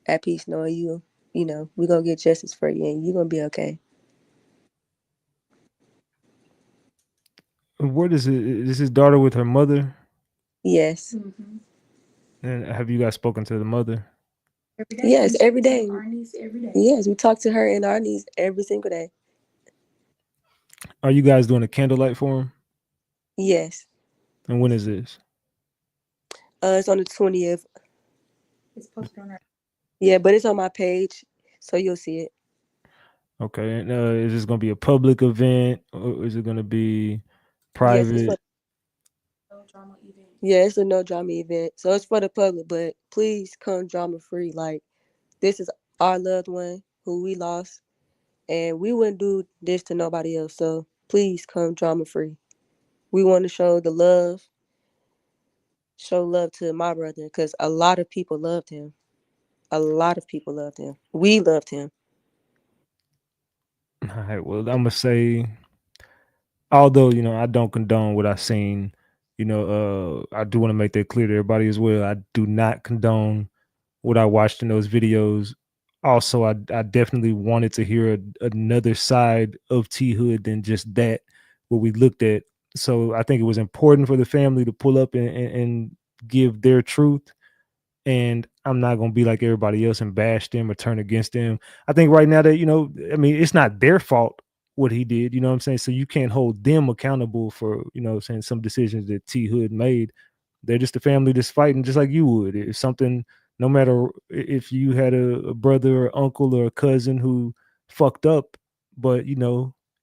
at peace knowing you know, we're gonna get justice for you and you're gonna be okay. What is it? Is his daughter with her mother? Yes. Mm-hmm. And have you guys spoken to the mother? Every day. Yes, every day. Our niece every day. Yes, we talk to her and our niece every single day. Are you guys doing a candlelight for him? Yes. And when is this? It's on the 20th. It's posted on our. Yeah, but it's on my page, so you'll see it. Okay. And is this going to be a public event or is it going to be Yes, it's for private? No drama event. yeah, it's a no drama event. So it's for the public, but please come drama free. Like this is our loved one who we lost and we wouldn't do this to nobody else. So please come drama free. We want to show love to my brother because a lot of people loved him. A lot of people loved him. We loved him. All right. Well, I'm going to say, although, I don't condone what I've seen, I do want to make that clear to everybody as well. I do not condone what I watched in those videos. Also, I definitely wanted to hear another side of T Hood than just that, what we looked at. So I think it was important for the family to pull up and give their truth. And I'm not going to be like everybody else and bash them or turn against them. I think right now that, I mean, it's not their fault what he did, you know what I'm saying? So you can't hold them accountable for, saying some decisions that T Hood made. They're just a family that's fighting just like you would. If something, no matter if you had a brother or uncle or a cousin who fucked up, but,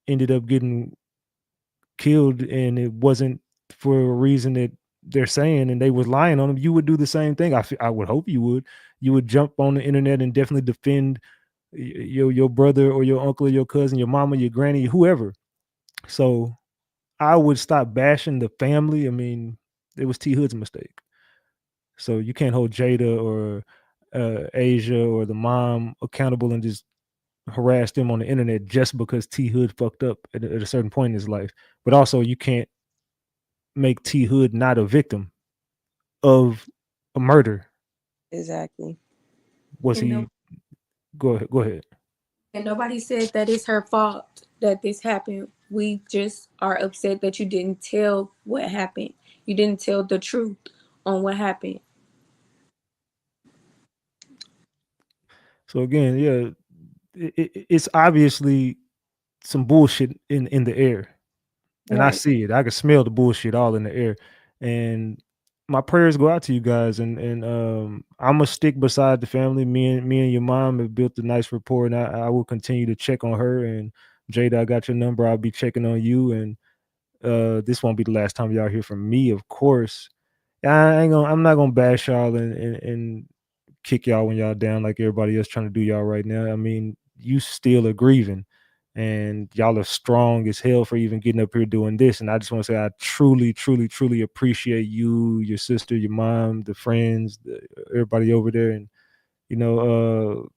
ended up getting killed and it wasn't for a reason that they're saying and they was lying on them, you would do the same thing. I would hope you would. You would jump on the internet and definitely defend your brother or your uncle or your cousin, your mama, your granny, whoever. So I would stop bashing the family. I mean, it was T Hood's mistake. So you can't hold Jada or Asia or the mom accountable and just harass them on the internet just because T Hood fucked up at a certain point in his life. But also, you can't make T Hood not a victim of a murder. Exactly. Was And he? no, Go ahead. Go ahead. and nobody said that it's her fault that this happened. We just are upset that you didn't tell what happened. You didn't tell the truth on what happened. So again, yeah, it's obviously some bullshit in the air, and I Right. see it. I can smell the bullshit all in the air, and my prayers go out to you guys. And I'm gonna stick beside the family. Me and your mom have built a nice rapport, and I will continue to check on her. And Jada, I got your number. I'll be checking on you, and this won't be the last time y'all hear from me, of course. I'm not gonna bash y'all and kick y'all when y'all down like everybody else trying to do y'all right now. I mean, you still are grieving and y'all are strong as hell for even getting up here doing this. And I just want to say I truly, truly, truly appreciate you, your sister, your mom, the friends, everybody over there. And you know,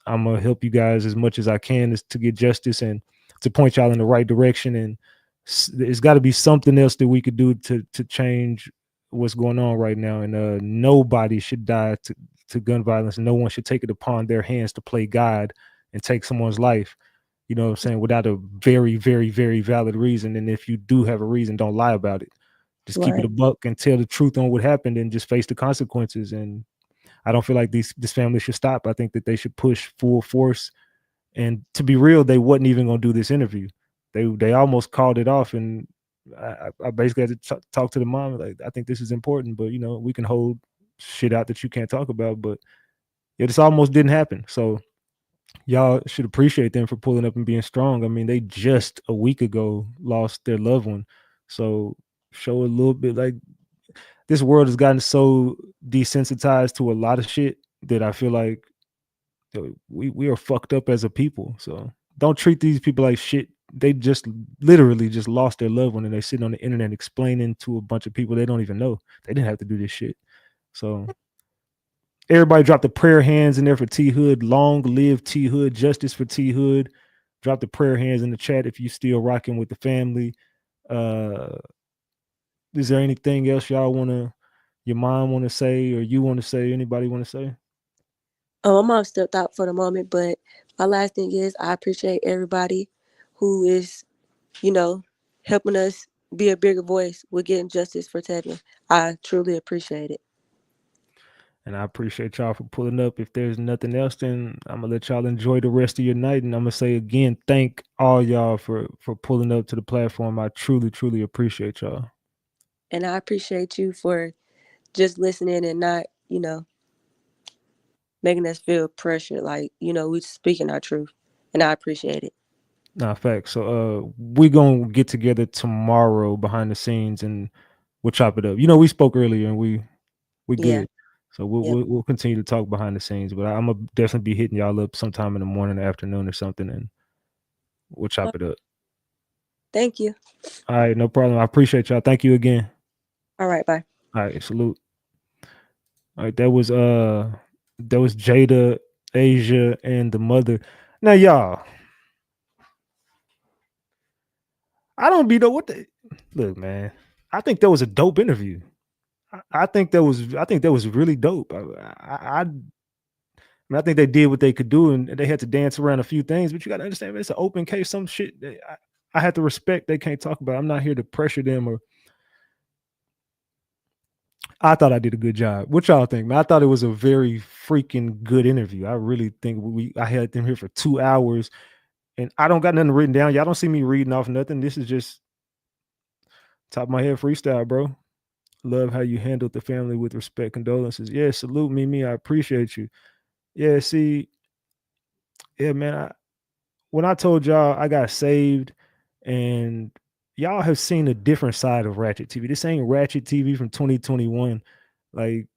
I'm gonna help you guys as much as I can to get justice and to point y'all in the right direction. And it's got to be something else that we could do to change what's going on right now. And nobody should die to gun violence. No one should take it upon their hands to play God and take someone's life. You know what I'm saying? Without a very, very, very valid reason. And if you do have a reason, don't lie about it. Just keep it a Right. buck and tell the truth on what happened and just face the consequences. And I don't feel like this family should stop. I think that they should push full force. And to be real, they wasn't even gonna do this interview. They almost called it off, and I basically had to talk to the mom. Like, I think this is important, but we can hold shit out that you can't talk about. But it just almost didn't happen. So y'all should appreciate them for pulling up and being strong. I mean, they just a week ago lost their loved one. So show a little bit, like, this world has gotten so desensitized to a lot of shit that I feel like we are fucked up as a people. So don't treat these people like shit. They just literally just lost their loved one and they're sitting on the internet explaining to a bunch of people they don't even know. They didn't have to do this shit. So everybody drop the prayer hands in there for T Hood. Long live T Hood. Justice for T Hood. Drop the prayer hands in the chat if you still rocking with the family. Uh, is there anything else y'all your mom want to say, or you want to say? Anybody want to say? My mom stepped out for the moment, but my last thing is I appreciate everybody who is, you know, helping us be a bigger voice with getting justice for Tevin. I truly appreciate it. And I appreciate y'all for pulling up. If there's nothing else, then I'm gonna let y'all enjoy the rest of your night. And I'm gonna say again, thank all y'all for pulling up to the platform. I truly, truly appreciate y'all. And I appreciate you for just listening and not, making us feel pressure. Like, we speaking our truth. And I appreciate it. Nah, facts. So we gonna get together tomorrow behind the scenes and we'll chop it up. We spoke earlier and we Yeah. good. So we'll Yep. we'll continue to talk behind the scenes. But I'm gonna definitely be hitting y'all up sometime in the morning or afternoon or something, and we'll chop it up. Thank you. All right, no problem. I appreciate y'all. Thank you again. All right. Bye. All right, salute. All right, that was Jada, Asia, and the mother. Now, y'all, I don't be know what the look, man. I think that was a dope interview. I think that was really dope. I think they did what they could do, and they had to dance around a few things. But you got to understand, man, it's an open case. Some shit I have to respect. They can't talk about. I'm not here to pressure them. Or I thought I did a good job. What y'all think, man? I thought it was a very freaking good interview. I really think I had them here for 2 hours, and I don't got nothing written down. Y'all don't see me reading off nothing. This is just top of my head freestyle, bro. Love how you handled the family with respect. Condolences. Yeah, salute me. I appreciate you. Yeah, see, yeah, man. When I told y'all I got saved, and y'all have seen a different side of Ratchet TV. This ain't Ratchet TV from 2021. Like,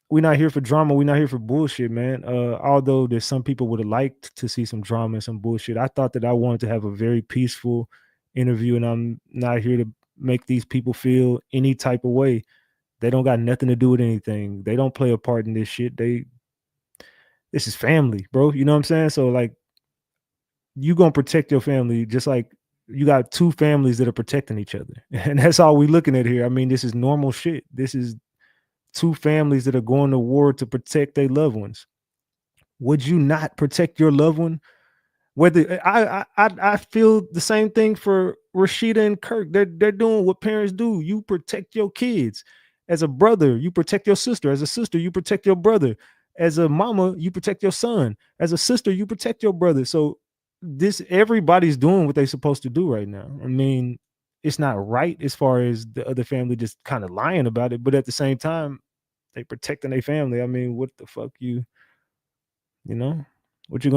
we're not here for drama. We're not here for bullshit, man. Although there's some people would have liked to see some drama and some bullshit. I thought that I wanted to have a very peaceful interview, and I'm not here to make these people feel any type of way. They don't got nothing to do with anything. They don't play a part in this shit. This is family, bro. You know what I'm saying? So, like, you gonna protect your family just like you got two families that are protecting each other. And that's all we looking at here. I mean, this is normal shit. This is two families that are going to war to protect their loved ones. Would you not protect your loved one? Whether I feel the same thing for Rashida and Kirk. They're doing what parents do. You protect your kids. As a brother, you protect your sister. As a sister, you protect your brother. As a mama, you protect your son. As a sister, you protect your brother. So this everybody's doing what they're supposed to do right now. I mean, it's not right as far as the other family just kind of lying about it, but at the same time, they protecting their family. I mean, what the fuck you know? What are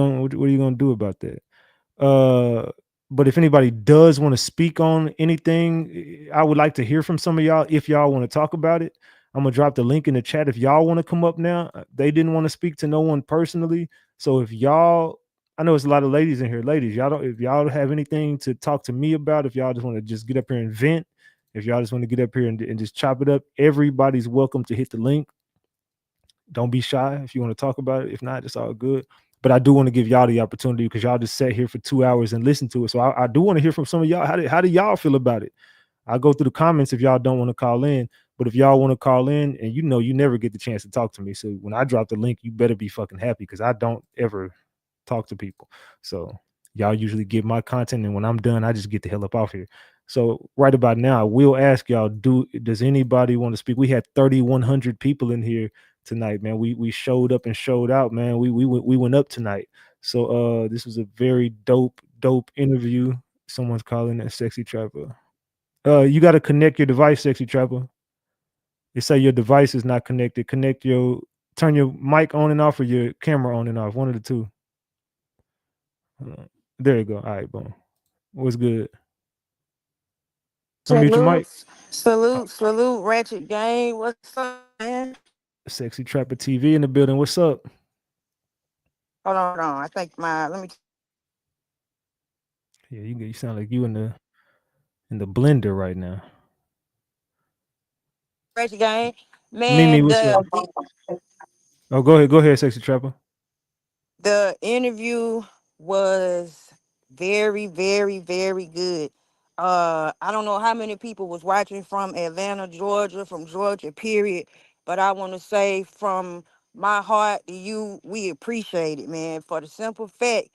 you gonna do about that? But if anybody does want to speak on anything, I would like to hear from some of y'all if y'all want to talk about it. I'm gonna drop the link in the chat if y'all want to come up now. They didn't want to speak to no one personally. So if y'all, I know it's a lot of ladies in here. Ladies, y'all don't if y'all have anything to talk to me about, if y'all just want to just get up here and vent, if y'all just want to get up here and just chop it up, everybody's welcome to hit the link. Don't be shy if you want to talk about it. If not, it's all good. But I do want to give y'all the opportunity because y'all just sat here for 2 hours and listened to it. So I do want to hear from some of y'all. How do y'all feel about it? I'll go through the comments if y'all don't want to call in. But if y'all want to call in, and you never get the chance to talk to me. So when I drop the link, you better be fucking happy because I don't ever talk to people. So y'all usually get my content, and when I'm done, I just get the hell up off here. So right about now, I will ask y'all, does anybody want to speak? We had 3,100 people in here tonight, man. We showed up and showed out, man. We went up tonight. So this was a very dope interview. Someone's calling that Sexy Trapper. You got to connect your device, Sexy Trapper. They say your device is not connected. Turn your mic on and off or your camera on and off. One of the two. There you go. All right, boom. What's good? Unmute your mic. Salute, Ratchet Gang. What's up, man? Sexy Trapper TV in the building. What's up? Hold on. I think let me. Yeah, you sound like you in the blender right now. Ratchet Gang, Mimi, man. what's up? Oh, go ahead, Sexy Trapper. The interview was Very, very, very good. I don't know how many people was watching from Atlanta, Georgia, from Georgia, period. But I want to say from my heart to you, we appreciate it, man. For the simple fact,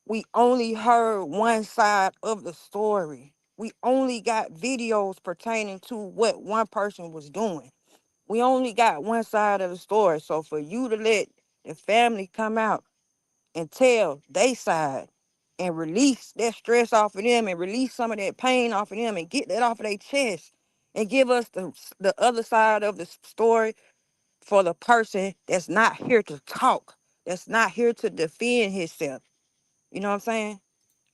we only heard one side of the story. We only got videos pertaining to what one person was doing. We only got one side of the story. So for you to let the family come out and tell they side and release that stress off of them and release some of that pain off of them and get that off of their chest and give us the other side of the story for the person that's not here to talk, that's not here to defend himself. You know what I'm saying?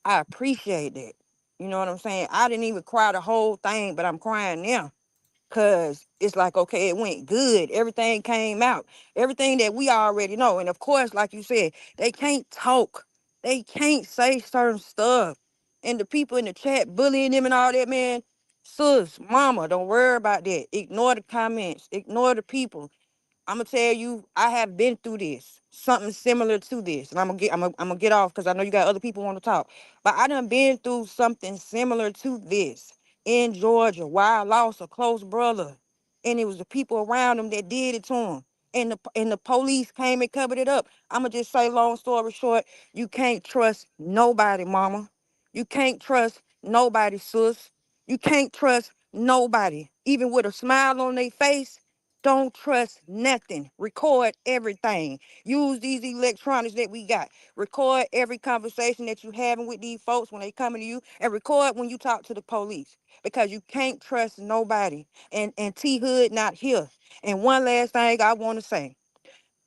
I appreciate that. You know what I'm saying? I didn't even cry the whole thing, but I'm crying now. Cause it's like, okay, it went good. Everything came out. Everything that we already know. And of course, like you said, they can't talk. They can't say certain stuff. And the people in the chat bullying them and all that, man. Sus, mama, don't worry about that. Ignore the comments. Ignore the people. I'm gonna tell you, I have been through this, something similar to this, and I'm gonna get off because I know you got other people want to talk. But I done been through something similar to this in Georgia, where I lost a close brother, and it was the people around him that did it to him, and the police came and covered it up. I'm gonna just say, long story short, you can't trust nobody, mama. You can't trust nobody, sis. You can't trust nobody, even with a smile on their face. Don't trust nothing. Record everything. Use these electronics that we got. Record every conversation that you having with these folks when they coming to you, and record when you talk to the police because you can't trust nobody. And T Hood not here. And one last thing I want to say,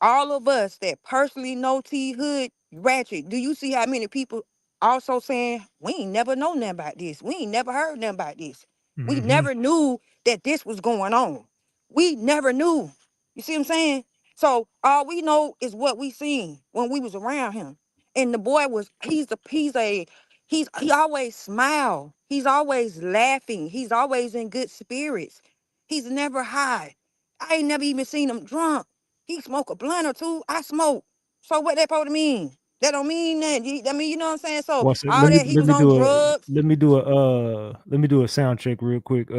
all of us that personally know T Hood Ratchet, do you see how many people also saying, we ain't never known nothing about this. We ain't never heard nothing about this. We Hmm. never knew that this was going on. We never knew. You see what I'm saying? So all we know is what we seen when we was around him. And the boy was, he always smile. He's always laughing. He's always in good spirits. He's never high. I ain't never even seen him drunk. He smoke a blunt or two. I smoke. So what that supposed to mean? That don't mean nothing. I mean, you know what I'm saying? So One second. all that he was on drugs. Let me do a sound check real quick.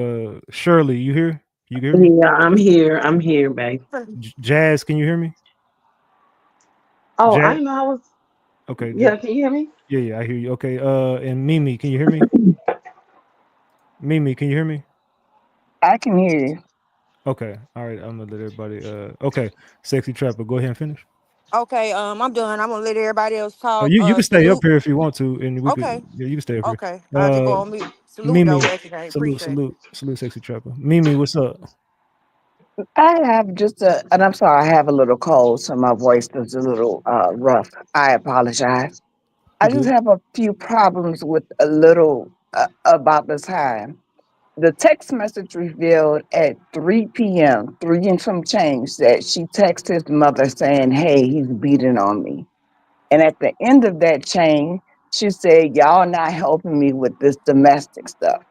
Shirley, you here? You hear me? Yeah, I'm here. I'm here, babe. Jazz, can you hear me? Oh, I Jazz. didn't know I was. Okay. Yeah, can you hear me? Yeah, yeah, I hear you. Okay. And Mimi, can you hear me? Mimi, can you hear me? I can hear you. Okay. All right. I'm gonna let everybody. Okay. Sexy Trapper, go ahead and finish. Okay, I'm done. I'm gonna let everybody else Oh, talk. you can stay up Salute. here if you want to, and we could. Okay, Yeah, you can stay up here. okay. I just go Uh, on mute. Salute though, Mimi, Ratchet. I appreciate it. salute, Sexy Trapper. Mimi, what's up? I have just and I'm sorry, I have a little cold, so my voice is a little rough. I apologize. You I just good? have a few problems with a little about the time. The text message revealed at 3 p.m., 3 and some change, that she texted his mother saying, "Hey, he's beating on me." And at the end of that chain, she said, "Y'all not helping me with this domestic stuff."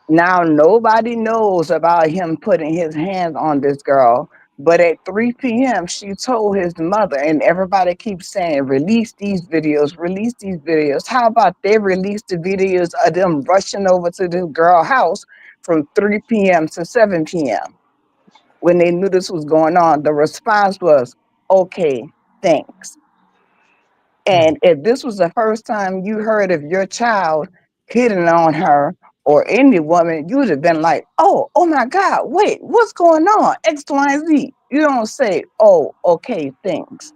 Now nobody knows about him putting his hands on this girl. But at 3 p.m., she told his mother, and everybody keeps saying, "Release these videos, release these videos." How about they release the videos of them rushing over to this girl house from 3 p.m. to 7 p.m. when they knew this was going on? The response was, "Okay, thanks." Mm. And if this was the first time you heard of your child hitting on her or any woman, you would have been like, oh my God, wait, what's going on? X, Y, and Z. You don't say, "Oh, okay, thanks."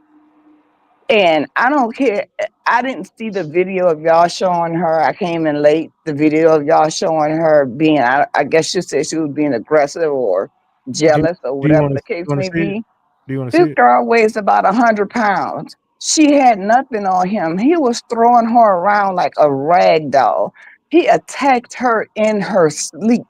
And I don't care. I didn't see the video of y'all showing her. I came in late. The video of y'all showing her being, I guess you said she was being aggressive or Do jealous or Do you whatever want to the case want to may see it? be. Do you want to This see it? girl weighs about 100 pounds. She had nothing on him. He was throwing her around like a rag doll. He attacked her in her sleep,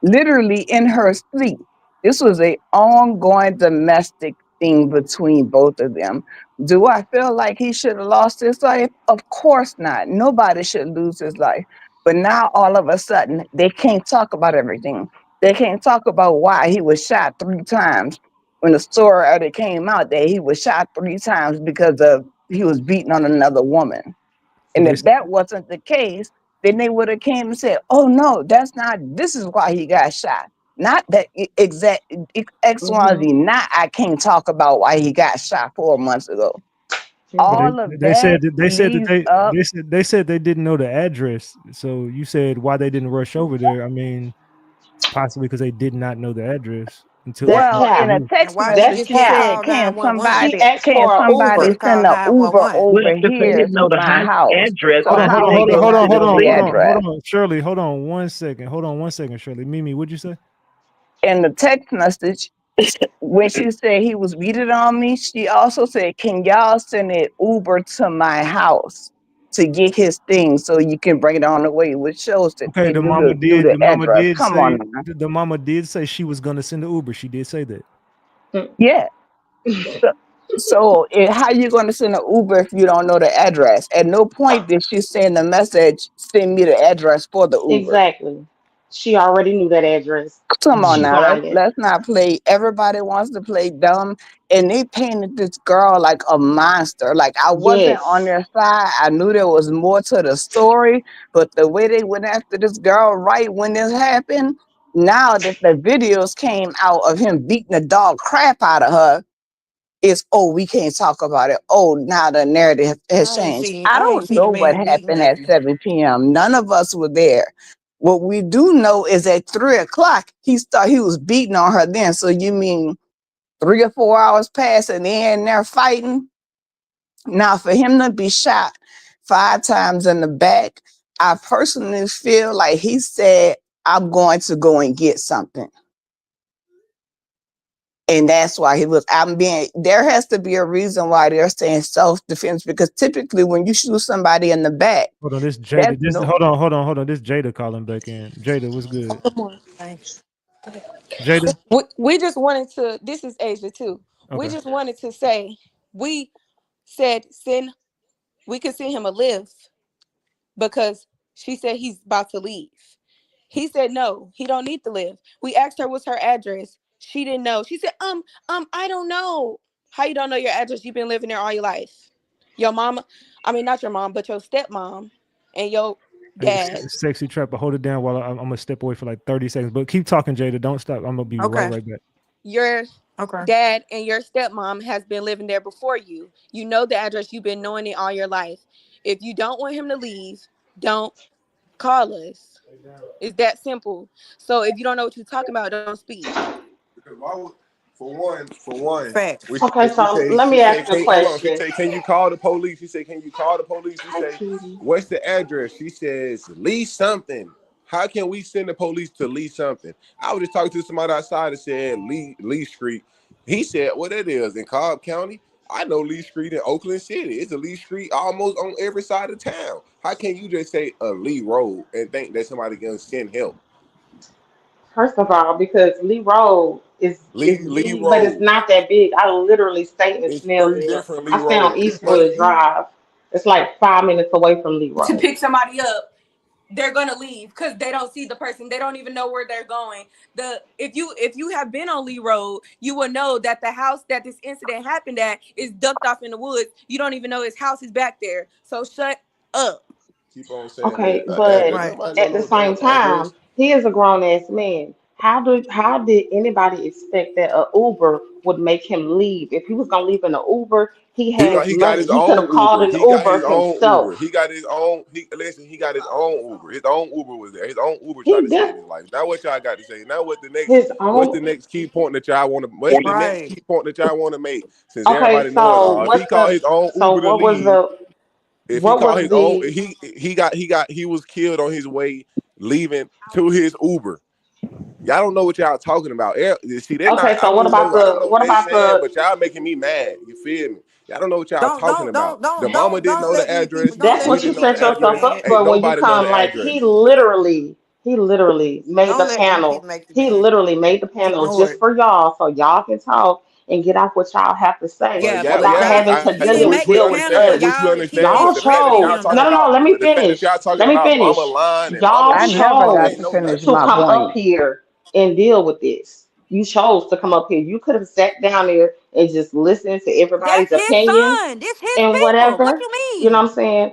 literally in her sleep. This was a ongoing domestic thing between both of them. Do I feel like he should have lost his life? Of course not. Nobody should lose his life. But now all of a sudden they can't talk about everything. They can't talk about why he was shot 3 times. When the story already came out that he was shot 3 times because of he was beating on another woman. So And they if that wasn't the case, then they would have came and said, "Oh no, that's not. This is why he got shot. Not that exact X, Y, Mm-hmm. Z. Not I can't talk about why he got shot 4 months ago. but Mm-hmm. All of they said that that leads up. they said they didn't know the address. So you said why they didn't rush over there. I mean, possibly because they did not know the address until That's after. Well, in cap. a And text why she That's message, just she didn't cap. said, call 911? She asked Can for an She somebody could Uber. have send called an Uber 911. Well, over because they here didn't to know the my house? address. So Hold how on, they hold on, gonna hold on, send hold them on, the hold on, hold address? on, Shirley, hold on 1 second. Hold on 1 second, Shirley. Mimi, what'd you say? In the text message, when she said he was beating on me, she also said, "Can y'all send an Uber to my house to get his things so you can bring it on the way?" Which shows that Okay, they knew the address. Come on now. the mama did say she was gonna send the Uber. She did say that. Mm. Yeah. So, how you going to send an Uber if you don't know the address? At no point did she send the message, "Send me the address for the Uber." Exactly. She already knew that address. Come on She Mm. now, lying. let's not play. Everybody wants to play dumb, and they painted this girl like a monster. Like I wasn't on Yes. their side. I knew there was more to the story, but the way they went after this girl right when this happened, now that the videos came out of him beating the dog crap out of her, is, "Oh, we can't talk about it. Oh, now the narrative has changed." I I ain't don't see the know what man beating happened at nothing. 7 p.m. None of us were there. What we do know is at 3 o'clock, he was beating on her then. So you mean 3 or 4 hours passed and they in there fighting? Now for him to be shot 5 times in the back, I personally feel like he said, "I'm going to go and get something." And that's why there has to be a reason why they're saying self-defense, because typically when you shoot somebody in the back, Hold on, this that's Jada. This no, hold on. This Jada calling back in. Jada, what's good? Come on. Thanks. Jada? We just wanted to. This is Asia too. We Okay. just wanted to say we said send. We could send him a lift because she said he's about to leave. He said no, he don't need to live. We asked her what's her address. She didn't know. She said, I don't know. How you don't know your address? You've been living there all your life. Your mama, I mean not your mom, but your stepmom and your Hey, dad. sexy trapper, hold it down while I'm gonna step away for like 30 seconds. But keep talking, Jada. Don't stop. I'm gonna be Okay. right back. Your Okay. dad and your stepmom has been living there before you. You know the address. You've been knowing it all your life. If you don't want him to leave, don't call us. It's that simple. So if you don't know what you're talking about, don't speak. Because why would, for one, Facts. Okay, so let she me said, ask you a can hold on. She question. said, can you call the police? She said, can you call the police? She Hi, said, cutie. what's the address? She says, Lee something. How can we send the police to Lee something? I was just talking to somebody outside that said Lee Street. He said, what it is in Cobb County. I know Lee Street in Oakland City. It's a Lee Street almost on every side of town. How can you just say a Lee Road and think that somebody gonna send help? First of all, because Lee Road is Lee big, but it's Road. not that big. I literally stay in It's three Snellville. different Lee I stay on Roads. Eastwood Drive. It's like 5 minutes away from Lee To Road. pick somebody up, they're gonna leave because they don't see the person. They don't even know where they're going. The if you have been on Lee Road, you will know that the house that this incident happened at is ducked off in the woods. You don't even know his house is back there. So shut up. Keep on saying Okay, the address. but Right. Nobody at don't the know what the same hell address. time, he is a grown ass man. How did anybody expect that a Uber would make him leave? If he was gonna leave in an Uber, he has He got money. his He could own have called Uber. an He got Uber his own Uber. himself. He got his own. He got his own Uber. His own Uber was there. His own Uber tried He to did save his life. Now what y'all got to say? Now his what's the own. next key point that y'all want to? What's the next Right. key point that y'all want to make? Since Okay, everybody know it so all. If he what's called the his own so Uber to what was leave, the if he what called was his own, the he was killed on his way leaving to his Uber. Y'all don't know what y'all talking about. See, they're not. okay, so I don't know what what they about saying, the but y'all making me mad. You feel me? Y'all don't know what y'all Don't talking don't about. don't The don't mama don't didn't don't know the let these people address. don't that's let We what these you didn't know people set the make you yourself address. up mad. Ain't for when you nobody know come the like address. he Don't let these people make you mad. made the panel Ignore just it. for y'all so y'all can talk and get out what y'all have to say Well, Yeah, yeah, without because having to he didn't make the deal with panel for us. which you y'all if he understand, Y'all didn't the fact expect that you to be y'all chose. on the talking No, no, panel. no. about Let me the fact that finish. y'all talking Let me about mama finish. lying and mama Y'all I didn't know never mama got ain't to chose know finish to nothing. my come up point. here and deal with this. You chose to come up here. You could have sat down there and just listened to everybody's That's his opinions son. This his and people. What whatever. you You know mean? what I'm saying?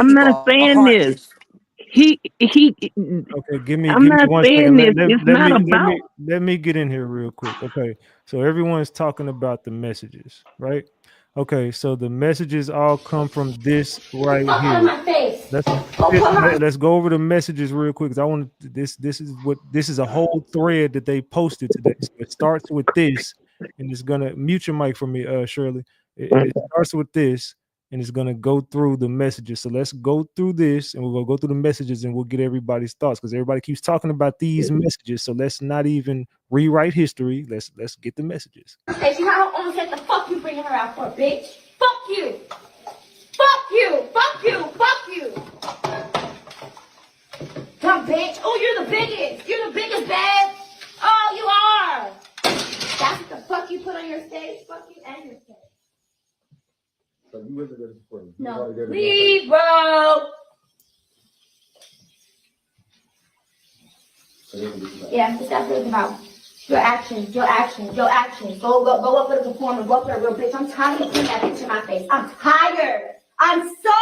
I'm not people saying apart this. just he. Okay, I'm give me not 1 second. saying this. It's not about. Let me get in here real quick. Okay, so everyone's talking about the messages, right? Okay, so the messages all come from this right Fuck out of here. my face. Let's Go put my let's go over the messages real quick because I want this. This is a whole thread that they posted today. So it starts with this, and it's gonna mute your mic for me, Shirley. It starts with this, and it's gonna go through the messages. So let's go through this, and we'll go through the messages, and we'll get everybody's thoughts because everybody keeps talking about these messages. So let's not even rewrite history. Let's get the messages. face. You know how almost said the fuck you bringing her out for, bitch? Fuck you. Fuck you. Fuck you. Fuck you. Dumb bitch. Oh, you're the biggest. You're the biggest, babe. Oh, you are. That's what the fuck you put on your stage. Fuck you and your stage. So you wasn't there for me. No. Leave, bro. Yeah, just that's what it's about. Your actions, your actions, your actions. Go up with a performer, go up with a real bitch. I'm tired of putting that bitch in my face. I'm tired. I'm so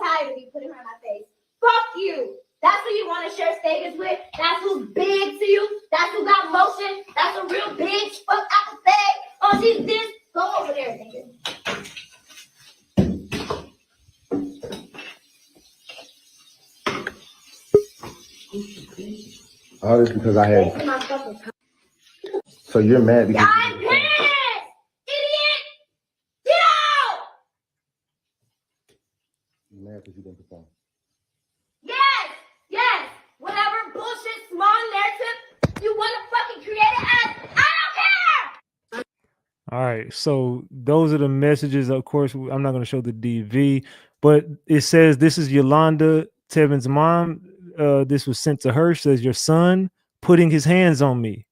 tired of you putting her in my face. Fuck you. That's who you want to share stages with. That's who's big to you. That's who got motion. That's a real bitch. Fuck out the face. Oh, she's this. Go over there, nigga. All this because I had. Take my fucking time. So you're mad because. I'm pissed! Idiot! Get out! You're mad because you didn't perform. Yes! Yes! Whatever bullshit small narrative you want to fucking create it as, I don't care! All right, so those are the messages. Of course, I'm not going to show the DV, but it says this is Yolanda Tevin's mom. This was sent to her. Says your son putting his hands on me.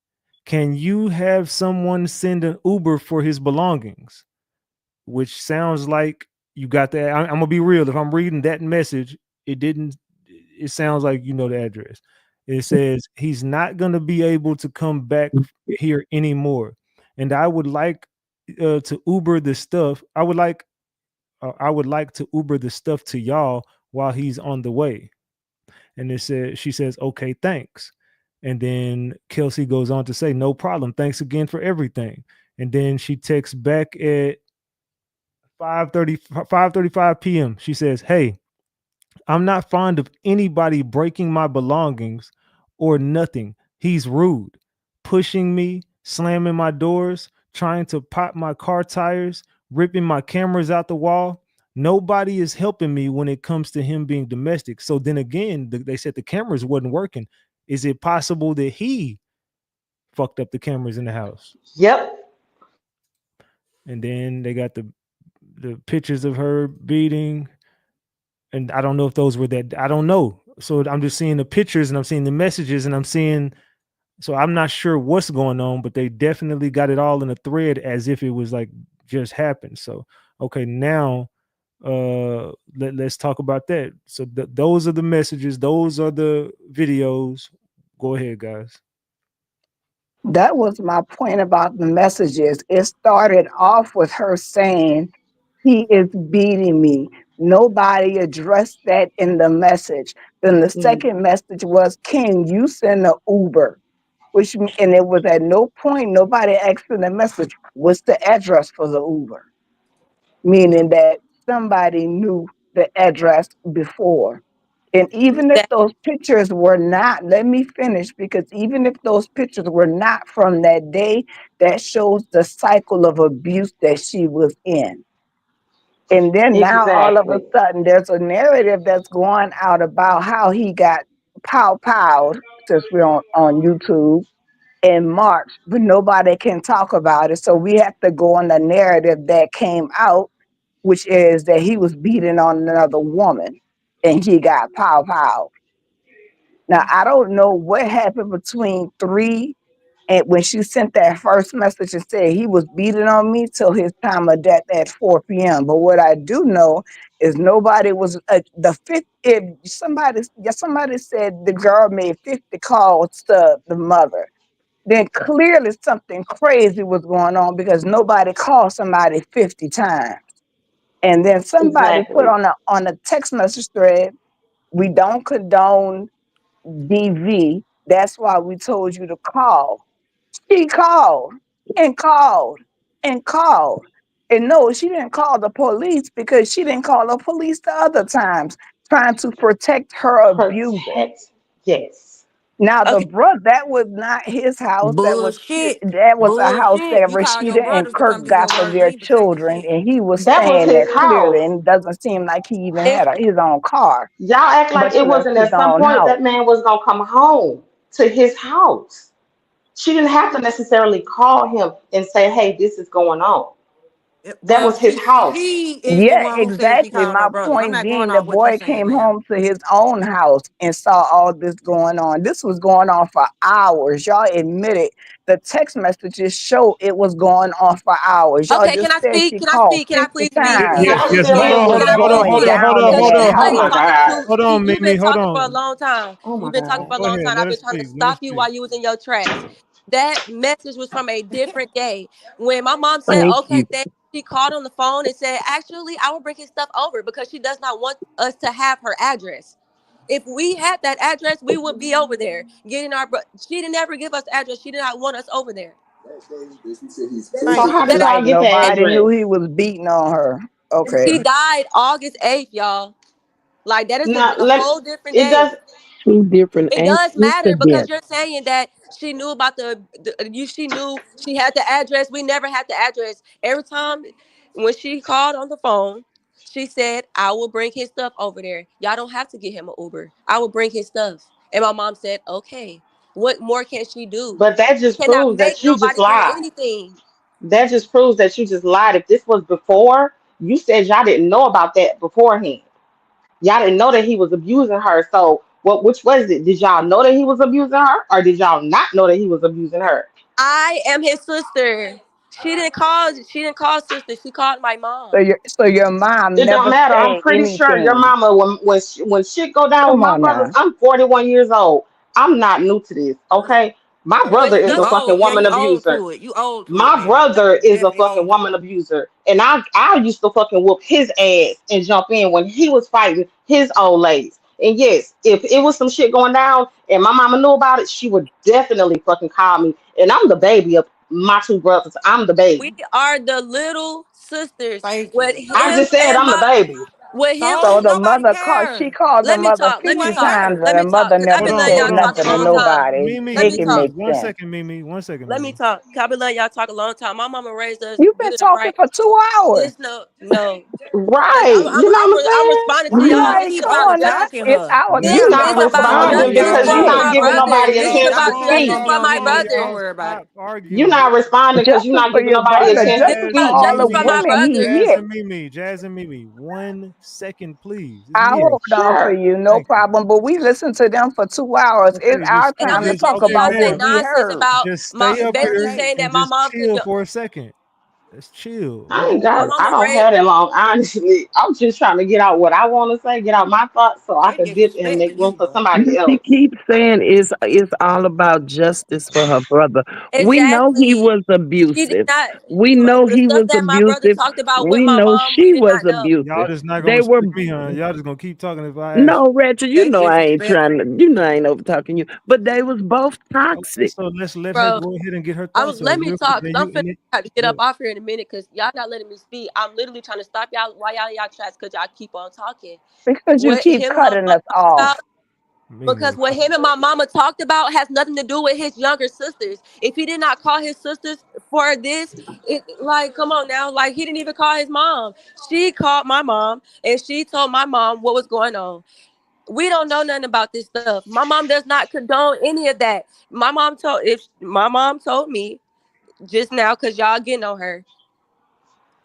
Can you have someone send an Uber for his belongings? Which sounds like you got that. I'm gonna be real. If I'm reading that message, it didn't. It sounds like you know the address. It says he's not gonna be able to come back here anymore, and I would like to Uber the stuff. I would like to Uber the stuff to y'all while he's on the way. And she says, okay, thanks. And then Kelsey goes on to say, no problem. Thanks again for everything. And then she texts back at 5:35 p.m. She says, hey, I'm not fond of anybody breaking my belongings or nothing. He's rude, pushing me, slamming my doors, trying to pop my car tires, ripping my cameras out the wall. Nobody is helping me when it comes to him being domestic. So then again, they said the cameras wasn't working. Is it possible that he fucked up the cameras in the house? Yep. And then they got the pictures of her beating. And I don't know if those were that. I don't know. So I'm just seeing the pictures and I'm seeing the messages and I'm seeing. So I'm not sure what's going on, but they definitely got it all in a thread as if it was like just happened. So okay, now let's talk about that. So those are the messages. Those are the videos. Go ahead, guys. That was my point about the messages. It started off with her saying, he is beating me. Nobody addressed that in the message. Then the second message was, can you send an Uber? And it was at no point nobody asked in the message, what's the address for the Uber? Meaning that somebody knew the address before. And even if That those pictures were not, let me finish, because even if those pictures were not from that day, that shows the cycle of abuse that she was in. And then now all of a Exactly. sudden there's a narrative that's going out about how he got powed, since we're on YouTube, in March, but nobody can talk about it. So we have to go on the narrative that came out, which is that he was beating on another woman and he got pow. Now, I don't know what happened between 3 and when she sent that first message and said he was beating on me till his time of death at 4 p.m. But what I do know is nobody was the fifth. If somebody said the girl made 50 calls to the mother, then clearly something crazy was going on because nobody called somebody 50 times. And then somebody put Exactly. on a text message thread, We don't condone DV. That's why we told you to call. She called and called and called. And no, she didn't call the police because she didn't call the police the other times, trying to protect her abuser. Protect. Yes. Now the Okay, brother, that was not his house. Bullshit. That was a house Bullshit. that You call your Rashida and brothers to Kirk come do your got for work. You their ain't protecting children, shit. and he was That was staying his there clearly, house. and it doesn't seem like he even if had his own car, Y'all act like much it less wasn't his at some own point house. that man was gonna come home to his house. She didn't have to necessarily call him and say, "Hey, this is going on." That Well, was his house. she is the Yeah, one who said she exactly. called My her brothers. I'm point not going being, the off what you boy saying, came ma'am. home to his own house and saw all this going on. This was going on for hours. Y'all admitted the text messages show it was going on for hours. Y'all okay, can just I said speak? she Can I called speak? Can I 50 please speak? times. Can I Y'all please Yes, still hold speak? ain't on, Can getting I the please point. hold on, speak? hold on, Down Because in hold that on, hold you've on, been Oh house. my talking God. too. hold See, on, you've Mimi, been hold talking for a on. long time. Oh my You've been talking God. for a Go long ahead, time. let I've her been trying to speak. Let her stop you speak. while you was in your tracks. That message was from a different day. When my mom said, Thank "Okay, you. then," she called on the phone and said, "Actually, I will bring his stuff over because she does not want us to have her address." If we had that address, we would be over there getting our. She didn't ever give us the address. She did not want us over there. So Thank how you. did That Like y'all get the nobody knew address? he was beating on her. Okay. she died August 8th, y'all. Like that is Now a let whole different it day. does Two different It does matter because incidents. you're saying that she knew about she knew she had the address. We never had the address. Every time when she called on the phone, she said, "I will bring his stuff over there. Y'all don't have to get him an Uber. I will bring his stuff." And my mom said, "Okay." What more can she do? but that just Cannot proves make that you just nobody do lied. anything. That just proves that you just lied. If this was before, you said y'all didn't know about that beforehand. Y'all didn't know that he was abusing her. So what which was it? Did y'all know that he was abusing her? Or did y'all not know that he was abusing her? I am his sister. She didn't call. She didn't call sister. She called my So mom. your mom It don't never matter. I'm said pretty sure your anything. mama, when shit go down with Come my on brothers, now. I'm 41 years old. I'm not new to this. Okay, my When brother is You a stuff fucking old. Yeah, woman you old abuser. to it. You old to it, My ma'am. brother You is a definitely fucking old to woman it. abuser, and I used to fucking whoop his ass and jump in when he was fighting his old ladies. And yes, if it was some shit going down and my mama knew about it, she would definitely fucking call me. And I'm the baby of my two brothers. I'm the we baby. are the little sisters Thank with you. I him just said and I'm the my baby. with him. So So the nobody mother called, she cares. called the Let me mother talk. Let me 50 Nobody talk. times cares. Let and the me talk. mother Cause I've never been Hold letting on, said y'all hold on, talk a nothing hold to long on. time. nobody. Let Make me Mimi, it talk. make one sense. second, Mimi. One second, Let me Mimi. talk. Cause I've been letting y'all talk a long time. My mama raised us You've been good and talking right. for 2 hours. This no. Cause Right. You know what I'm I'm saying? responding to Why y'all. y'all This Like, is keep come about on now. overtalking justice. It's her? our This You're turn to not is talk about about what responding we justice because for you're saying. not my giving brother. nobody a This Yeah, is chance y'all to about go on and justice speak. go for on my on Mimi, mute. Don't y'all brother. worry about stop it. You're arguing. not responding because you're Justice not for giving your nobody a brother, chance to This is justice for about speak. all the justice for my women he brother. hit. Jazz and Mimi. 1 second, please. It's I'll Mia. hold on for Sure. you, no Thank you. problem. But we listened to them for 2 hours. It's Okay, our And I'm time to just listening talk to okay, y'all about say what ma'am. we nonsense heard. about Just my stay up basically here Okay. saying that and my just mom could. chill for a second. Let's chill. I Let the ain't My got. brother. I mama don't raised. have that long. Honestly, I'm just trying to get out what I want to say, get out my thoughts, so I They can dip and make disrespecting room you, for boy. somebody She else. keeps saying it's all about justice for her brother. We know he Exactly. was She did abusive. not. We know The he stuff was that my brother abusive. talked about with We my know mom, we she did was not know. Y'all abusive. just not They gonna were spit me, huh? Y'all just gonna keep talking if I ask. no, Ratchet. You They know I ain't trying to. disrespectful. You know I ain't over talking you. But they was both Okay, toxic. so let's let her Bro, go ahead and get her I'm thoughts out let me real quick. talk because Then I'm you finna and it. have to get up But off here in a minute because y'all not letting me speak. I'm literally trying to stop y'all while y'all in y'all tracks because y'all keep on talking. Because you What keep him and my cutting mom us talked off. about, because Mimi, what him and my mama talked about has nothing to do with his younger sisters. If he did not call his sisters for this, it like come on now, like he didn't even call his mom. She called my mom and she told my mom what was going on. We don't know nothing about this stuff. My mom does not condone any of that. My mom told me just now because y'all getting on her,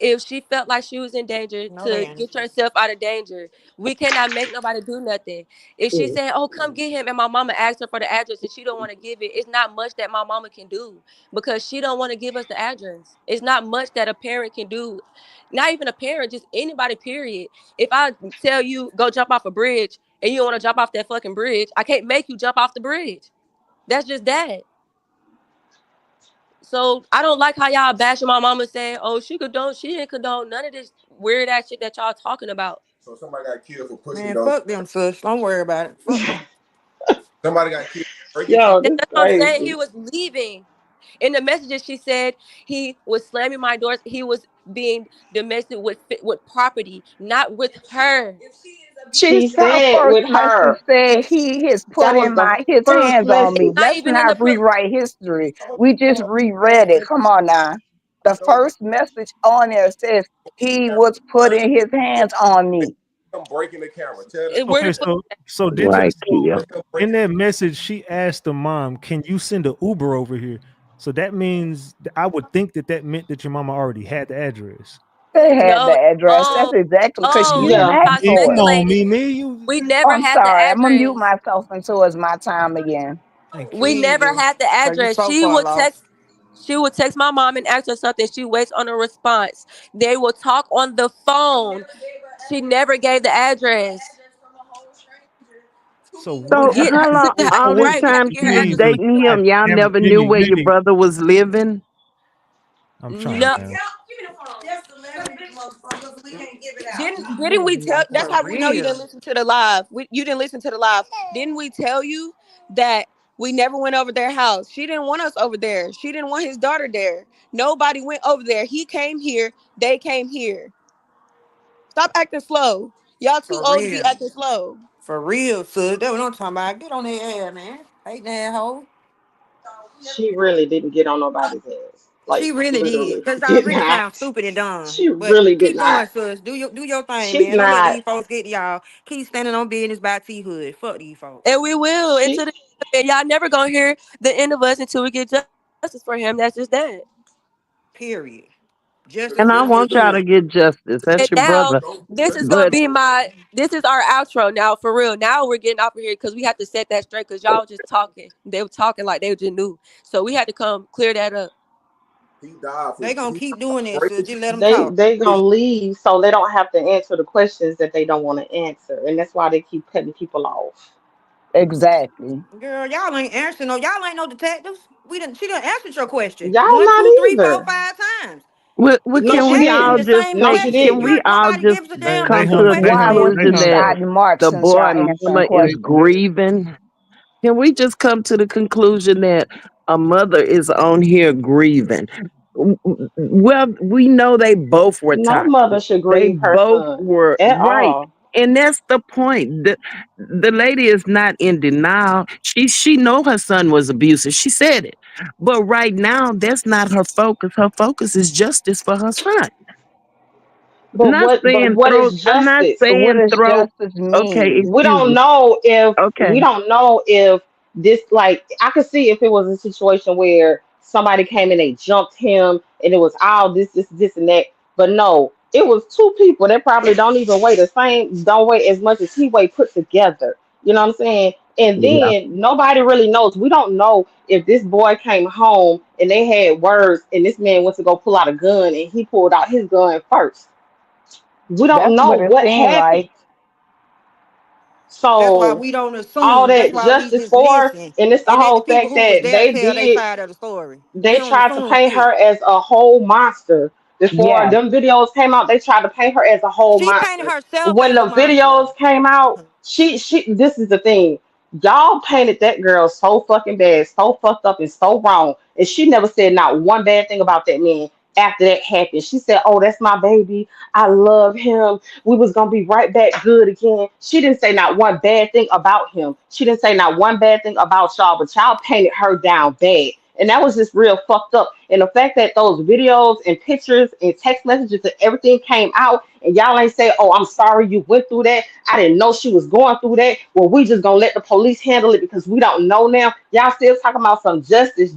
if she felt like she was in danger, No, they to ain't. get yourself out of danger. We cannot make nobody do nothing. If she said, "Oh, come get him," and my mama asked her for the address and she don't want to give it, it's not much that my mama can do because she don't want to give us the address. It's not much that a parent can do. Not even a parent, just anybody. Period. If I tell you go jump off a bridge and you don't want to jump off that fucking bridge, I can't make you jump off the bridge. That's just that. So I don't like how y'all bashing my mama saying, "Oh, she didn't condone none of this weird ass shit that y'all talking about." So somebody got killed for pushing Man, those. fuck them, sus. Don't worry about it. Fuck them. Somebody got killed for breaking Yo, And this that's what I'm saying. He crazy. was leaving. In the messages, she said he was slamming my doors. He was being domestic with property, not with her. She She her said first with message her. said he is That was putting the my his first hands on me. message. Not Let's even in the not rewrite history. We just reread it. Come on now. The first message on there says he was putting his hands on me. Come breaking the camera. Tell the where the Okay, foot. so did Right, Kia. come in breaking. that message she asked the mom, "Can you send a Uber over here?" So that means I would think that that meant that your mama already had the address. They had the No, address. That's no, exactly because she no. didn't Yeah. Stop ask Hey, for come it. on, speculating. me, We you. never I'm had the sorry. I'm gonna mute address. myself until it's my time again. Thank you. We never Jesus. had the So you address. so far lost. She would text my mom and ask her something. She waits on a response. They will talk on the phone. She never gave the address. So what So Yeah, happened how to long all this right. We had to time get she her was address. Mimi? dating God him? Y'all damn it, never knew Mimi, where your Mimi. brother was living? I'm trying, No, man. didn't we tell? That's For how we know you real. didn't listen to the live. You didn't listen to the live. Didn't we tell you that we never went over their house? She didn't want us over there. She didn't want his daughter there. Nobody went over there. He came here. They came here. Stop acting slow. Y'all too For old to be real. acting slow. For real, sus. That's what I'm talking about. Get on their ass, man. Hate that hoe. She really didn't get on nobody's ass. Like She really did. literally Cause I did really not. sound stupid and dumb. She But really did keep not. going, sus. Do your thing, She's man. Don't let not. these folks get to y'all. Keep standing on business by T Hood. Fuck these folks. And we will She until the and y'all never gonna hear the end of us until we get justice for him. That's just that. Period. Justice And I will get want y'all to done. get justice. And That's your now brother. But this is our outro now for real. Now we're getting off of here because we have to set that straight because y'all just talking. They were talking like they just knew. So we had to come clear that up. He died They gonna he keep died for doing that, sis. breaking Just let them they talk. they gonna leave so they don't have to answer the questions that they don't want to answer, and that's why they keep cutting people off. Exactly. Girl, y'all ain't answering no. Y'all ain't no detectives. We didn't. She didn't answer your question Y'all one, not two, three, four, either. 5 times. No, Keep she asking didn't. the same No, she question. can we didn't. Girl, all nobody just gives a They damn they about come your to hung the they question Why hung no was they more. you conclusion hung that up. shot in the March since boy y'all answering mama is questions? grieving? Can we just come to the conclusion that a mother is on here grieving? Well, we know they both were No mother toxic. should They grieve her both son were at right. all. And that's the point. The lady is not in denial. She know her son was abusive. She said it. But right now, that's not her focus. Her focus is justice for her son. But Not what saying what throw. is I'm not justice? What saying does throw. justice Okay, mean? we excuse don't me. know if Okay. we don't know if this, like, I could see if it was a situation where somebody came and they jumped him and it was all this and that, but no, it was two people that probably don't even weigh the same, don't weigh as much as he weighed put together. You know what I'm saying? And Yeah. then nobody really knows. We don't know if this boy came home and they had words and this man went to go pull out a gun and he pulled out his gun first. We don't That's know what it what seemed happened. like. That's why So we don't all assume. That's that why we justice just for, listen and it's the and let the whole people fact who was that there they tell their did, side of the story. We they don't tried to assume paint shit. her as a whole monster. Before Yes. them videos came out, they tried to paint her as a whole She painted monster. herself When as a the monster. videos came out, she this is the thing. Y'all painted that girl so fucking bad, so fucked up and so wrong. And she never said not one bad thing about that man after that happened. She said, "Oh, that's my baby. I love him. We was gonna be right back good again." She didn't say not one bad thing about him. She didn't say not one bad thing about y'all, but y'all painted her down bad. And that was just real fucked up. And the fact that those videos and pictures and text messages and everything came out and y'all ain't say, "Oh, I'm sorry you went through that. I didn't know she was going through that." Well, we just gonna let the police handle it because we don't know now. Y'all still talking about some justice,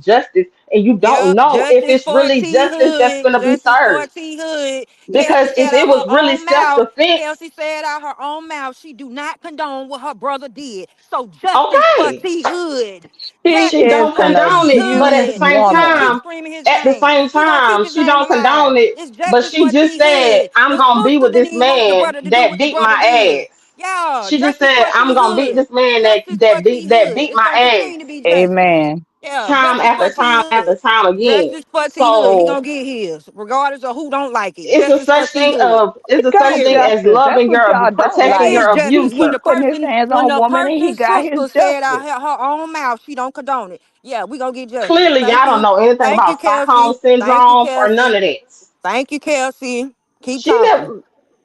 and you don't Yep, know if justice it's for really T justice that's Hood. gonna be Justice for served. T Hood. Because Kelsey if said it out was her really own mouth. self-defense, Kelsey said out her own mouth she do not condone what her brother did. So justice for okay, T Hood. She she Justice is don't for an condone T it, but at abused the Hood. same He gonna keep woman. time, screaming his at the name. same He gonna keep time, his she name don't alive. condone it. It's But justice she for just T said, Hood. "I'm The gonna be sister with didn't this even want the man brother to do that what the beat brother my did. ass." Yeah, She just justice said, for I'm T gonna beat Hood. this man Justice for T that Hood. beat It's my gonna continue to ass be justice. Amen. Yeah, time justice after for T time after Hood. time again. Justice for T Hood. He gonna So get his, regardless of who don't like it. it's a Justice for such T thing Hood. of it's He a got such thing Period. as justice. That's loving what your y'all don't That protecting like. your is He justice. keep abuser. putting his hands When on the woman and he person's got his sister said out justice. her own mouth, she don't condone it. Yeah, we gonna get justice. Clearly, y'all Thank don't you. know anything Thank you, about Kelsey. Stockholm Thank you, syndrome or none Kelsey. of that. Thank you, Kelsey. Keep She talking. never.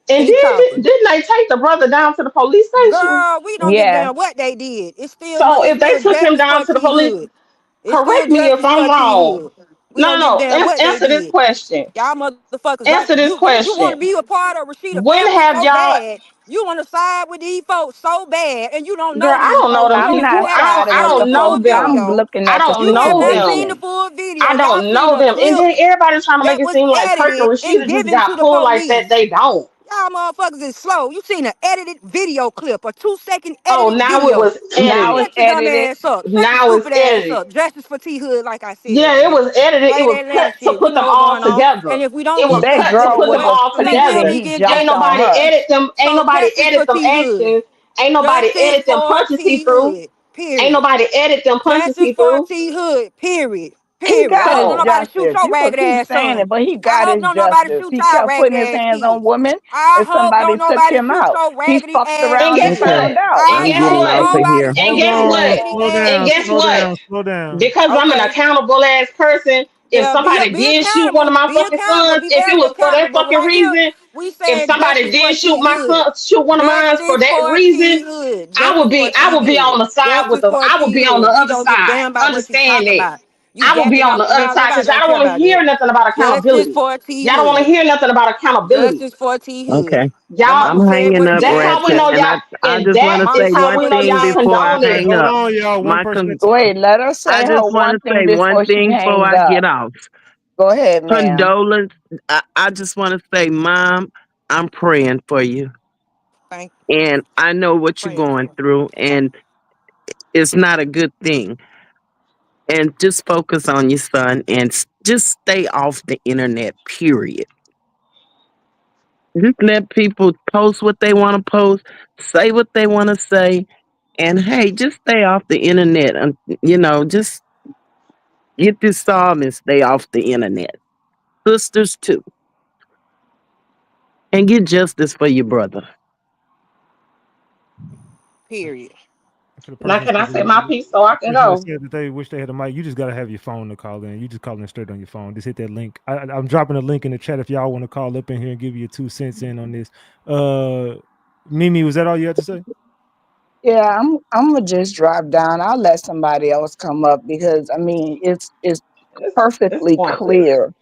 And Keep talking. didn't they take the brother down to the police station? Girl, we don't give a Yes. damn what they did. So It's if they still took him justice down for to the T police, Hood. It's still correct me if justice I'm for T wrong. Hood. We No, don't give a no, damn no. what they Answer this did. question. Y'all motherfuckers like Answer this you want to question. be a part of Rashida When family have so y'all, bad. You want to side with these folks so bad, and you don't girl? know I these don't know folks. them I'm people. not You siding I with the don't haven't seen the know full folks. them. I'm video. looking I at the don't You have know not situation. seen the them. full video. I Y'all don't seen know a them. And clip then everybody trying to make that it was seem like Kirk and edited and Rashida just given to got the pulled like that. police. They don't. Y'all motherfuckers is slow. You seen an edited video clip, a 2-second Oh, edited now it video. was Now edited. it's Shut your dumb edited. ass up. Shut your Now it's stupid ass edited. up. Justice for T Hood, like I said, Yeah, it man. was edited. It Play was that cut Atlanta to shit. We put know them what's all going on. together. And if we don't It was get That cut to girl put them was what? all Play asleep when and together. we he get Ain't jumped justice. on nobody her. edit them. Ain't So nobody justice edit for them T Hood. actions. Ain't nobody Justice edit them for punches he T threw. Hood. Ain't Period. nobody edit them punches Justice he for threw. T Hood. Period. He Period. I got hope his don't So nobody shoot justice. your People ragged keep ass saying it, son. but he I got hope his don't nobody justice. shoot He your kept raggedy putting his ass hands on kids. women, I and hope somebody don't took nobody him shoot out. your He raggedy fucked ass and around and guess kids. what? found out. And I guess hope getting what? off of nobody here. And shoot Hold guess your on, what? raggedy slow ass And down, guess slow kids. what? down, slow down. Because I'm an Okay. accountable ass person, if Yeah, somebody be did shoot one of accountable. my Be fucking accountable. sons, Be if it very was for that accountable. But fucking right here, reason, we if saying somebody justice for did shoot T my Hood. son, shoot one of mine for Justice that for reason, T Hood. Justice for I T would be Hood. on the side with Justice them. for I would T be on the Hood. We other don't give a side. damn about what you Understand talking that. about. You I will be jacking on off the the other mouth. side Nobody because y'all don't don't care want to about hear that. nothing about Justice accountability. for T Y'all don't want to Hood. hear nothing about accountability. Justice for T Hood. Okay. The Y'all, I'm mama said hanging what up, she that's how said. we Ratchet, know and y'all, I and just that want to Mama is say said how we one what know she thing y'all said. before I condone Okay, it. hang hold up. on, y'all. One My person con- at a time. Wait, let her I say her just want one to thing say one before she thing before hangs I up. get off. Go ahead, ma'am. Condolence. I just want to say, Mom, I'm praying for you, Thank and I know what you're praying going for. through, and it's not a good thing. And just focus on your son, and just stay off the internet. Period. Just let people post what they want to post, say what they want to say, and hey, just stay off the internet. And just get this solved and stay off the internet. Sisters too, and get justice for your brother. Period. For the Now, person can I say my that piece so I can person that go? said that they wish they had a mic, you just gotta have your phone to call in. You just calling straight on your phone. Just hit that link. I'm dropping a link in the chat if y'all want to call up in here and give your 2 cents in on this. Mimi, was that all you had to say? Yeah, I'm gonna just drop down. I'll let somebody else come up because I mean it's It's perfectly pointless. clear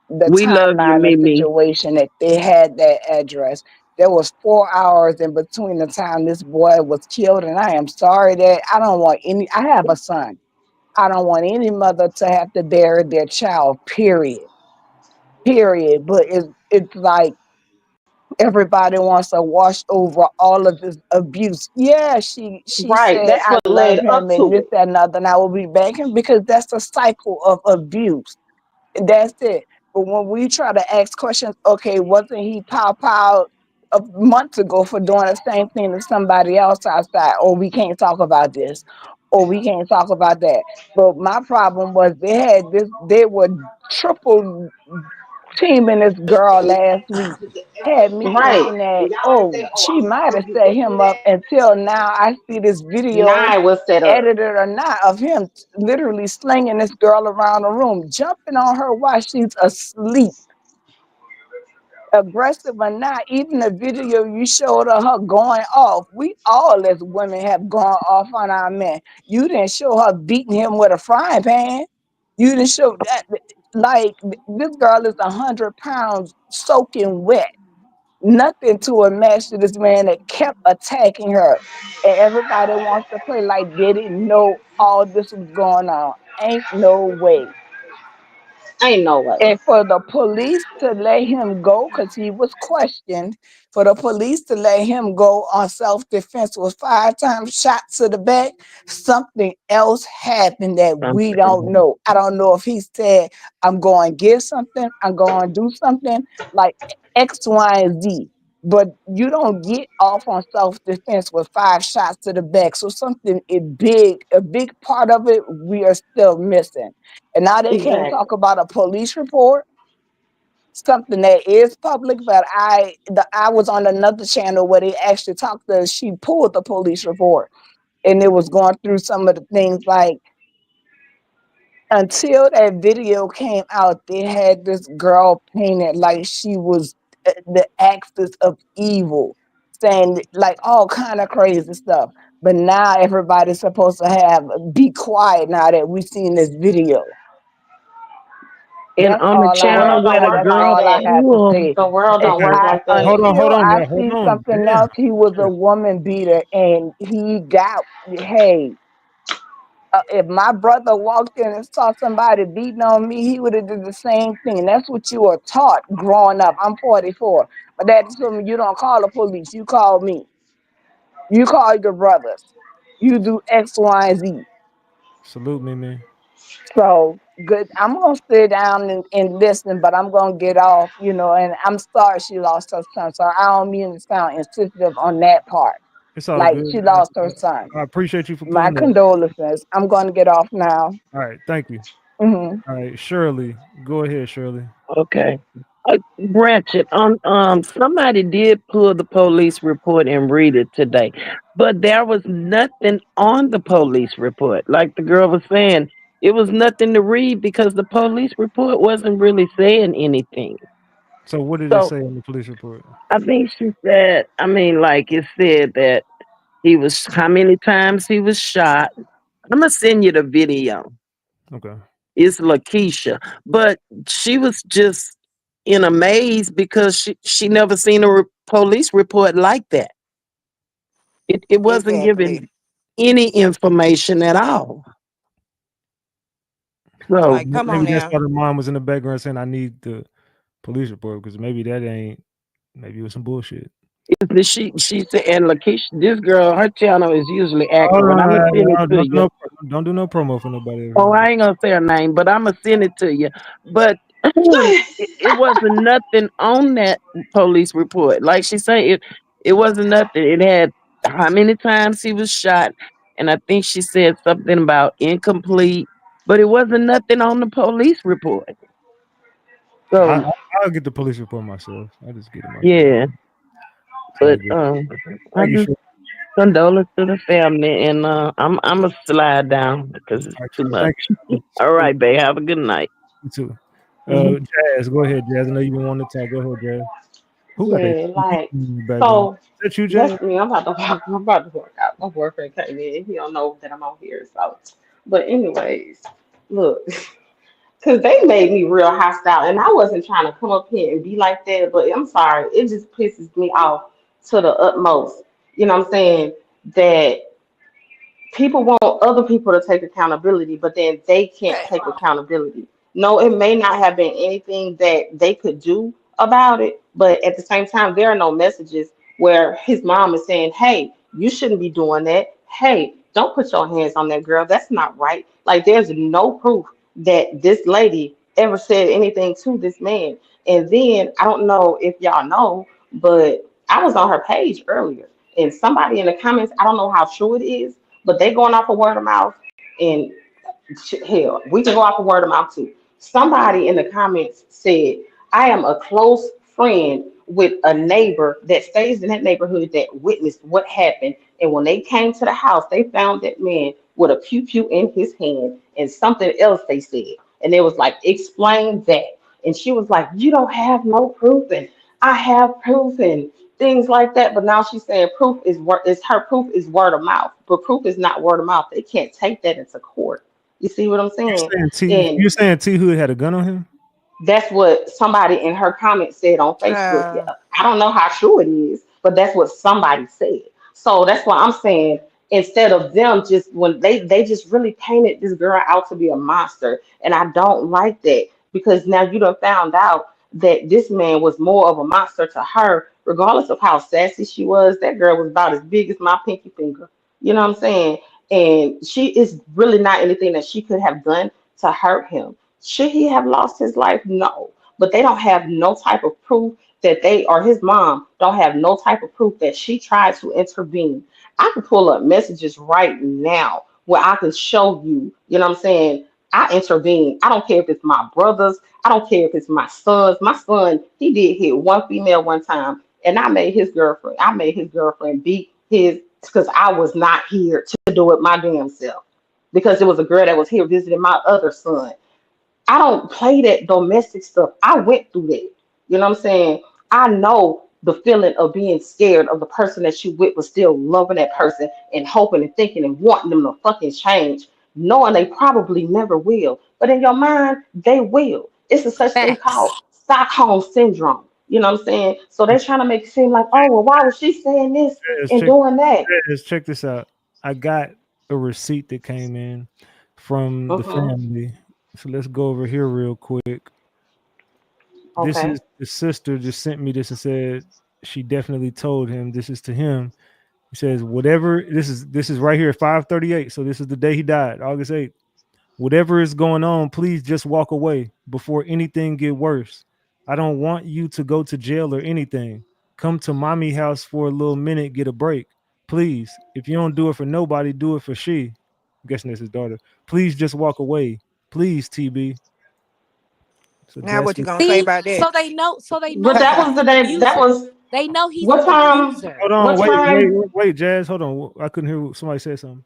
the We love you, timeline of Mimi. situation that they had that address. There was 4 hours in between the time this boy was killed, and I am sorry that I don't want any. I have a son. I don't want any mother to have to bury their child. Period. Period. But it's like everybody wants to wash over all of this abuse. Yeah, she Right. said That's I what love led him up and to this, it. that, and other, and I will be banking because that's a cycle of abuse. That's it. But when we try to ask questions, okay, wasn't he pow a month ago for doing the same thing to somebody else outside? Or we can't talk about this, or we can't talk about that. But my problem was they were triple teaming this girl last week. Had me Right. thinking that, oh, she might have set him up until now I see this video, Now it was set up. edited or not, of him literally slinging this girl around the room, jumping on her while she's asleep, aggressive or not. Even the video you showed of her going off, we all as women have gone off on our men. You didn't show her beating him with a frying pan. You didn't show that. Like, this girl is 100 pounds soaking wet, nothing to a match to this man that kept attacking her. And everybody wants to play like they didn't know all this was going on. Ain't no way. Ain't no way. And for the police to let him go, because he was questioned, for the police to let him go on self-defense was 5 times shot to the back, something else happened that we don't Something. know. I don't know if he said, I'm going to give something, I'm going to do something like X, Y, and Z. but you don't get off on self-defense with 5 shots to the back. So something a big part of it, we are still missing. And now they can't Exactly. talk about a police report, something that is public. But I was on another channel where they actually talked to. She pulled the police report, and it was going through some of the things like until that video came out, they had this girl painted like she was the axis of evil, saying like all kind of crazy stuff. But now everybody's supposed to have be quiet now that we've seen this video. And That's on the all The I channel have. world don't where the work That's like girl all I that. have to pulled, say. The world And don't Okay, work like that. hold on, until hold on I now, hold see on. something Damn. else, he was a Shit. woman beater, and he got hey. If my brother walked in and saw somebody beating on me, he would have did the same thing. And that's what you were taught growing up. I'm 44. My dad told me, you don't call the police. You call me. You call your brothers. You do X, Y, and Z. Salute me, man. So good. I'm gonna sit down and listen, but I'm gonna get off, and I'm sorry she lost her son. So I don't mean to sound insensitive on that part. It's all Like good. she lost her son. I appreciate you for My pulling up. condolences. I'm gonna get off now. All right, thank you. Hmm. All right, Shirley, go ahead, Shirley. okay. Ratchet, somebody did pull the police report and read it today, but there was nothing on the police report. Like the girl was saying, it was nothing to read because the police report wasn't really saying anything. So, what did it So say on the police report? I think she said, I mean, like it said that he was how many times he was shot. I'm gonna send you the video. Okay. It's Lakeisha, but she was just in a maze because she never seen a police report like that. It wasn't Exactly. giving any information at all. So Like, come Maybe on that's now. why the mom was in the background saying, "I need the police report," because maybe that ain't. Maybe it was some bullshit. she said, and Lakeisha, this girl, her channel is usually Hold active, and on, I'm gonna send it to you. don't do no promo for nobody. Oh, I ain't gonna say her name, but I'm gonna send it to you. But it wasn't nothing on that police report. Like she said, it wasn't nothing. It had how many times he was shot, and I think she said something about incomplete, but it wasn't nothing on the police report. I, So I I'll get the police report myself. I just get it myself. yeah, It's all but good. I Thank you, just Shirley. condolence to the family, and I'm gonna slide down because it's All right, too much. thank you. All Salute. right, babe. Have a good night. You too. Mhm. Jazz, go ahead, Jazz. I know you've been wanting to talk. Go ahead, Jazz. Who got that Yeah, TV like in the background? so Is that you, Jazz? that's me. I'm about to walk. I'm about to walk out. My boyfriend came in. He don't know that I'm on here. So, but anyways, look, because they made me real hostile, and I wasn't trying to come up here and be like that. But I'm sorry, it just pisses me off to the utmost. You know what I'm saying? That people want other people to take accountability, but then they can't take accountability. No, it may not have been anything that they could do about it, but at the same time, there are no messages where his mom is saying, "Hey, you shouldn't be doing that. Hey, don't put your hands on that girl. That's not right." Like, there's no proof that this lady ever said anything to this man. And then I don't know if y'all know, but I was on her page earlier, and somebody in the comments, I don't know how true it is, but they going off of word of mouth, and hell, we can go off of word of mouth too. Somebody in the comments said, I am a close friend with a neighbor that stays in that neighborhood that witnessed what happened. And when they came to the house, they found that man with a pew pew in his hand and something else they said. And they was like, explain that. And she was like, you don't have no proof. And I have proof and things like that. But now she's saying proof is her proof is word of mouth. But proof is not word of mouth. They can't take that into court. You see what I'm saying? And You're saying T Hood had a gun on him? that's what somebody in her comment said on Facebook. Yeah, I don't know how true it is, but that's what somebody said. So that's why I'm saying instead of them just when they just really painted this girl out to be a monster, and I don't like that because now you done found out that this man was more of a monster to her, regardless of how sassy she was. That girl was about as big as my pinky finger. You know what I'm saying? And she is really not anything that she could have done to hurt him. Should he have lost his life? No. But they don't have no type of proof that they or his mom don't have no type of proof that she tried to intervene. I can pull up messages right now where I can show you, you know what I'm saying? I intervene. I don't care if it's my brothers. I don't care if it's my sons. My son, he did hit one female one time, and I made his girlfriend. I made his girlfriend beat his because I was not here to do it my damn self. Because it was a girl that was here visiting my other son. I don't play that domestic stuff. I went through that. You know what I'm saying? I know the feeling of being scared of the person that you with, but still loving that person and hoping and thinking and wanting them to fucking change, knowing they probably never will. But in your mind, they will. It's a such thing called Facts. Stockholm syndrome. You know what I'm saying? So they're trying to make it seem like, oh, well, why was she saying this Let's and check. doing that? Let's check this out. I got a receipt that came in from the Mm-hmm. family. So let's go over here real quick. This Okay. is the sister just sent me this and said she definitely told him this is to him. He says whatever this is right here at 5:38. So this is the day he died, August 8th. Whatever is going on, please just walk away before anything get worse. I don't want you to go to jail or anything. Come to mommy house for a little minute, get a break. Please. If you don't do it for nobody, do it for she. I'm guessing that's his daughter. Please just walk away. Please, TB. So Now that's what you what. gonna say See, about that? so they But know that he's was the an day. That abuser. was They know he's what an time? abuser. Hold on, What time? wait, Jazz. Hold on. I couldn't hear somebody say something.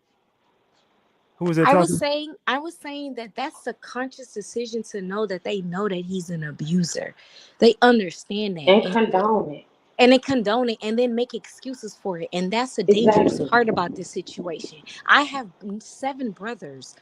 Who was that talking? I was saying that that's a conscious decision to know that he's an abuser. They understand that, And condone it. and they condone it and then make excuses for it. And that's the dangerous Exactly. part about this situation. I have 7 brothers.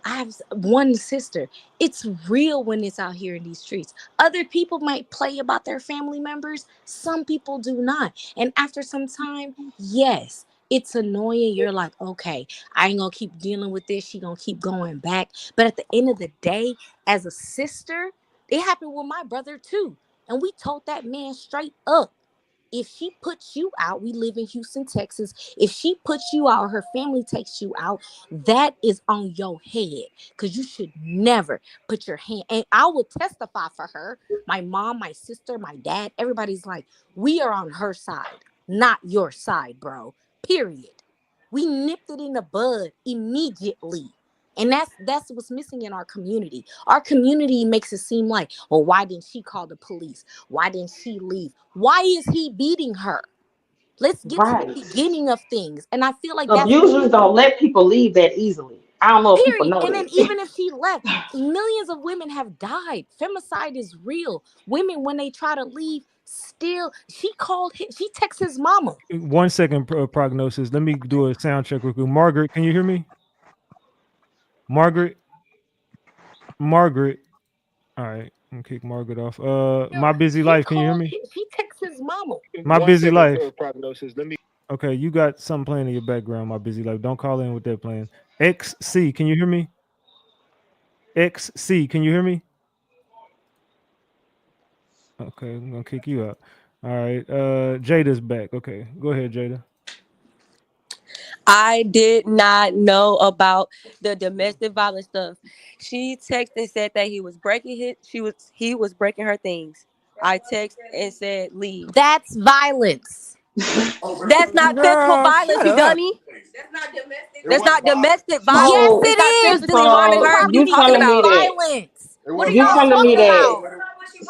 I have one sister. It's real when it's out here in these streets. Other people might play about their family members. Some people do not. And after some time, yes, it's annoying. You're like, okay, I ain't gonna keep dealing with this. She gonna keep going back. But at the end of the day, as a sister, it happened with my brother too. And we told that man straight up, if she puts you out, we live in Houston, Texas. If she puts you out, her family takes you out, that is on your head. Because you should never put your hand. And I will testify for her. My mom, my sister, my dad, everybody's like, we are on her side, not your side, bro. Period. We nipped it in the bud immediately. And that's what's missing in our community. Our community makes it seem like, well, why didn't she call the police? Why didn't she leave? Why is he beating her? Let's get to the Right. beginning of things. And I feel like that's Abusers don't let people leave that easily. I don't know if people period. know And then that. even if she left, millions of women have died. Femicide is real. Women, when they try to leave, still, she texts his mama. 1 second prognosis. Let me do a sound check real quick. Margaret, can you hear me? Margaret, Margaret. All right, I'm gonna kick Margaret off. My busy life. Can you hear me? She texts his mama. My busy life. Okay, you got something playing in your background. My busy life. Don't call in with that playing. XC, can you hear me? XC, can you hear me? Okay, I'm gonna kick you out. All right, Jada's back. Okay, go ahead, Jada. I did not know about the domestic violence stuff. She texted and said that he was breaking her things. I texted and said leave. That's violence. That's not physical Girl, violence, shut you up. dummy. That's not domestic Yes, violence. So, It's not it is. physically harming Destroying so her. What are you property you talking is telling me about? that violence. What are you y'all telling me talking that about?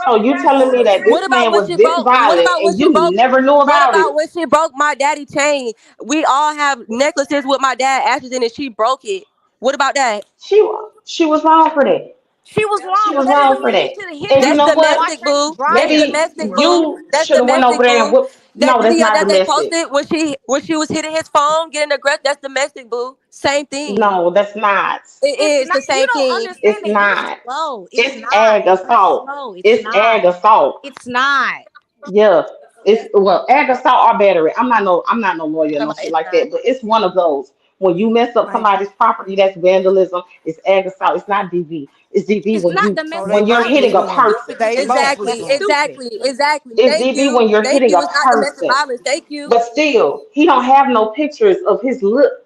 so you telling me that What this about man when was she this broke? What violent about when and she you broke? never knew What about it? about when she broke my daddy chain? We all have necklaces with my dad ashes in it. She broke it. What about that? She she was wrong for that. She was She wrong, but was that wrong doesn't for mean she that. should have hit And her. you That's know She should have what? watched domestic, her boo. That's driving. Maybe domestic, boo. you That's should have went over domestic, there and boo. whooped. That No, that's video not that they domestic. posted when she was hitting his phone, getting aggressive. That's domestic, boo. Same thing. No, that's not. It It's is not. the You same don't thing. understand It's that you're not. slow. It's It's not. ag You're assault. slow. It's It's not. ag assault. It's not. Yeah. It's well, ag assault or battery. I'm not no lawyer, no shit It's like not. that. But it's one of those. When you mess up Thank you. somebody's property, that's vandalism. It's ag assault. It's not DV. It's DV It's when not you So they domestic when you're both was hitting violence. a It's doing it. person. stupid to They do both that. was Exactly, That's doing it. stupid. exactly, exactly. It's Thank DV you. when you're Thank hitting you. a It's not domestic person. violence. Thank you. But still, he don't have no pictures of his lip.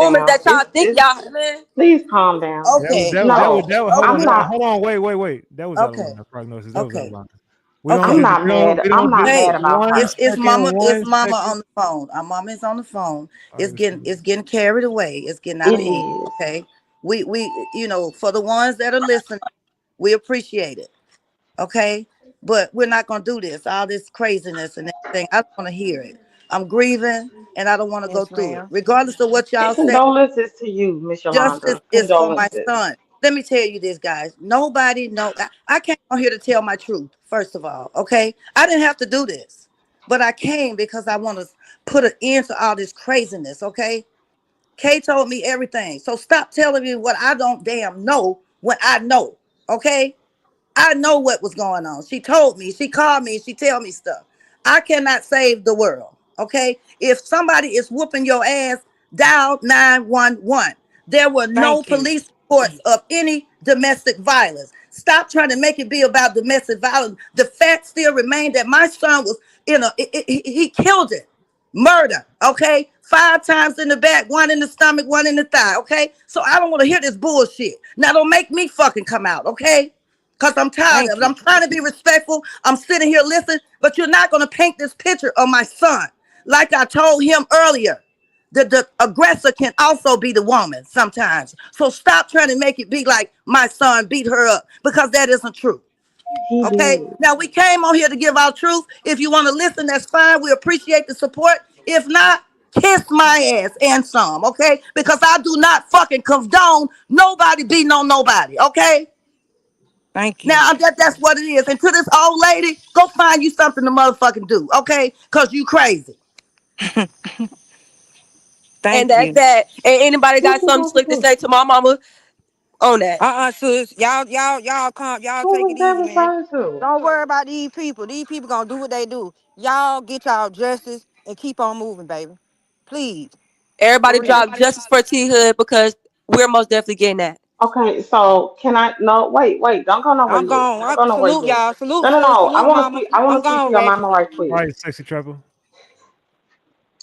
rumors down. that y'all think y'all man. Please calm down. Okay, No, Hold on, I'm not. hold on, wait. That was out of okay, line. Prognosis. That was out of okay, line. We don't okay. I'm just not mad. we I'm don't not just mad Hey, about her. it's one mama second. on the phone. Our mama is on the phone. All right, It's getting carried away. It's getting out It of hand. is. Okay. We for the ones that are listening, we appreciate it. Okay. But we're not gonna do this, all this craziness and everything. I don't want to hear it. I'm grieving and I don't want to go Yes, through it. ma'am. Regardless of what And y'all say, condolences to you, Miss justice Yolanda. is for my Condolences. son. Let me tell you this, guys. Nobody know. I came on here to tell my truth. First of all, okay, I didn't have to do this, but I came because I want to put an end to all this craziness. Okay, Kay told me everything, so stop telling me what I don't damn know when I know. Okay, I know what was going on. She told me, she called me, she tell me stuff. I cannot save the world. Okay. If somebody is whooping your ass, dial 911. There were no Thank you. police reports of any domestic violence. Stop trying to make it be about domestic violence. The fact still remained that my son was he killed it. Murder, okay? 5 times in the back, one in the stomach, one in the thigh, okay? So I don't want to hear this bullshit. Now don't make me fucking come out, okay? Because I'm tired Thank of it. you. I'm trying to be respectful. I'm sitting here listening, but you're not going to paint this picture of my son. Like I told him earlier, the aggressor can also be the woman sometimes. So stop trying to make it be like my son beat her up because that isn't true. He Okay. did. Now we came on here to give our truth. If you want to listen, that's fine. We appreciate the support. If not, kiss my ass and some. Okay. Because I do not fucking condone nobody beating on nobody. Okay. Thank you. Now that's what it is. And to this old lady, go find you something to motherfucking do. Okay. Because you crazy. And Thank that's you. that. And anybody What got you something about to slick to do? say to my mama on that? Sis. Y'all come. Y'all Who take was it that easy, man. referring to? Don't worry about these people. These people gonna do what they do. Y'all get y'all justice and keep on moving, baby. Please. For Everybody real. drop justice for T Hood because we're most definitely getting that. Okay, so can I? No, wait. Don't go nowhere I'm yet. gone. Don't go nowhere Salute yet. y'all. Salute, No, no, sis. no. I Salute, want to mama. speak. I want I'm to speak to gone, your Ratchet. mama right quick. Right, sexy trapper.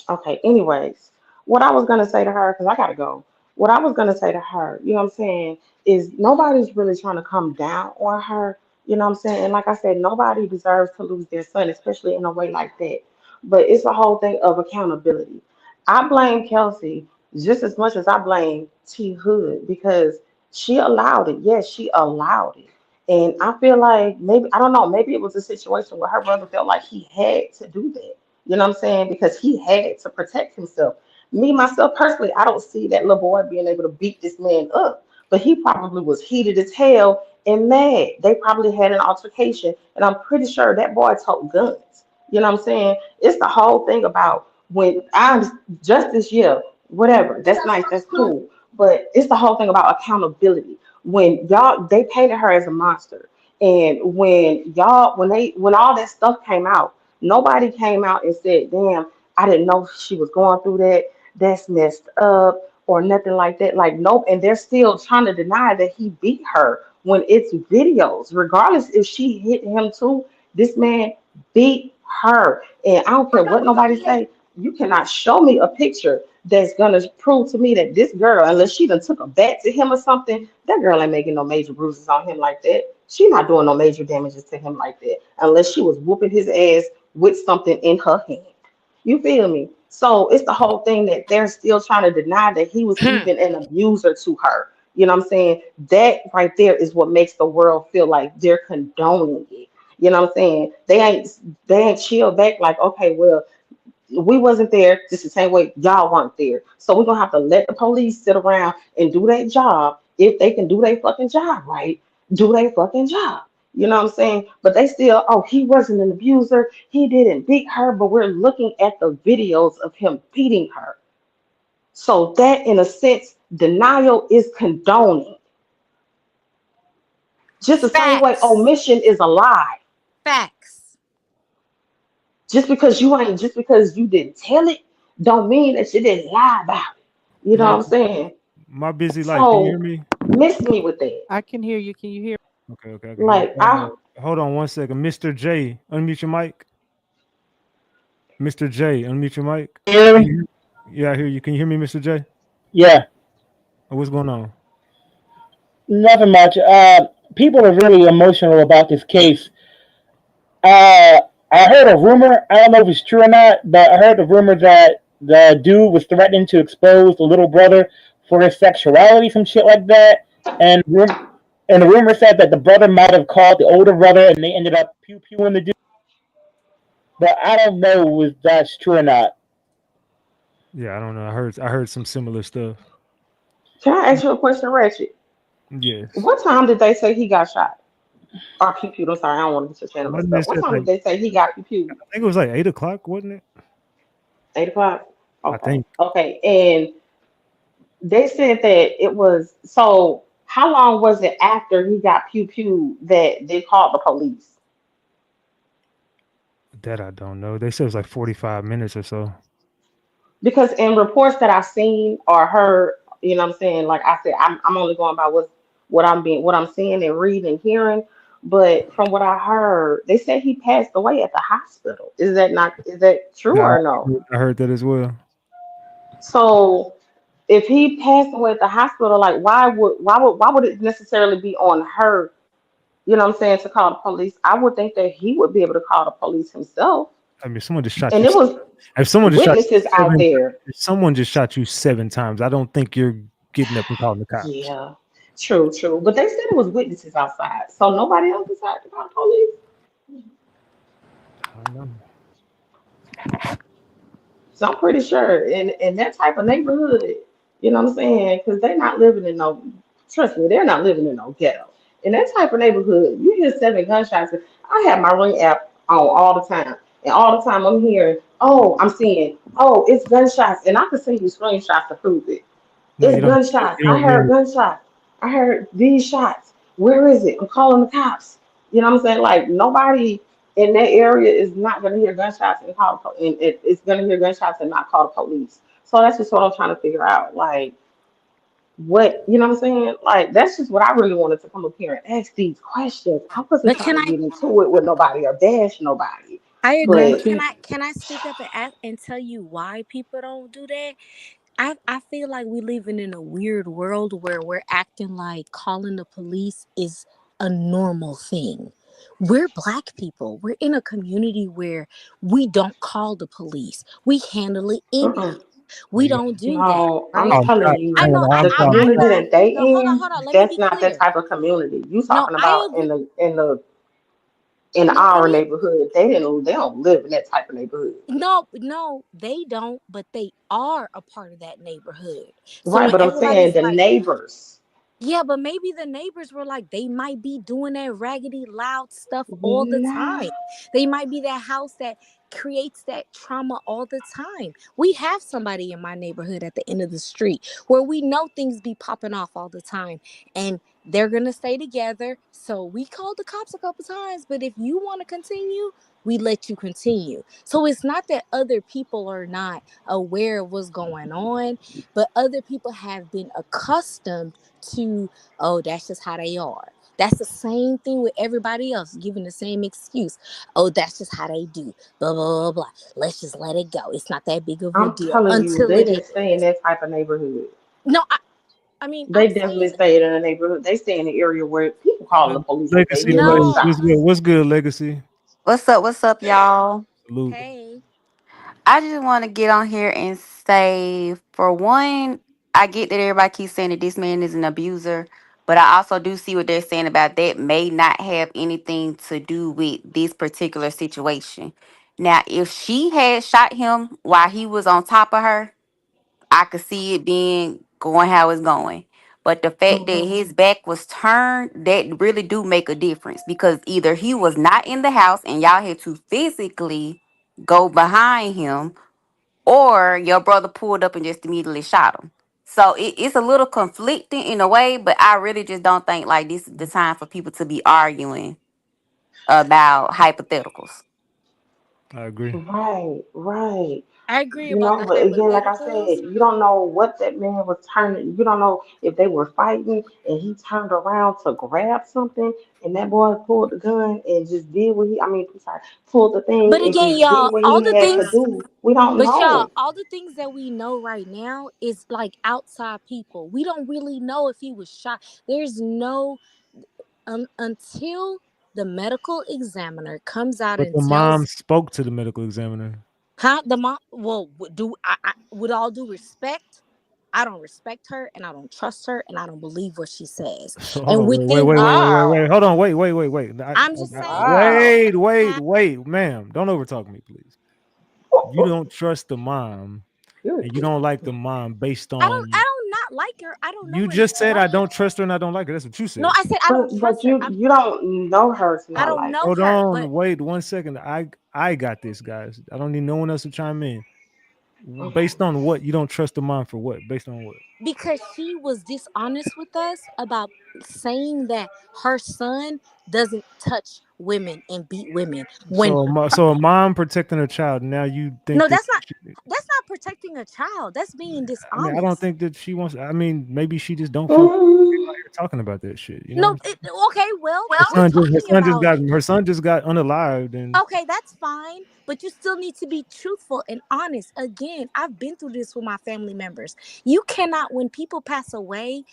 Okay, anyways, what I was gonna say to her, because I gotta go. What I was gonna say to her, you know what I'm saying, is nobody's really trying to come down on her. You know what I'm saying? And like I said, nobody deserves to lose their son, especially in a way like that. But it's a whole thing of accountability. I blame Kelsey just as much as I blame T Hood because she allowed it. Yes, she allowed it. And I feel like maybe, I don't know, maybe it was a situation where her brother felt like he had to do that. You know what I'm saying? Because he had to protect himself. Me, myself, personally, I don't see that little boy being able to beat this man up. But he probably was heated as hell and mad. They probably had an altercation. And I'm pretty sure that boy took guns. You know what I'm saying? It's the whole thing about when I'm just this year, whatever. That's nice. That's cool. But it's the whole thing about accountability. When they painted her as a monster. And when all that stuff came out, nobody came out and said, damn, I didn't know she was going through that. That's messed up or nothing like that. Like, nope. And they're still trying to deny that he beat her when it's videos. Regardless if she hit him too, this man beat her. And I don't care what nobody say. You cannot show me a picture that's gonna prove to me that this girl, unless she done took a bat to him or something, that girl ain't making no major bruises on him like that. She not doing no major damages to him like that, unless she was whooping his ass with something in her hand. You feel me? So it's the whole thing that they're still trying to deny that he was even an abuser to her. You know what I'm saying? That right there is what makes the world feel like they're condoning it. You know what I'm saying? They ain't chill back like, okay, well, we wasn't there just the same way y'all weren't there. So we're gonna have to let the police sit around and do their job. If they can do their fucking job right, do their fucking job. You know what I'm saying? But they still, oh, he wasn't an abuser, he didn't beat her, but we're looking at the videos of him beating her. So that in a sense, denial is condoning. Just the same way Facts. omission is a lie. Facts. Just because you didn't tell it, don't mean that you didn't lie about it. You know what My I'm saying? my busy life. Can you hear So me? miss me with that. I can hear you. Can you hear? Okay, okay, I can hear Like you. I Hold on one second, Mr. J. Unmute your mic. Mr. J. Unmute your mic. Hear Can me? you? Yeah, I hear you. Can you hear me, Mr. J? Yeah, What's going on? nothing much. People are really emotional about this case. Uh, I heard a rumor. I don't know if it's true or not, but I heard the rumor that the dude was threatening to expose the little brother for his sexuality, some shit like that. And and the rumor said that the brother might have called the older brother, and they ended up pew pewing the dude. But I don't know if that's true or not. Yeah, I don't know. I heard some similar stuff. can I ask you a question, Ratchet? Yes. What time did they say he got shot? Or pew pew? I'm sorry, I don't want to get your channel Wasn't messed it up. What said time did like they say he got pew I pew? think it was like 8 o'clock, wasn't it? 8 o'clock? I Okay. think. Okay. And they said that it was so how long was it after he got pew pew that they called the police? That I don't know. They said it was like 45 minutes or so. Because in reports that I've seen or heard, you know what I'm saying, like I said, I'm only going by what I'm seeing and reading and hearing. But from what I heard, they said he passed away at the hospital. Is that true Yeah, or no? I heard that as well. So if he passed away at the hospital, like why would it necessarily be on her, you know what I'm saying, to call the police? I would think that he would be able to call the police himself. I mean, someone just shot And you. it was If someone just shot you witnesses out seven, there. if someone just shot you 7 times, I don't think you're getting up and calling the cops. Yeah. True, true. But they said it was witnesses outside, so nobody else decided to call the police. I know. So I'm pretty sure in that type of neighborhood, you know what I'm saying? Because they're not living in no, trust me, they're not living in no ghetto. In that type of neighborhood, you hear 7 gunshots. I have my Ring app on all the time. And all the time I'm hearing, oh, I'm seeing, oh, it's gunshots. And I can send you screenshots to prove it. No, It's gunshots. I you heard don't. gunshots. I heard these shots. Where is it? I'm calling the cops. You know what I'm saying? Like nobody in that area is not gonna hear gunshots and call and it's gonna hear gunshots and not call the police. So that's just what I'm trying to figure out. Like what you know what I'm saying? Like that's just what I really wanted to come up here and ask these questions. I wasn't But trying to get into it with nobody or bash nobody. I agree. But But can I speak up and ask, and tell you why people don't do that? I feel like we living in a weird world where we're acting like calling the police is a normal thing. We're black people. We're in a community where we don't call the police. We handle it in. uh-uh. Oh, We yeah. don't do that, No, I'm right? Call the telling cops. you, I know. I'm the calling the community cops. that they No, hold on, in, hold on. Let me that's be not that clear. type of community. You No, talking I about agree. in No, it our is. neighborhood. They don't live in that type of neighborhood. No, no, they don't, but they are a part of that neighborhood. So Right, when but I'm saying everybody's the like, neighbors. yeah, but maybe the neighbors were like, they might be doing that raggedy loud stuff all the No. time. They might be that house that creates that trauma all the time. We have somebody in my neighborhood at the end of the street where we know things be popping off all the time and they're going to stay together. So we called the cops a couple times, but if you want to continue, we let you continue. So it's not that other people are not aware of what's going on, but other people have been accustomed to, oh, that's just how they are. That's the same thing with everybody else giving the same excuse. Oh, that's just how they do. Blah, blah, blah, blah. Let's just let it go. It's not that big of a I'm deal telling you, until they it didn't is. stay in that type of neighborhood. No, I mean, They I'm definitely saying stayed in a neighborhood. They stay in the area where people call the police if they Legacy, hear no. what's gunshots. good? What's good, Legacy? What's up, y'all? Salute. Hey. I just want to get on here and say, for one, I get that everybody keeps saying that this man is an abuser, but I also do see what they're saying about that may not have anything to do with this particular situation. Now, if she had shot him while he was on top of her, I could see it being going how it's going. But the fact that Hmm. his back was turned, that really do make a difference because either he was not in the house and y'all had to physically go behind him, or your brother pulled up and just immediately shot him. So it's a little conflicting in a way, but I really just don't think like this is the time for people to be arguing about hypotheticals. I agree. Right, right. I agree You about know, the but again, like I hypotheticals. said, you don't know what that man was turning. You don't know if they were fighting and he turned around to grab something and that boy pulled the gun and just did what he, I mean, I'm sorry, pulled the thing But and again, just did y'all, what all he the had to things, do. We don't but y'all, know. all the things that we know right now is like outside people. We don't really know if he was shot. There's no until the medical examiner comes out But and the mom tells, spoke to the medical examiner. huh, the mom. Well, do I with all due respect, I don't respect her and I don't trust her and I don't believe what she says. So hold And on, within wait. Wow, Hold on, wait. I'm just saying, wow. Wait, ma'am. Don't overtalk me, please. You don't trust the mom, and you Period. don't like the mom based I on. don't not like her. I don't know You her and just don't said like I her. don't trust her and I don't like her. That's what you No, said. I said I don't But trust her. you don't know her to I not don't like know her. Hold her, but on, wait 1 second. I got this, guys. I don't need no one else to chime in. Okay. Based on what? You don't trust the mom for what? Based on what? because she was dishonest with us about saying that her son doesn't touch women and beat women when So a mom protecting her child. Now you think no, that? that's not protecting a child. That's being I mean, I don't dishonest. think that she wants. I mean, maybe she just don't feel Mm, like talking about that shit. You know what No, I'm saying? okay, well, we're talking about it. Her son just got unalived, and Okay, that's fine, but you still need to be truthful and honest. Again, I've been through this with my family members. You cannot, when people pass away,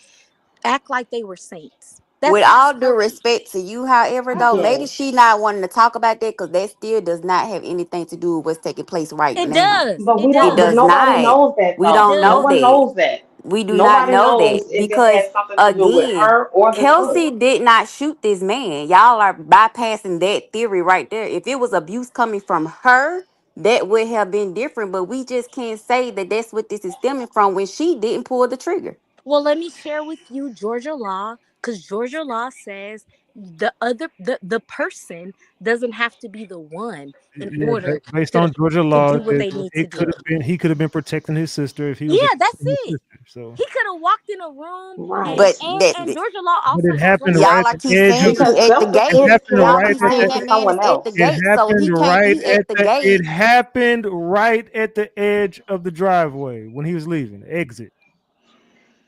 act like they were saints. That's With not all due healthy. respect to you, however, I though, maybe guess. she not wanting to talk about that because that still does not have anything to do with what's taking place right It now. does. But It we It don't. But does. does nobody not. knows that We It though. don't No know does. one that. knows that. We do not Nobody know knows that if it because has something to do with again, her or the son. Kelsey did not shoot this man. Y'all are bypassing that theory right there. If it was abuse coming from her, that would have been different. But we just can't say that that's what this is stemming from when she didn't pull the trigger. Well, let me share with you Georgia law, because Georgia law says the person doesn't have to be the one in Yeah, order based to on Georgia to law, do what they need to it do. could have been he could have been protecting his sister if he was Yeah, that's protecting his it. sister. So, He could have walked in a room, and Right. But that Georgia law but also it goes on happened to right y'all at are the keep edge of saying the. he Because at the self It gate. defense happened cannot Y'all be right keep at saying trained the. to that man is someone at the else. It gate. So he happened can't right be at at the the. gate. It happened right at the edge of the driveway when he was leaving exit.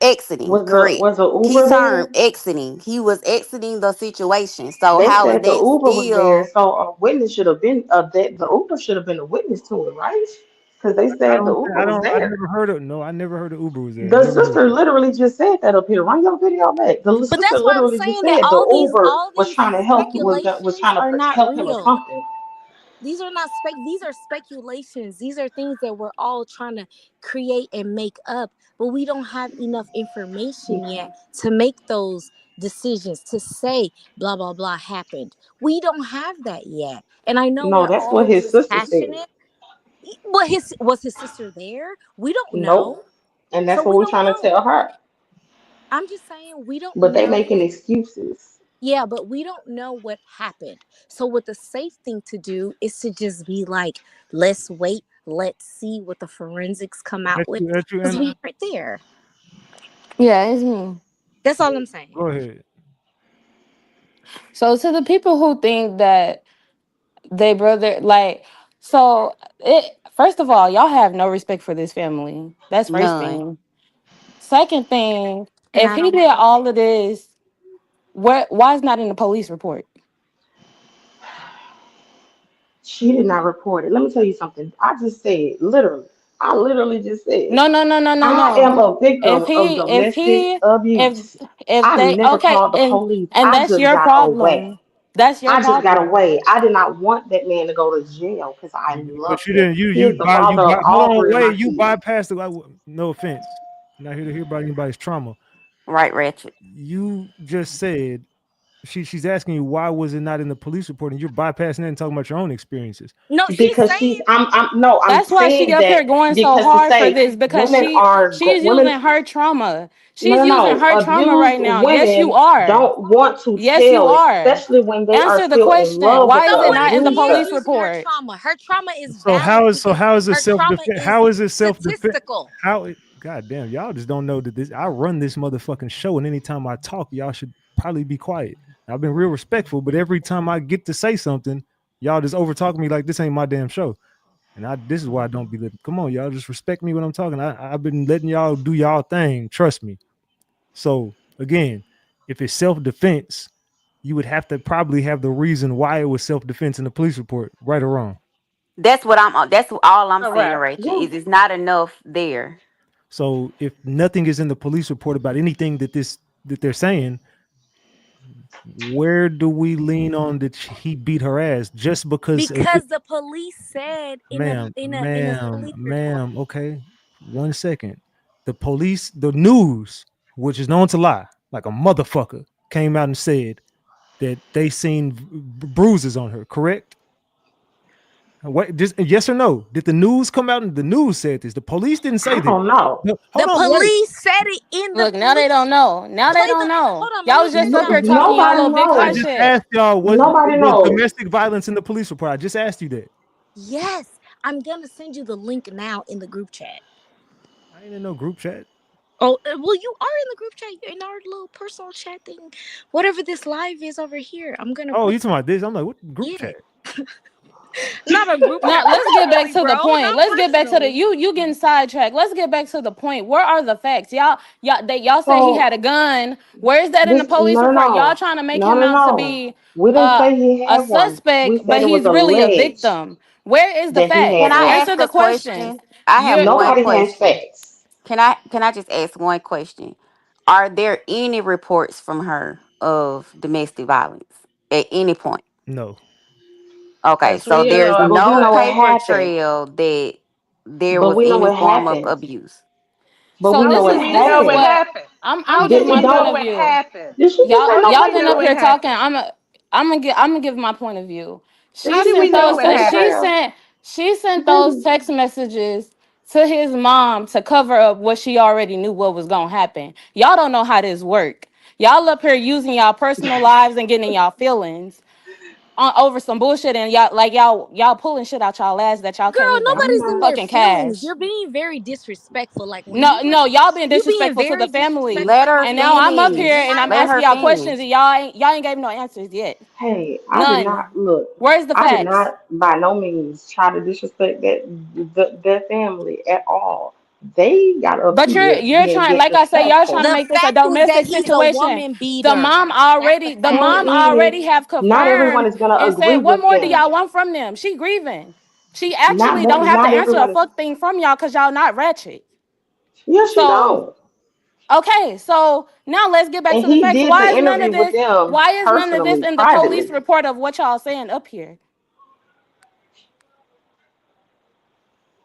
Exiting, correct. Was the Key Uber term there? exiting. He was exiting the situation. So They how is said the that Uber was there, still so a witness should have been that the Uber should have been a witness to it, right? Because they I said the don't. Uber I was don't. I there. never heard of. No, I never heard of Uber was there. I The never heard. sister literally just said that up here. Run your video back. The But sister that's why I'm literally just saying that said the Uber all was these trying to help was speculations trying are to not help him or real. something. These are not these are speculations. These are things that we're all trying to create and make up, but we don't have enough information yet to make those decisions to say blah blah blah happened. We don't have that yet. And I know No, we're that's what all his just sister said. passionate. But his sister there? We don't Nope. know. And So that's what we we're don't trying to know. tell her. I'm just saying we don't But they know. making excuses. Yeah, but we don't know what happened. So what the safe thing to do is to just be like, let's wait, let's see what the forensics come out with, That you, because Anna. we aren't there. Yeah, it's me. That's all I'm saying. Go ahead. So to the people who think that they brother like so it first of all, y'all have no respect for this family. That's first none? thing. Second thing, And if I he don't did all of this, why is not in the police report? She did not report it. Let me tell you something. I just said, literally, I literally just said, No, no, no, no, no, I am no. a If victim of he, if domestic he, if abuse. if I they never okay, called the police. and I that's just your got away. problem. That's your I just got problem. away. I did not want that man to go to jail because I But love you him. didn't. He is the father of Hold all on, three of my wait. You kids. bypassed the. No offense. I'm not here to hear about anybody's trauma. Right, Ratchet. You just said she's asking you why was it not in the police report, and you're bypassing it and talking about your own experiences. no, she's Because she's saying I'm no, I'm That's why she saying up that here going so because to hard for say this because women are she's women. using her trauma. No, She's no, using no. her trauma Abused right now. Yes, you women are. don't want to Yes, you tell, are. especially when they are Answer the still in question. love with Why is so it the what not if in the he is abuser. police using her report? trauma? Her trauma is So valid because how is it her self trauma defense? is How is it self defense? statistical. How it? God damn, y'all just don't know that this. I run this motherfucking show, and anytime I talk, y'all should probably be quiet. I've been real respectful, but every time I get to say something, y'all just over talk me like this ain't my damn show. And this is why I don't be letting. Come on, y'all, just respect me when I'm talking. I've been letting y'all do y'all thing. Trust me. So again, if it's self defense, you would have to probably have the reason why it was self defense in the police report, right or wrong. That's what I'm. That's all I'm saying, Correct. Ratchet. Yeah. Is it's not enough there. So if nothing is in the police report about anything that they're saying, where do we lean on that he beat her ass just because of it? Because the police said in a police report. Ma'am, okay. 1 second. The police, the news, which is known to lie, like a motherfucker, came out and said that they seen bruises on her, correct? What just yes or no? Did the news come out and the news said this? The police didn't say I this. don't know. No, The hold on, wait. police said it in the Look, now they police. don't know. Now they Play don't the know. hold on, let Y'all me was let just me up not here let talking me y'all Nobody little big I hot knows. just shit. asked y'all, Nobody was knows. domestic violence in the police report? I just asked you that. Yes, I'm gonna send you the link now in the group chat. I ain't in no group chat. Oh, well, you are in the group chat. You're in our little personal chat thing. Whatever this live is over here, I'm gonna Oh, put. you talking about this? I'm like, what group Yeah, chat? not a group chat Now let's get back personally, to the bro. point. Not Let's get back to the personally. you getting sidetracked. Let's get back to the point. Where are the facts? Y'all say he So had a gun. Where is that in the this police no, no, report? Y'all no, trying to make no, him no, out to no. be We didn't uh, say he a had one. We suspect, said but it was he's really a alleged victim. Where is the that he Can had facts? I one. Answer ask the a questions. question? I have You're one Nobody has question. facts. Can I just ask one question? Are there any reports from her of domestic violence at any point? No. Okay, Yes, so we there's but we no know what paper happened. trail that there But was we know any what form of happened. abuse. But So we know this what is No, we this know is what happened. what happened. I'm How gonna do give Did my we it point know of don't? what view. happened? Did she just say Y'all nobody been know up what here talking. happened? I'm gonna give my point of view. Did She How she do we sent just say know those what nobody she happened? care? sent she sent those Baby, text messages to his mom to cover up what she already knew what was gonna happen. Y'all don't know how this work. Y'all up here using y'all personal lives and getting in y'all feelings over some bullshit, and y'all pulling shit out y'all ass that y'all can't Girl, even I'm nobody's in not. their fucking feelings. cash. You're being very disrespectful. Like when you No, y'all being you being disrespectful to the very family. disrespectful. Let Like her And I now I'm up said, here you're and finish. not I'm Let asking her y'all finish. questions and y'all ain't gave me no answers yet. Hey, I did None. not look. Where's the I did facts? not by no means try to disrespect that family at all. They got up But here you're being trying, like I said, y'all trying to disrespectful. the make this a fact is that domestic he's a situation. woman The beater. mom That's the already, the fact. mom Honey, already have not everyone confirmed is gonna and agree said, what with more do them. y'all want from them? She grieving. She actually don't have to Not answer a everyone is. fuck thing from y'all because y'all not ratchet. Yes, she So don't. okay, so now let's get back And to the he facts. did the Why is none interview of with this? them Why is none of this personally, in the police privately. report of what y'all saying up here?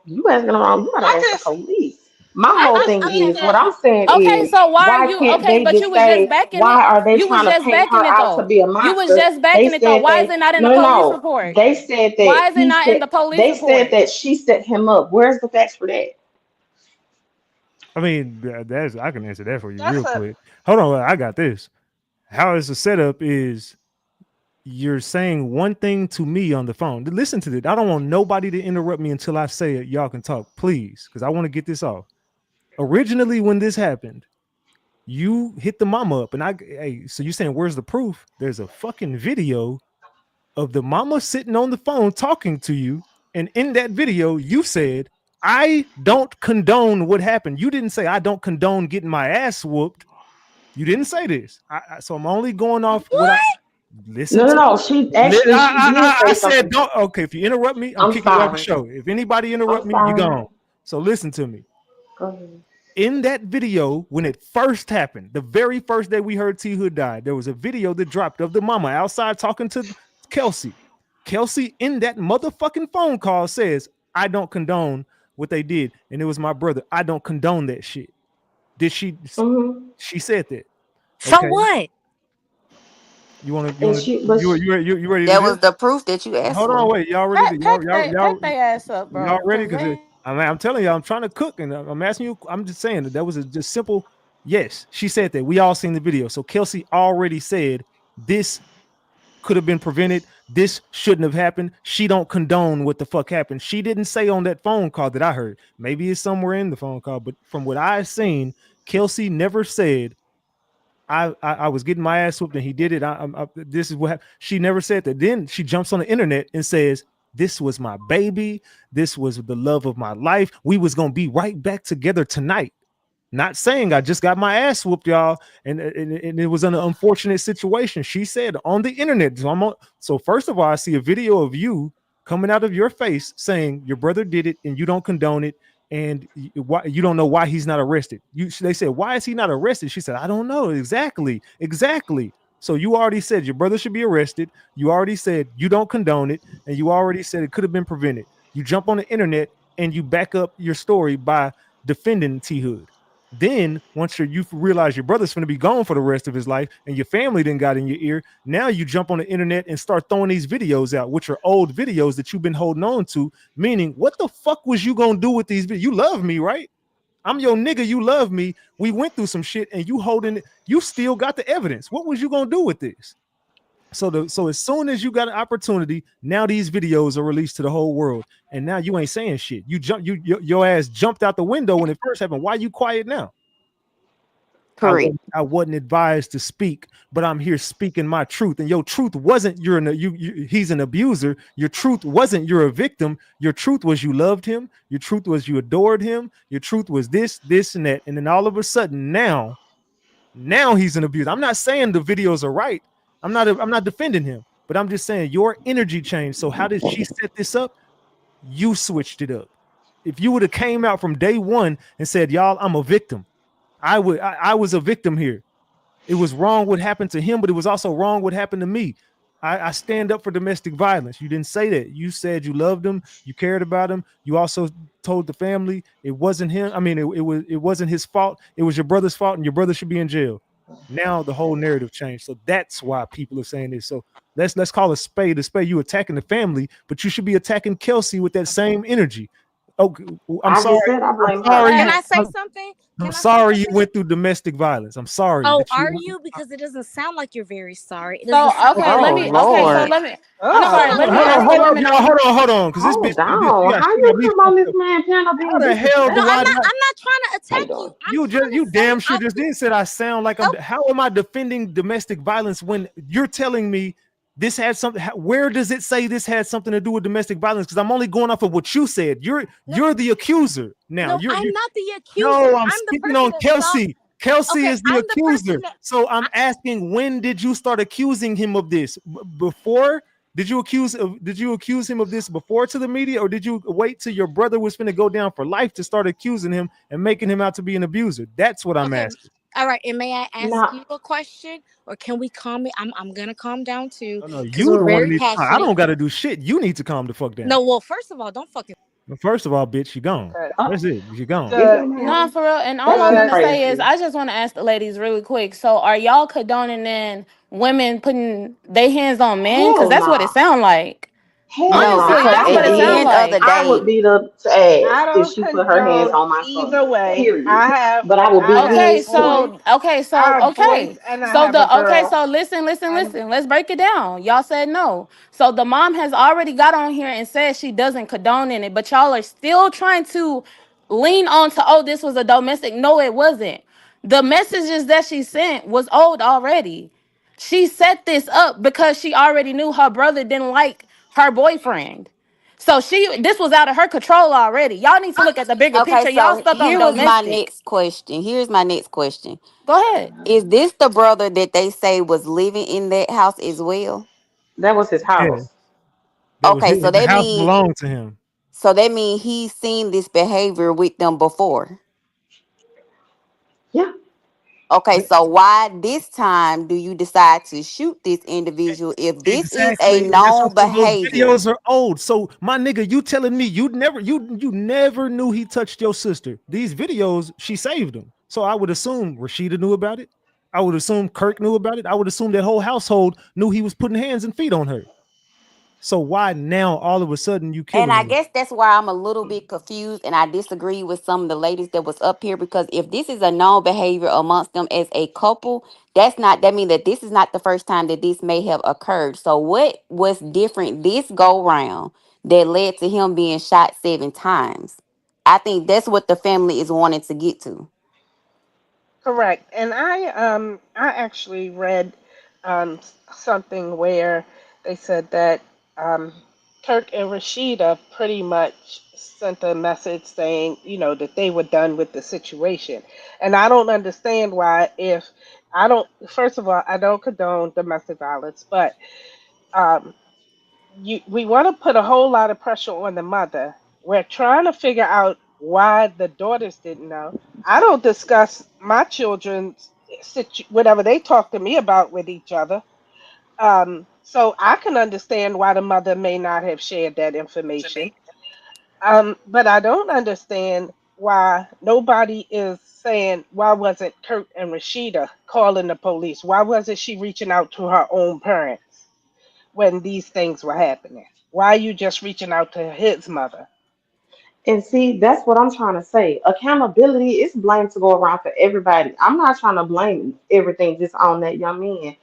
You asking the wrong. You gotta I ask the just police. My I whole just thing think is what that I'm saying Okay, is so why are why you can't okay? they But you just was just say backing it. why are they You was trying to just paint backing her it out to though. be a You was monster? just They backing it though. said Why is they it not in the no no police no. report? They said that Why is it he not in said the police they said report? that she set him up. Where's the facts for that? I mean, that's I can answer that for you that's real a quick. Hold on, I got this. How is the setup is you're saying one thing to me on the phone. Listen to this. I don't want nobody to interrupt me until I say it. Y'all can talk, please, because I want to get this off. Originally, when this happened, you hit the mama up, and hey, so you saying where's the proof? There's a fucking video of the mama sitting on the phone talking to you, and in that video, you said, "I don't condone what happened." You didn't say, "I don't condone getting my ass whooped." You didn't say this. So I'm only going off what I What? listen No no to. no. She actually she did I say said, something. don't. Okay, if you interrupt me, I'm I'm kicking you off the sorry. show. If anybody I'm interrupt me, you sorry. gone. So listen to me. Go ahead. In that video, when it first happened, the very first day we heard T Hood died, there was a video that dropped of the mama outside talking to Kelsey. Kelsey, in that motherfucking phone call, says, "I don't condone what they did," and it was my brother. I don't condone that shit. Did she? Mm-hmm. She said that. So Okay. what? You want to? You And want to? she but she, You ready to That this? was the proof that you asked Hold on, for. wait. Y'all ready to Pack they ass up, y'all bro. ready? Cause Because they I'm telling you, I'm trying to cook, and I'm asking you. I'm just saying that was a just simple yes. She said that. We all seen the video. So Kelsey already said this could have been prevented. This shouldn't have happened. She don't condone what the fuck happened. She didn't say on that phone call that I heard. Maybe it's somewhere in the phone call, but from what I've seen, Kelsey never said I was getting my ass whooped and he did it. This is what happened. She never said that. Then she jumps on the internet and says, "This was my baby. This was the love of my life. We was gonna be right back together tonight." Not saying I just got my ass whooped, y'all, and it was an unfortunate situation. She said on the internet. So first of all, I see a video of you coming out of your face saying your brother did it and you don't condone it, and why you don't know why he's not arrested. They said, "Why is he not arrested?" She said, "I don't know exactly." So you already said your brother should be arrested. You already said you don't condone it, and you already said it could have been prevented. You jump on the internet and you back up your story by defending T Hood. Then once you realize your brother's going to be gone for the rest of his life and your family then got in your ear, now you jump on the internet and start throwing these videos out, which are old videos that you've been holding on to. Meaning, what the fuck was you going to do with these videos? You love me, right? I'm your nigga. You love me. We went through some shit and you holding it. You still got the evidence. What was you going to do with this? So as soon as you got an opportunity, now these videos are released to the whole world, and now you ain't saying shit. Your ass jumped out the window when it first happened. Why you quiet now? Correct. I wasn't advised to speak, but I'm here speaking my truth. And your truth wasn't he's an abuser. Your truth wasn't you're a victim. Your truth was you loved him. Your truth was you adored him. Your truth was this, and that. And then all of a sudden now he's an abuser. I'm not saying the videos are right. I'm not defending him, but I'm just saying your energy changed. So how did she set this up? You switched it up. If you would have came out from day one and said, "Y'all, I'm a victim. I was a victim here. It was wrong what happened to him, but it was also wrong what happened to me." I stand up for domestic violence. You didn't say that. You said you loved him, you cared about him. You also told the family it wasn't him. I mean, it wasn't his fault. It was your brother's fault, and your brother should be in jail. Now the whole narrative changed. So that's why people are saying this. So let's call a spade a spade. You attacking the family, but you should be attacking Kelsey with that same energy. Okay, I'm I sorry. just said I I'm blame her. sorry. Can But I say I'm, something? I'm Can I say sorry you something? went through domestic violence. I'm sorry Oh, that are you. you? Because it doesn't sound like you're very sorry. It doesn't so sound like okay, you're let Oh me very okay, so Lord. sorry. let me I'm No, sorry, no, Hold no, let on, no. me hold I'm on, ask not. the hold on, women y'all. Hold on, because this bitch, Hold on. yeah, How she you got me come on fucked this up. man panel How being the hell No, do disrespectful? I I'm not. not? I'm not trying to How you attack you. doing? I'm trying to You say. damn sure just did said I sound like I'm. Oh, How am I defending domestic violence when you're telling me this had something? Where does it say this had something to do with domestic violence? Because I'm only going off of what you said. no, You're the accuser now. no. I'm not the No, accuser. I'm I'm the speaking person on that saw. Kelsey. Kelsey Okay, is the I'm the person accuser. that. So I'm I, asking, when did you start accusing him of this? Before? Did you accuse him of this before to the media, or did you wait till your brother was finna go down for life to start accusing him and making him out to be an abuser? That's what I'm okay, asking. all right. And may I ask Now, you a question, or can we calm it? I'm gonna calm down too, No, no, because you we're the one that very needs to calm. I passionate. don't gotta do shit. You need to calm the fuck down. No, well, first of all, don't fucking. First of all, bitch, you gone. Okay. uh, That's it. You gone. it The don't No, matter. for real. And all That's I'm just the gonna say is, crazy. I just want to ask the ladies really quick. So, are y'all condoning then women putting their hands on men? Because Hell that's what it nah. sound like. Hell No, nah. Honestly, because I that's would what at it the sound be end of the like. I would day, be the I ass if don't she put her hands condone on my son. either way. Period. But I would be I have Okay, his too. boys. so okay, I so have boys okay. and I So have a the okay, girl. so listen, listen, And listen. Let's break it down. Y'all said no. So the mom has already got on here and said she doesn't condone in it, but y'all are still trying to lean on to, oh, this was a domestic. No, it wasn't. The messages that she sent was old already. She set this up because she already knew her brother didn't like her boyfriend. So this was out of her control already. Y'all need to look at the bigger okay, picture. Y'all so stuck on here was my domestic. next question. Here's my next question. Go ahead. Is this the brother that they say was living in that house as well? That was his Yeah, house. that was Okay, it. so The that house mean belonged to him. he's seen this behavior with them before. Yeah. Okay, so why this time do you decide to shoot this individual if this is a Exactly. That's what known I'm saying. Those behavior? videos are old. So my nigga, you telling me you never knew he touched your sister. These videos, she saved them. So I would assume Rashida knew about it. I would assume Kirk knew about it. I would assume that whole household knew he was putting hands and feet on her. So why now all of a sudden you And killing I him? guess that's why I'm a little bit confused and I disagree with some of the ladies that was up here because if this is a known behavior amongst them as a couple, that means that this is not the first time that this may have occurred. So what was different this go round that led to him being shot 7 times? I think that's what the family is wanting to get to. correct. And I actually read something where they said that um Kirk and Rashida pretty much sent a message saying, that they were done with the situation. And I don't understand why if I don't first of all, I don't condone domestic violence, but um we want to put a whole lot of pressure on the mother. We're trying to figure out why the daughters didn't know. I don't discuss my children's whatever they talk to me about with each other. So I can understand why the mother may not have shared that information. But I don't understand why nobody is saying why wasn't Kurt and Rashida calling the police? Why wasn't she reaching out to her own parents when these things were happening? Why are you just reaching out to his mother? And see, that's what I'm trying to say. Accountability is blame to go around for everybody. I'm not trying to blame everything just on that young man.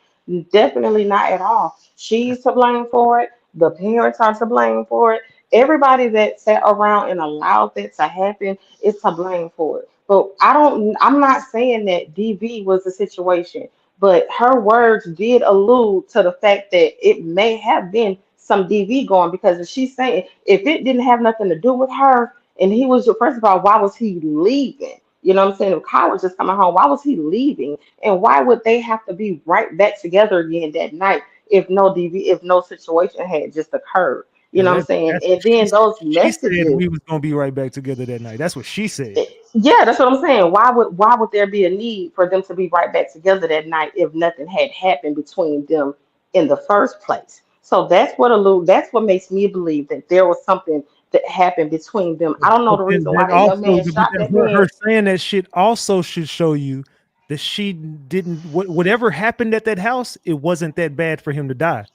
Definitely not at all. She's to blame for it. The parents are to blame for it. Everybody that sat around and allowed that to happen is to blame for it. But I'm not saying that DV was the situation, but her words did allude to the fact that it may have been some DV going because if she's saying if it didn't have nothing to do with her, and he was first of all, why was he leaving? You know what I'm saying? If Kyle was just coming home, why was he leaving? And why would they have to be right back together again that night if no DV, if no situation had just occurred? You Yeah, know what I'm saying? that's what And she then said. those She said messages, we was gonna be right back together that night. That's what she said. yeah, that's what I'm saying. Why would there be a need for them to be right back together that night if nothing had happened between them in the first place. So that's what makes me believe that there was something that happened between them. I don't know But the then reason why that that young also, man but shot then that her man. saying that shit also should show you that she didn't, whatever happened at that house, it wasn't that bad for him to die.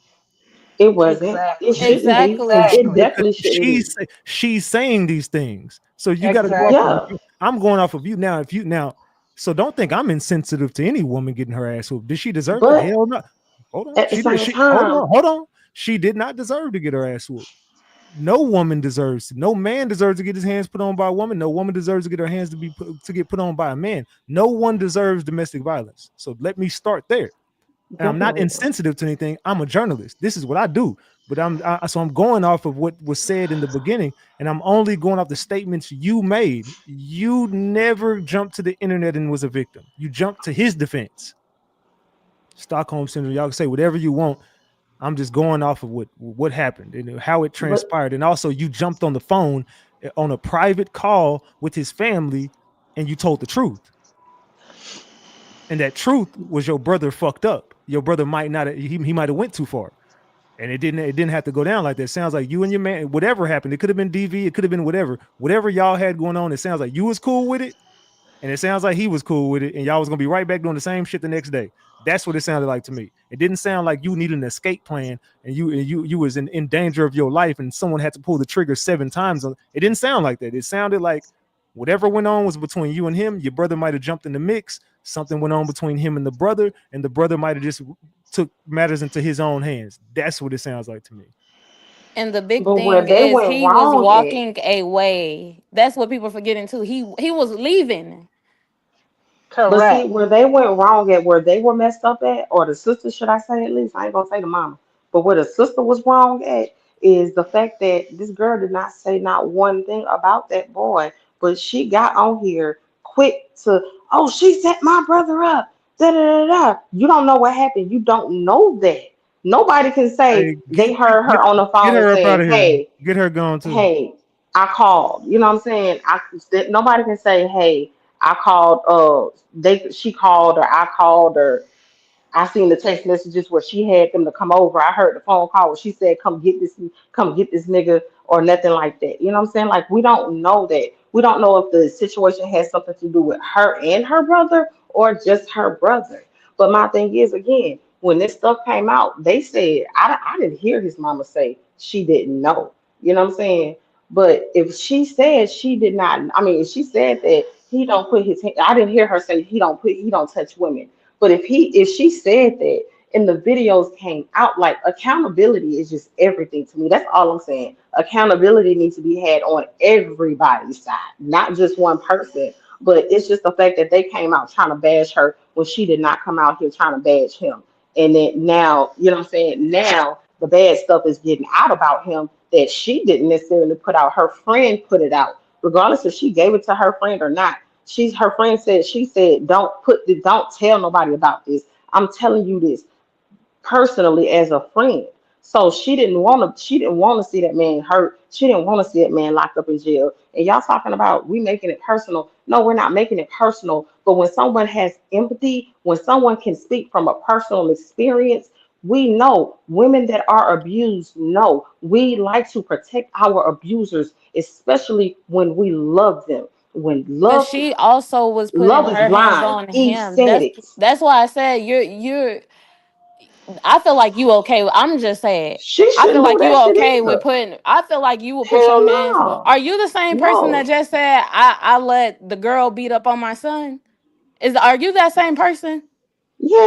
It wasn't. It Exactly. shouldn't be. So Exactly. It Exactly. because definitely shouldn't be. she's saying these things. So you got to go off of Exactly. Yeah, I'm going off of you now. If you now, so don't think I'm insensitive to any woman getting her ass whooped. Did she deserve it? but Hell no. Hold on. at the She did. same She hold time, on. Hold on. She did not deserve to get her ass whooped. No woman deserves. No man deserves to get his hands put on by a woman. No woman deserves to get her hands to get put on by a man. No one deserves domestic violence. So let me start there. And I'm not definitely. insensitive to anything. I'm a journalist. This is what I do. But so I'm going off of what was said in the beginning, and I'm only going off the statements you made. You never jumped to the internet and was a victim. You jumped to his defense. Stockholm syndrome. Y'all can say whatever you want. I'm just going off of what happened and how it But transpired. And also, you jumped on the phone on a private call with his family, and you told the truth. And that truth was your brother fucked up. Your brother might not. He might have went too far. And it didn't have to go down like that. It sounds like you and your man, whatever happened, it could have been DV, it could have been whatever y'all had going on. It sounds like you was cool with it, and it sounds like he was cool with it, and y'all was gonna be right back doing the same shit the next day. That's what it sounded like to me. It didn't sound like you needed an escape plan and you was in danger of your life and someone had to pull the trigger 7 times. It didn't sound like that. It sounded like whatever went on was between you and him. Your brother might have jumped in the mix. Something went on between him and the brother might have just took matters into his own hands. That's what it sounds like to me. And the big but where thing they is went he was wrong at, walking away. That's what people forgetting too. He was leaving. but see Correct. where they went wrong at, where they were messed up at, or the sister, should I say at least? I ain't gonna say the mama, but where the sister was wrong at is the fact that this girl did not say not one thing about that boy, but she got on here quick to, oh, she set my brother up. Da da da da. You don't know what happened. You don't know that. Nobody can say Hey, they heard her on the get phone and her up out saying, of here. "Hey, Get her gone too. hey, I called." You know what I'm saying? Nobody can say, "Hey, I called." She called, or I called, or I seen the text messages where she had them to come over. I heard the phone call where she said, come get this nigga," or nothing like that. You know what I'm saying? Like, we don't know that. We don't know if the situation has something to do with her and her brother or just her brother. But my thing is, again, when this stuff came out, they said, I didn't hear his mama say she didn't know. You know what I'm saying? But if she said she did not, I mean, if she said that he don't put his, I didn't hear her say he don't touch women. But if she said that and the videos came out, like, accountability is just everything to me. That's all I'm saying. Accountability needs to be had on everybody's side, not just one person. But it's just the fact that they came out trying to bash her when she did not come out here trying to bash him. And then now, you know what I'm saying? Now the bad stuff is getting out about him that she didn't necessarily put out. Her friend put it out, regardless if she gave it to her friend or not. Her friend said, she said, don't tell nobody about this. I'm telling you this personally as a friend. So she didn't want to see that man hurt. She didn't want to see that man locked up in jail. And y'all talking about we making it personal. No, we're not making it personal. But when someone has empathy, when someone can speak from a personal experience, we know women that are abused know we like to protect our abusers, especially when we love them. When But she also was putting love is her hands blind. on Eve him. said it. That's why I said you're I feel like you okay. I'm just saying. She I feel shouldn't do like you that shit okay with either. putting. I feel like you will put your Hell hands. no. Are you the same person that No. just said I let the girl beat up on my son? Are you that same person? Yeah,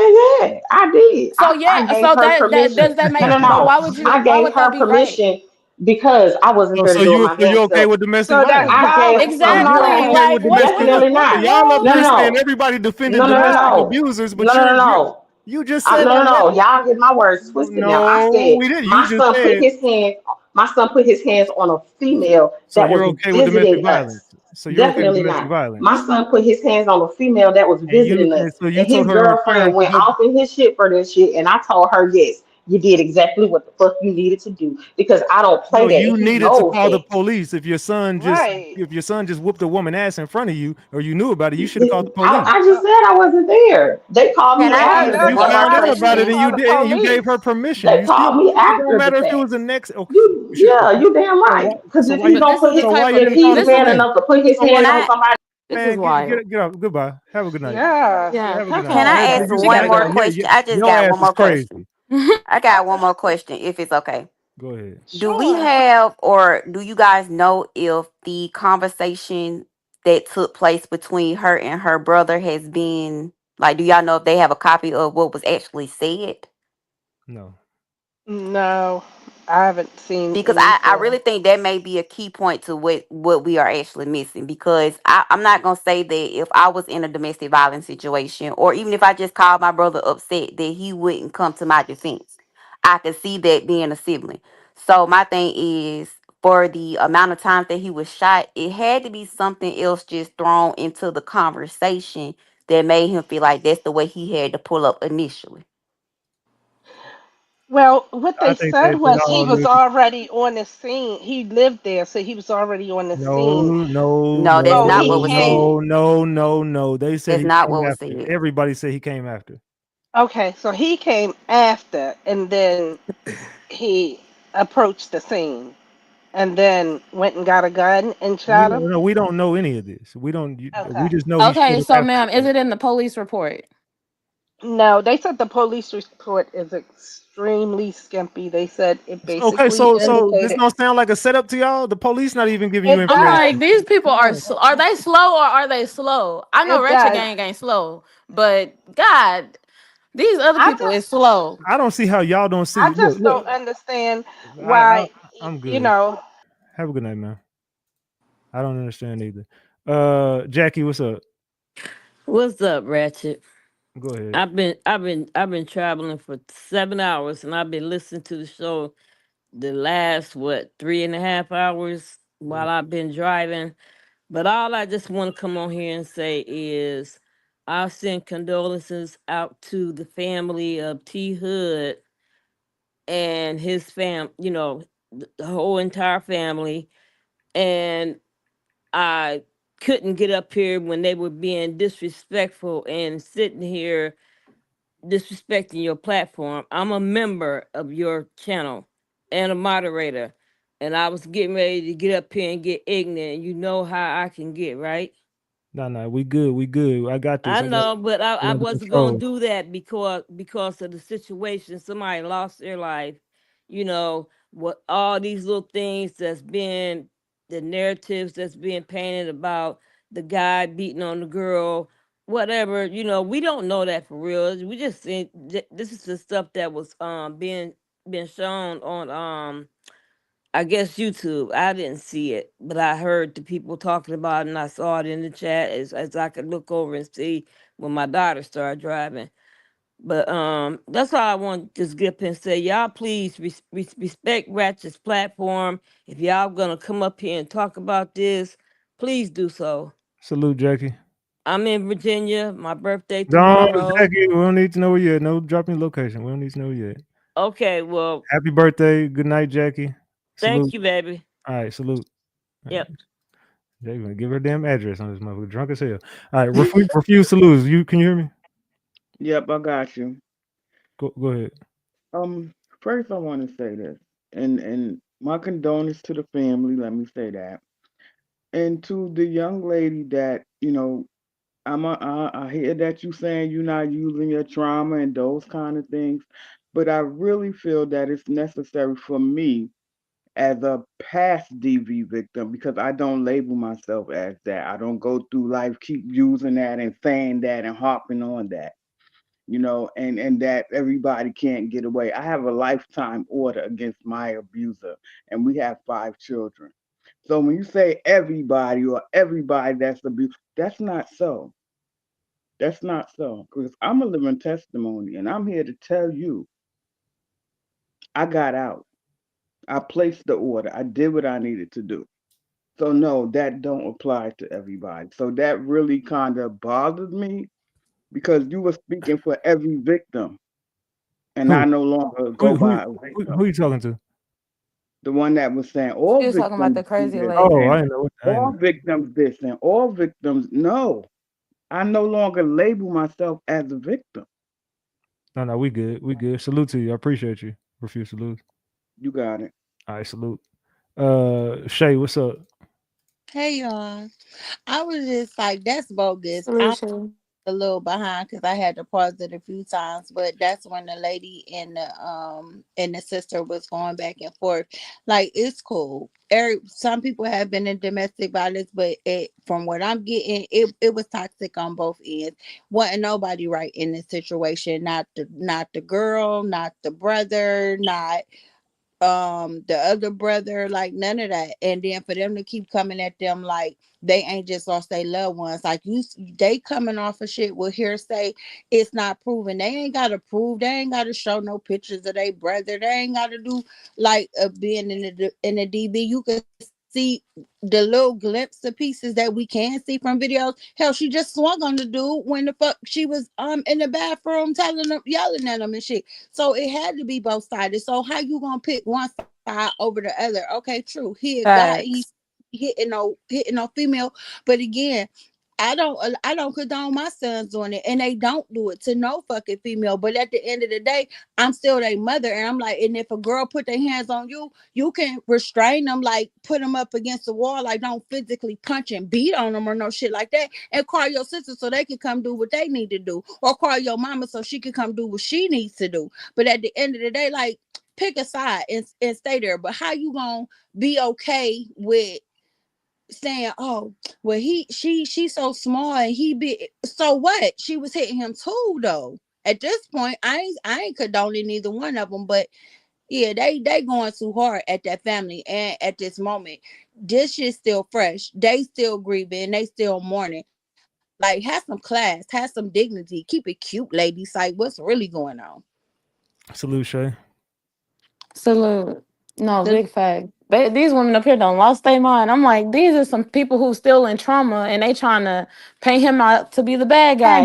yeah, I did. So I yeah. gave So her that permission. does that No, make? no, So no. why I would gave that her be right? permission because I wasn't Oh, there to do it my so you damn okay self. with domestic So that's violence? I'm both. not You're okay. okay Exactly. with Like domestic violence? Definitely what's not. Y'all up wrong? No, here no, saying no. everybody defending No, no, no, domestic Right. no. abusers, but No, no, no, no. you just No, said no, I let. no. Y'all get my words twisted now. I No, said we didn't. You just said my son put his hands on a female so. that You're was okay with domestic visiting violence. us. So you're okay with Definitely domestic not. My violence, son put his hands on a female that was and you visiting us, and so you and told his her to return girlfriend to went go. off in his shit for this shit, and I told her yes. You did exactly what the fuck you needed to do because I don't play No, that, and you he needed to knows call the that. police if your son just Right. if your son just whooped a woman ass in front of you or you knew about it. You should have called the police. I just said I wasn't there. They called Can me I Right. after ask the You one fact. more found out You about it should question? and call you the did and you gave her police. permission. They You still called me it don't after the matter if it fact. was the next. Oh, Yeah, you damn so right. Because if he why But gonna this put is the his, so type why you of if didn't call he's the this is man police? enough to put his So why Can hands on I somebody, this is man wild. get out. Goodbye. Have a good night. Yeah. Yeah, Have a good have night. can fun. I ask You She got one gotta no. more go. question? I just Your got ass one is more question. crazy. I got one more question, if it's okay. Go ahead. Do we Sure. have, or do you guys know if the conversation that took place between her and her brother has been like? Do y'all know if they have a copy of what was actually said? No. No, I haven't seen Because I anything. really think that may be a key point to what we are actually missing, because I'm not gonna say that if I was in a domestic violence situation, or even if I just called my brother upset, that he wouldn't come to my defense. I could see that being a sibling. So my thing is, for the amount of times that he was shot, it had to be something else just thrown into the conversation that made him feel like that's the way he had to pull up initially. Well, what I they think said they was he all was knew. already on the scene. He lived there, so he was already on the No, scene. no, No, that's So not he what no, was came. said. no, no, no, no. They said That's he not came what was after. said. Everybody said he came after. Okay, so he came after, and then he approached the scene, and then went and got a gun and We shot him. don't know. We don't know any of this. We Okay. just know he showed Okay, up so after the ma'am, is fact. it in the police report? No, they said the police report is extremely skimpy. They said it Okay, basically so this indicated don't sound like a setup to y'all. The police not even giving you it I'm does. like, information. these people Come are on. are they slow or are they slow? I know It Ratchet does. Gang ain't slow, but God, these other I people just is slow. I don't see how y'all don't I see. Look, just look. don't understand I why I'm you good. know. Have a good night, man. I don't understand either. Jackie, what's up? What's up, Ratchet? Go ahead. I've been traveling for 7 hours, and I've been listening to the show the last what 3.5 hours while I've been driving. But all I just want to come on here and say is I send condolences out to the family of T Hood and his the whole entire family. And I couldn't get up here when they were being disrespectful and sitting here disrespecting your platform. I'm a member of your channel and a moderator. And I was getting ready to get up here and get ignorant. You know how I can get, right? No, no, we good. We good. I got this. I I got know, but I it under wasn't gonna control. do that because of the situation. Somebody lost their life. What all these little things that's been the narratives that's being painted about the guy beating on the girl, whatever. We don't know that for real. We just think this is the stuff that was being shown on I guess YouTube. I didn't see it, but I heard the people talking about it, and I saw it in the chat as I could look over and see when my daughter started driving. But that's all I want to just get up and say. Y'all please respect Ratchet's platform. If y'all gonna come up here and talk about this, please do so. Salute, Jackie. I'm in Virginia. My birthday Don't, tomorrow. Jackie. We don't need to know yet. No, drop your location. We don't need to know yet. Okay, well, Happy birthday. Good night, Jackie. thank Salute. you, baby. All right, salute. All right. Yep. Jackie gonna give her damn address on this motherfucker. Drunk as hell. All right, refuse to lose. Can you hear me? Yep, I got you. Go ahead. Um, First I want to say this, and my condolences to the family. Let me say that, and to the young lady that I hear that you saying you're not using your trauma and those kind of things, but I really feel that it's necessary for me as a past DV victim because I don't label myself as that. I don't go through life keep using that and saying that and harping on that, and that everybody can't get away. I have a lifetime order against my abuser, and we have 5 children. So when you say everybody or everybody that's abused, that's not so. That's not so. Because I'm a living testimony, and I'm here to tell you, I got out. I placed the order. I did what I needed to do. So no, that don't apply to everybody. So that really kind of bothered me because you were speaking for every victim. and I Who? no longer Who? go Who? by a Who victim. you talking to? The one that was saying She all was talking about victims the do crazy this Oh, lady. I and didn't know. I didn't all know. victims this and all victims no. I no longer label myself as a victim. No, no, we good. We good. Salute to you. I appreciate you. Refuse to lose. You got it. All right, salute. Shay, what's up? Hey y'all. I was just like, that's bogus. I'm Solution. a little behind because I had to pause it a few times, but that's when the lady and the sister was going back and forth. Like it's cool. Some people have been in domestic violence, but from what I'm getting, it was toxic on both ends. Wasn't nobody right in this situation. Not the girl, not the brother, not the other brother, like none of that. And then for them to keep coming at them like they ain't just lost their loved ones, like they coming off of shit with hearsay. It's not proven. They ain't gotta prove, they ain't gotta show no pictures of their brother, they ain't gotta do like being in the DB. You can see the little glimpse of pieces that we can see from videos. Hell, she just swung on the dude when the fuck she was in the bathroom telling them, yelling at him and shit. So it had to be both sided. So how you gonna pick one side over the other? Okay, true. He a guy. He Facts. hitting no female, but again, I don't condone my sons doing it, and they don't do it to no fucking female. But at the end of the day, I'm still their mother, and I'm like, and if a girl put their hands on you, you can restrain them, like put them up against the wall, like don't physically punch and beat on them or no shit like that, and call your sister so they can come do what they need to do, or call your mama so she can come do what she needs to do. But at the end of the day, like pick a side and stay there. But how you gonna be okay with saying, "Oh, well, she's so small and he be so what?" She was hitting him too, though. At this point, I ain't condoning neither one of them, but yeah, they going too hard at that family and at this moment. This shit's still fresh. They still grieving. They still mourning. Like, have some class, have some dignity. Keep it cute, ladies. Like, what's really going on? Salute, Shay. Salute. No, The big fact. These women up here don't lost their mind. I'm like, these are some people who still in trauma and they trying to paint him out to be the bad guy.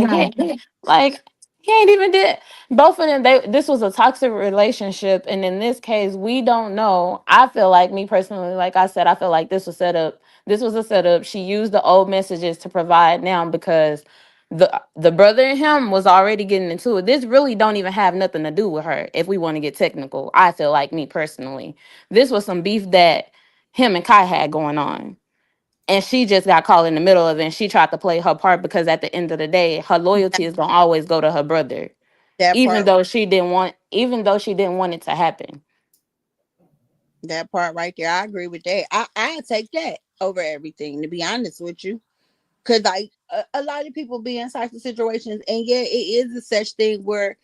Like he ain't even did both of them. This was a toxic relationship, and in this case, we don't know. I feel like me personally, like I said, I feel like this was set up. This was a setup. She used the old messages to provide now because the brother and him was already getting into it. This really don't even have nothing to do with her. If we want to get technical, I feel like me personally, this was some beef that him and Kai had going on, and she just got caught in the middle of it. And she tried to play her part because at the end of the day, her loyalty is gonna always go to her brother, that even part, though she didn't want it to happen. that part right there, I agree with that. I take that over everything. To be honest with you. Because like a lot of people be in types of situations, and yeah, it is a such thing where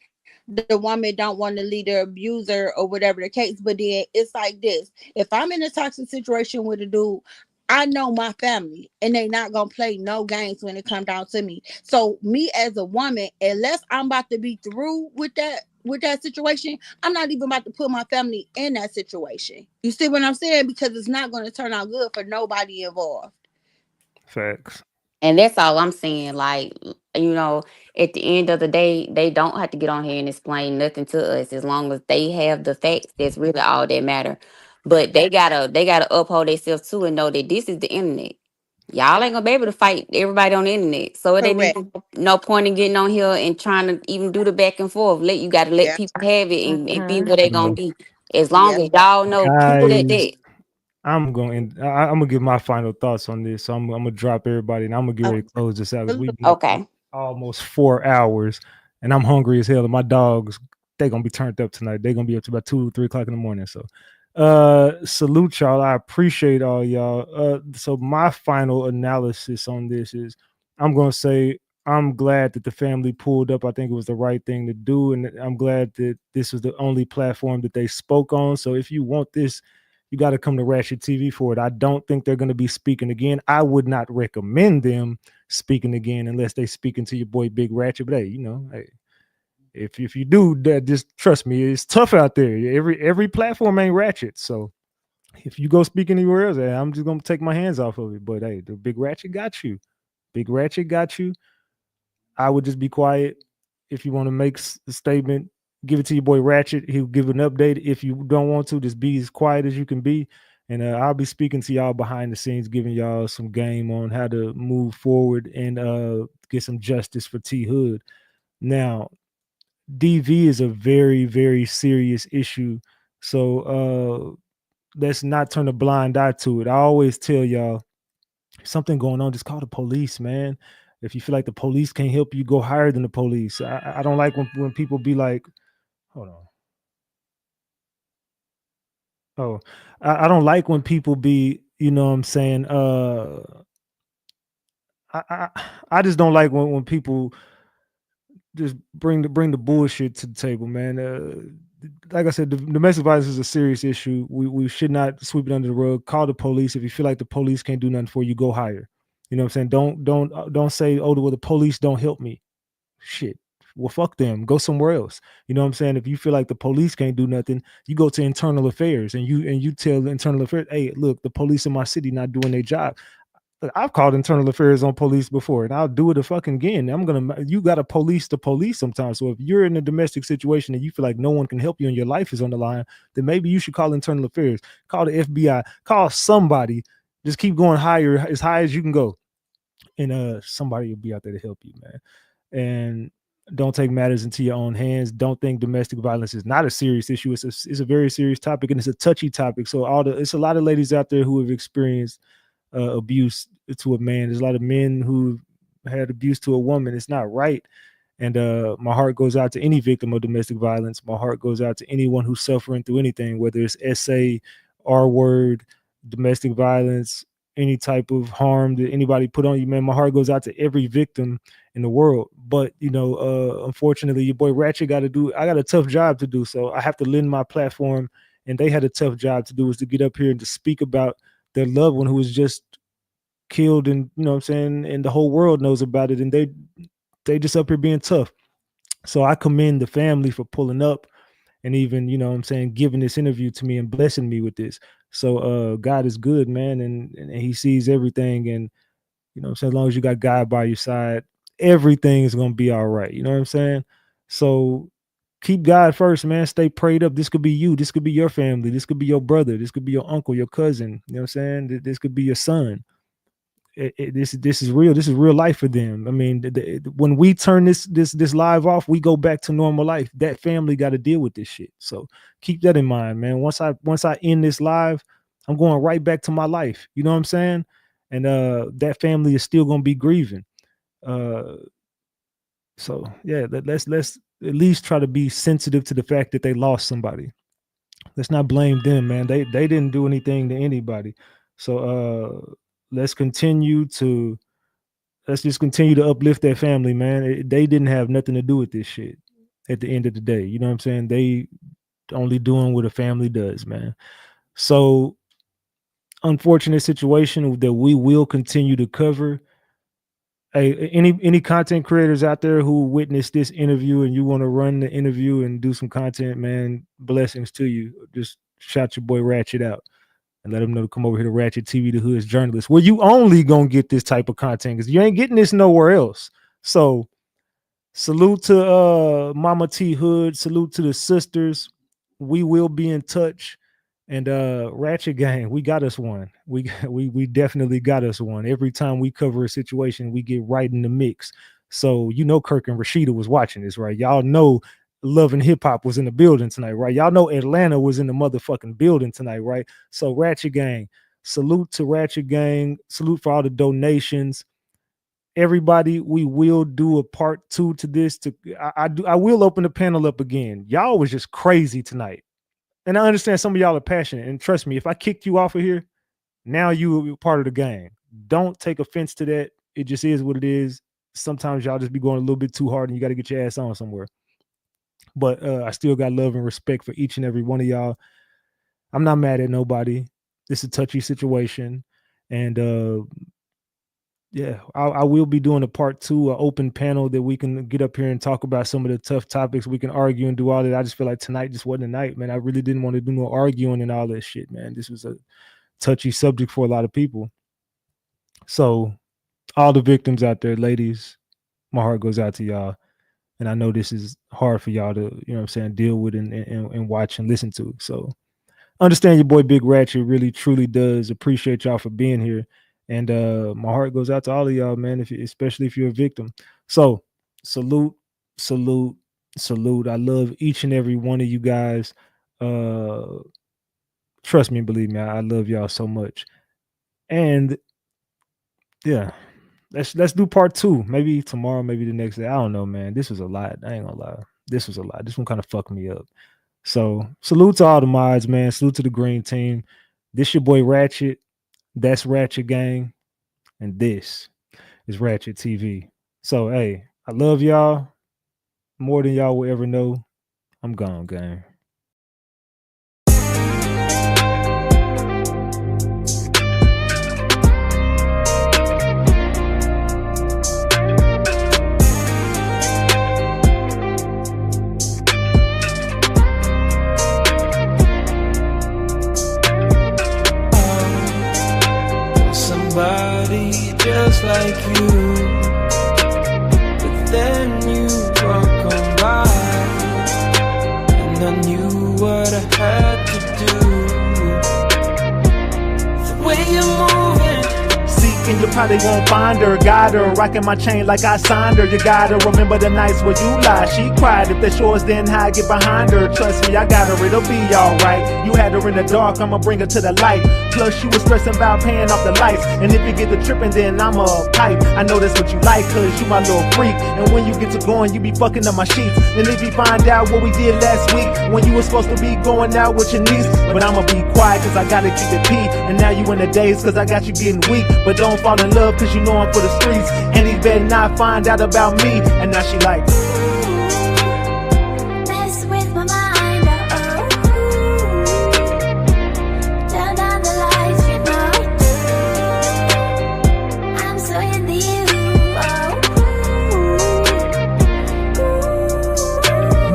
the woman don't want to leave the abuser or whatever the case. But then it's like this: if I'm in a toxic situation with a dude, I know my family, and they not gonna play no games when it come down to me. So me as a woman, unless I'm about to be through with that situation, I'm not even about to put my family in that situation. You see what I'm saying? Because it's not going to turn out good for nobody involved. Facts. And that's all I'm saying. Like, you know, at the end of the day, they don't have to get on here and explain nothing to us as long as they have the facts. That's really all that matter. But they gotta uphold themselves too and know that this is the internet. Y'all ain't gonna be able to fight everybody on the internet. So it ain't Correct. even no point in getting on here and trying to even do the back and forth. You gotta let Yeah. people have it and be Mhm. where they gonna Uh, be. As long Yeah. as y'all know, keep it at guys, that. I'm gonna give my final thoughts on this. So I'm gonna drop everybody, and I'm gonna get ready to close this out because we've been up for Okay. almost 4 hours, and I'm hungry as hell. And my dogs, they gonna be turned up tonight. They're gonna be up to about 2, 3 o'clock in the morning. So, salute y'all. I appreciate all y'all. So my final analysis on this is, I'm gonna say I'm glad that the family pulled up. I think it was the right thing to do, and I'm glad that this was the only platform that they spoke on. So if you want this, you got to come to Ratchet TV for it. I don't think they're going to be speaking again. I would not recommend them speaking again unless they speaking to your boy Big Ratchet. But hey, hey, if you do that, just trust me, it's tough out there. Every platform ain't Ratchet. So if you go speak anywhere else, hey, I'm just gonna take my hands off of it. But hey, the Big Ratchet got you. Big Ratchet got you. I would just be quiet. If you want to make a statement, give it to your boy Ratchet. He'll give an update. If you don't want to, just be as quiet as you can be. And I'll be speaking to y'all behind the scenes, giving y'all some game on how to move forward and get some justice for T Hood. Now, DV is a very, very serious issue. So let's not turn a blind eye to it. I always tell y'all, something going on, just call the police, man. If you feel like the police can't help you, go higher than the police. I don't like when people be like, hold on. Oh, I don't like when people be, you know what I'm saying? I, I I just don't like when people just bring the bullshit to the table, man. Like I said, the domestic violence is a serious issue. We should not sweep it under the rug. Call the police. If you feel like the police can't do nothing for you, go higher. You know what I'm saying? Don't say, oh, well, the police don't help me. Shit. Well, fuck them. Go somewhere else. You know what I'm saying? If you feel like the police can't do nothing, you go to internal affairs and you tell the internal affairs, hey, look, the police in my city not doing their job. Look, I've called internal affairs on police before, and I'll do it a fucking again. You got to police the police sometimes. So if you're in a domestic situation and you feel like no one can help you and your life is on the line, then maybe you should call internal affairs, call the FBI, call somebody. Just keep going higher, as high as you can go, and somebody will be out there to help you, man. And don't take matters into your own hands. Don't think domestic violence is not a serious issue. It's a very serious topic, and it's a touchy topic. So it's a lot of ladies out there who have experienced abuse to a man. There's a lot of men who had abuse to a woman. It's not right. And my heart goes out to any victim of domestic violence. My heart goes out to anyone who's suffering through anything, whether it's SA, R word, domestic violence, any type of harm that anybody put on you, man. My heart goes out to every victim in the world. But unfortunately, your boy Ratchet I got a tough job to do. So I have to lend my platform, and they had a tough job to do, is to get up here and to speak about their loved one who was just killed, and you know what I'm saying, and the whole world knows about it, and they just up here being tough. So I commend the family for pulling up and even, you know what I'm saying, giving this interview to me and blessing me with this. So God is good, man, and he sees everything, and you know what I'm saying, as long as you got God by your side, everything is gonna be all right. You know what I'm saying? So keep God first, man. Stay prayed up. This could be you. This could be your family. This could be your brother. This could be your uncle, your cousin. You know what I'm saying? This could be your son. This is real. This is real life for them. I mean, when we turn this live off, we go back to normal life. That family got to deal with this shit. So keep that in mind, man. Once I end this live, I'm going right back to my life. You know what I'm saying? And that family is still gonna be grieving. Uh, so yeah, let's at least try to be sensitive to the fact that they lost somebody. Let's not blame them, man. They didn't do anything to anybody. So let's just continue to uplift that family, man. They didn't have nothing to do with this shit at the end of the day. You know what I'm saying? They only doing what a family does, man. So unfortunate situation that we will continue to cover. Hey, any content creators out there who witnessed this interview and you want to run the interview and do some content, man, blessings to you. Just shout your boy Ratchet out and let them know to come over here to Ratchet TV, the Hood's journalist, where you only gonna get this type of content because you ain't getting this nowhere else. So salute to Mama T Hood, salute to the sisters. We will be in touch. And Ratchet Gang, we got us one. We definitely got us one. Every time we cover a situation, we get right in the mix. So you know Kirk and Rashida was watching this, right? Y'all know Love and Hip Hop was in the building tonight, right? Y'all know Atlanta was in the motherfucking building tonight, right? So Ratchet Gang, salute to Ratchet Gang, salute for all the donations. Everybody, we will do a part 2 to this. I will open the panel up again. Y'all was just crazy tonight. And I understand some of y'all are passionate. And trust me, if I kicked you off of here, now you will be part of the game. Don't take offense to that. It just is what it is. Sometimes y'all just be going a little bit too hard and you got to get your ass on somewhere. But I still got love and respect for each and every one of y'all. I'm not mad at nobody. This is a touchy situation. And yeah, I will be doing a part 2, an open panel that we can get up here and talk about some of the tough topics. We can argue and do all that. I just feel like tonight just wasn't a night, man. I really didn't want to do no arguing and all that shit, man. This was a touchy subject for a lot of people. So all the victims out there, ladies, my heart goes out to y'all. And I know this is hard for y'all to, you know what I'm saying, deal with and watch and listen to. So understand your boy Big Ratchet really truly does appreciate y'all for being here. And my heart goes out to all of y'all, man, especially if you're a victim. So salute, salute, salute. I love each and every one of you guys. Trust me and believe me, I love y'all so much. And yeah, let's do part 2. Maybe tomorrow, maybe the next day. I don't know, man. This was a lot. I ain't gonna lie. This was a lot. This one kind of fucked me up. So salute to all the mods, man. Salute to the green team. This your boy Ratchet. That's Ratchet Gang. And this is Ratchet TV. So hey, I love y'all more than y'all will ever know. I'm gone, gang. Somebody just like you, but then you walk on by, and I knew what I had to do. The way you're moving, seeking, you probably won't find her. Got her rocking my chain like I signed her. You gotta remember the nights where you lied. She cried. If that's yours, then I get behind her. Trust me, I got her, it'll be alright. You had her in the dark, I'ma bring her to the light. Plus you was stressing about paying off the lights. And if you get the tripping, then I'm a pipe. I know that's what you like, cause you my little freak. And when you get to going, you be fucking up my sheets. And if you find out what we did last week, when you was supposed to be going out with your niece. But I'ma be quiet, cause I gotta keep it P. And now you in the days, cause I got you getting weak. But don't fall in love, cause you know I'm for the streets. And he better not find out about me. And now she like, mess with my mind, turn down the lights, you know I do. I'm so into you,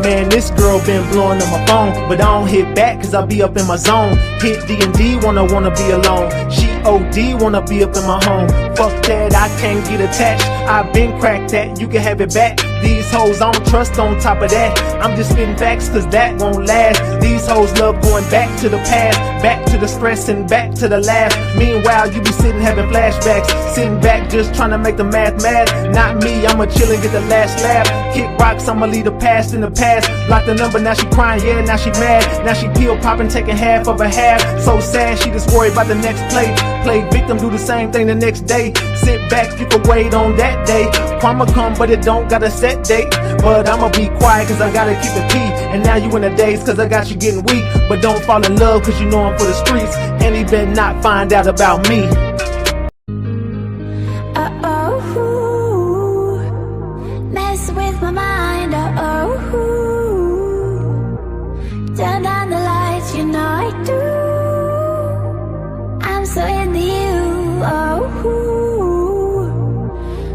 man, this girl been blowing on my phone. But I don't hit back, cause I be up in my zone. Hit D&D, wanna be alone. She OD, wanna be up in my home. Fuck that, I can't get attached. I been cracked that, you can have it back. These hoes I don't trust on top of that. I'm just spitting facts cause that won't last. These hoes love going back to the past. Back to the stress and back to the laugh. Meanwhile, you be sitting having flashbacks. Sitting back just trying to make the math mad. Not me, I'ma chill and get the last laugh. Kick rocks, I'ma leave the past in the past. Block the number, now she crying, yeah, now she mad. Now she pill popping, taking half of a half. So sad, she just worried about the next play. Play victim, do the same thing the next day. Sit back, you can wait on that day. Karma come, but it don't got a set date. But I'ma be quiet, cause I gotta keep it P. And now you in the days, cause I got you getting weak. But don't fall in love, cause you know I'm for the streets. And he better not find out about me. mess with my mind, turn down the lights, you know I do. I'm so into you,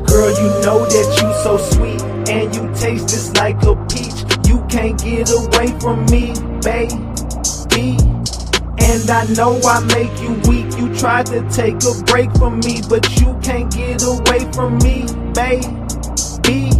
Girl, you know that you so sweet, and you taste just like a peach. You can't get away from me, baby. And I know I make you weak. You tried to take a break from me, but you can't get away from me, baby.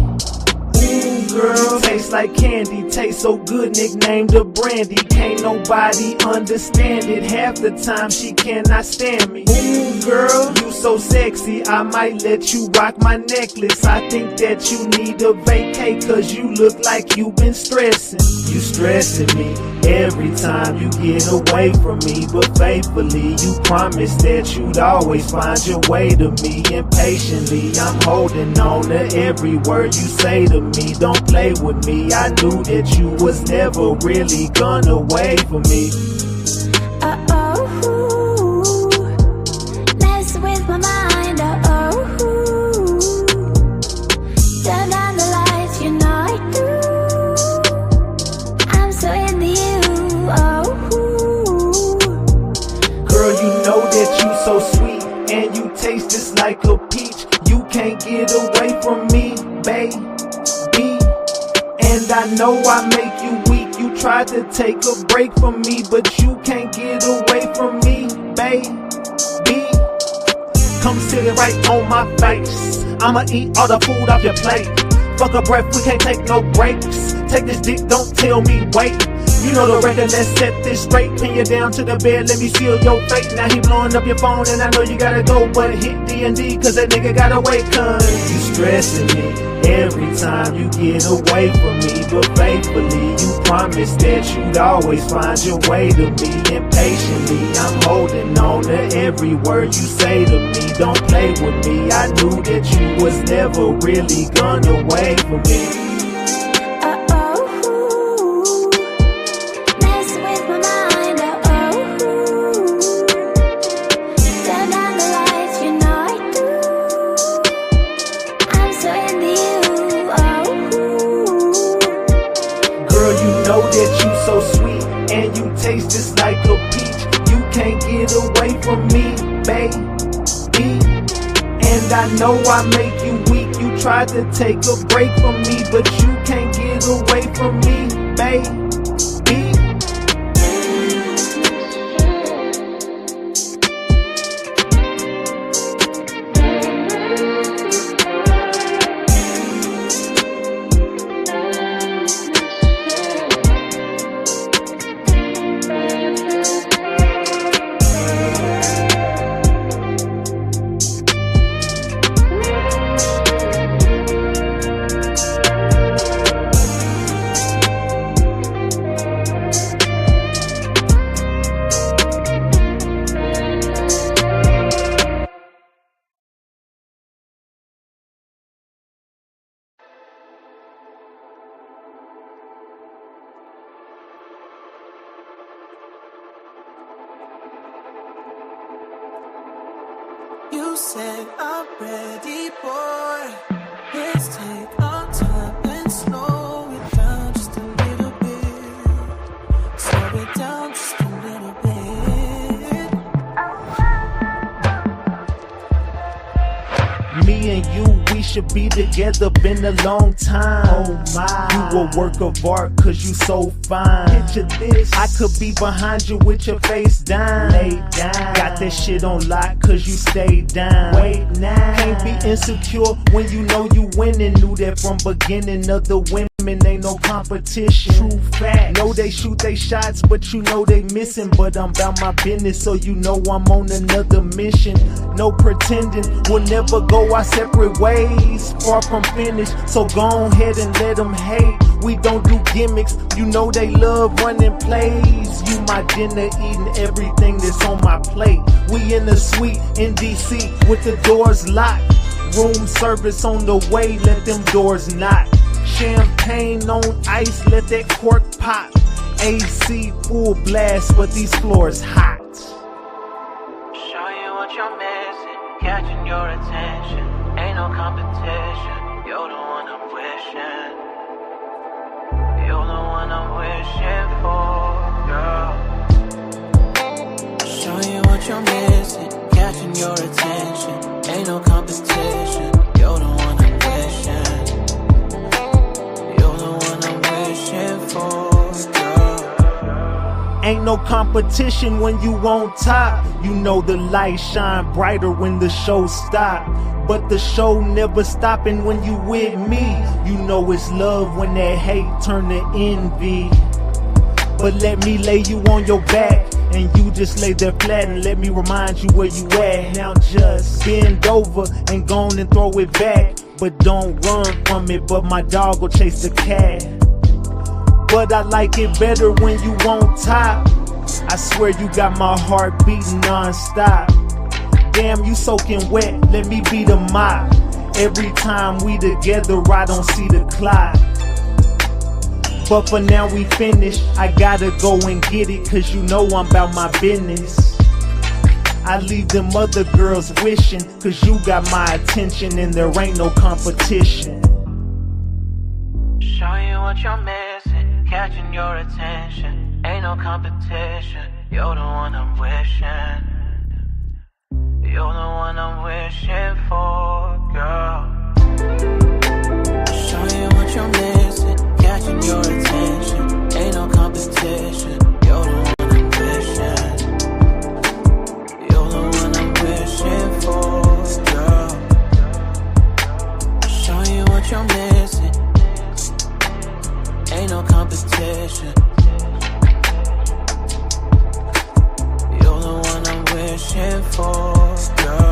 Ooh, girl, taste like candy, taste so good, nicknamed the brandy. Can't nobody understand it. Half the time she cannot stand me. Ooh, girl, you so sexy, I might let you rock my necklace. I think that you need a vacay, cause you look like you been stressing. You stressing me every time you get away from me. But faithfully, you promised that you'd always find your way to me. Impatiently, I'm holding on to every word you say to me. Don't play with me, I knew that you was never really gonna wait for me. mess with my mind, turn down the lights, you know I do. I'm so into you, Girl, you know that you so sweet, and you taste just like a peach. You can't get away from me, baby. And I know I make you weak. You tried to take a break from me, but you can't get away from me, baby. Come sit it right on my face. I'ma eat all the food off your plate. Fuck a breath, we can't take no breaks. Take this dick, don't tell me wait. You know the record, let's set this straight. Pin you down to the bed, let me seal your fate. Now he blowing up your phone and I know you gotta go, but hit D&D cause that nigga gotta wait. Cause you stressing me every time you get away from me. But faithfully you promised that you'd always find your way to me. Impatiently I'm holding on to every word you say to me. Don't play with me, I knew that you was never really gonna wait for me. Taste just like a peach. You can't get away from me, baby. And I know I make you weak. You tried to take a break from me, but you can't get away from me, baby. You said I'm ready, boy. Let's take our time and slow it down just a little bit. Slow it down just a little bit. Me and you, we should be together, been a long time. Oh my, you a work of art cause you so fine. Picture this, I could be behind you with your face down. Lay down, got that shit on lock cause you stay down. Wait now, can't be insecure when you know you winning. Knew that from beginning of the women. Ain't no competition. True fact. Know they shoot they shots, but you know they missing. But I'm about my business, so you know I'm on another mission. No pretending, we'll never go our separate ways. Far from finished, so go ahead and let them hate. We don't do gimmicks, you know they love running plays. You my dinner, eating everything that's on my plate. We in the suite in DC with the doors locked. Room service on the way, let them doors knock. Champagne on ice, let that cork pop. AC full blast, but these floors hot. Show you what you're missing, catching your attention. Ain't no competition, you're the one I'm wishing. You're the one I'm wishing for, girl. Show you what you're missing, catching your attention. Ain't no competition, you're the one I'm wishing. Ain't no competition when you on top. You know the lights shine brighter when the show stop. But the show never stopping when you with me. You know it's love when that hate turn to envy. But let me lay you on your back, and you just lay there flat, and let me remind you where you at. Now just bend over and go on and throw it back. But don't run from it, but my dog will chase the cat. But I like it better when you on top. I swear you got my heart beating non-stop. Damn, you soaking wet, let me be the mop. Every time we together, I don't see the clock. But for now we finished, I gotta go and get it, cause you know I'm about my business. I leave them other girls wishing, cause you got my attention and there ain't no competition. Show you what you're missing, catching your attention. Ain't no competition, you're the one I'm wishing. You're the one I'm wishing for, girl. Show you what you're missing, catching your attention. Ain't no competition, you're the one I'm wishing. You're the one I'm wishing for, girl. Show you what what you're missing. Ain't no competition. You're the one I'm wishing for, girl.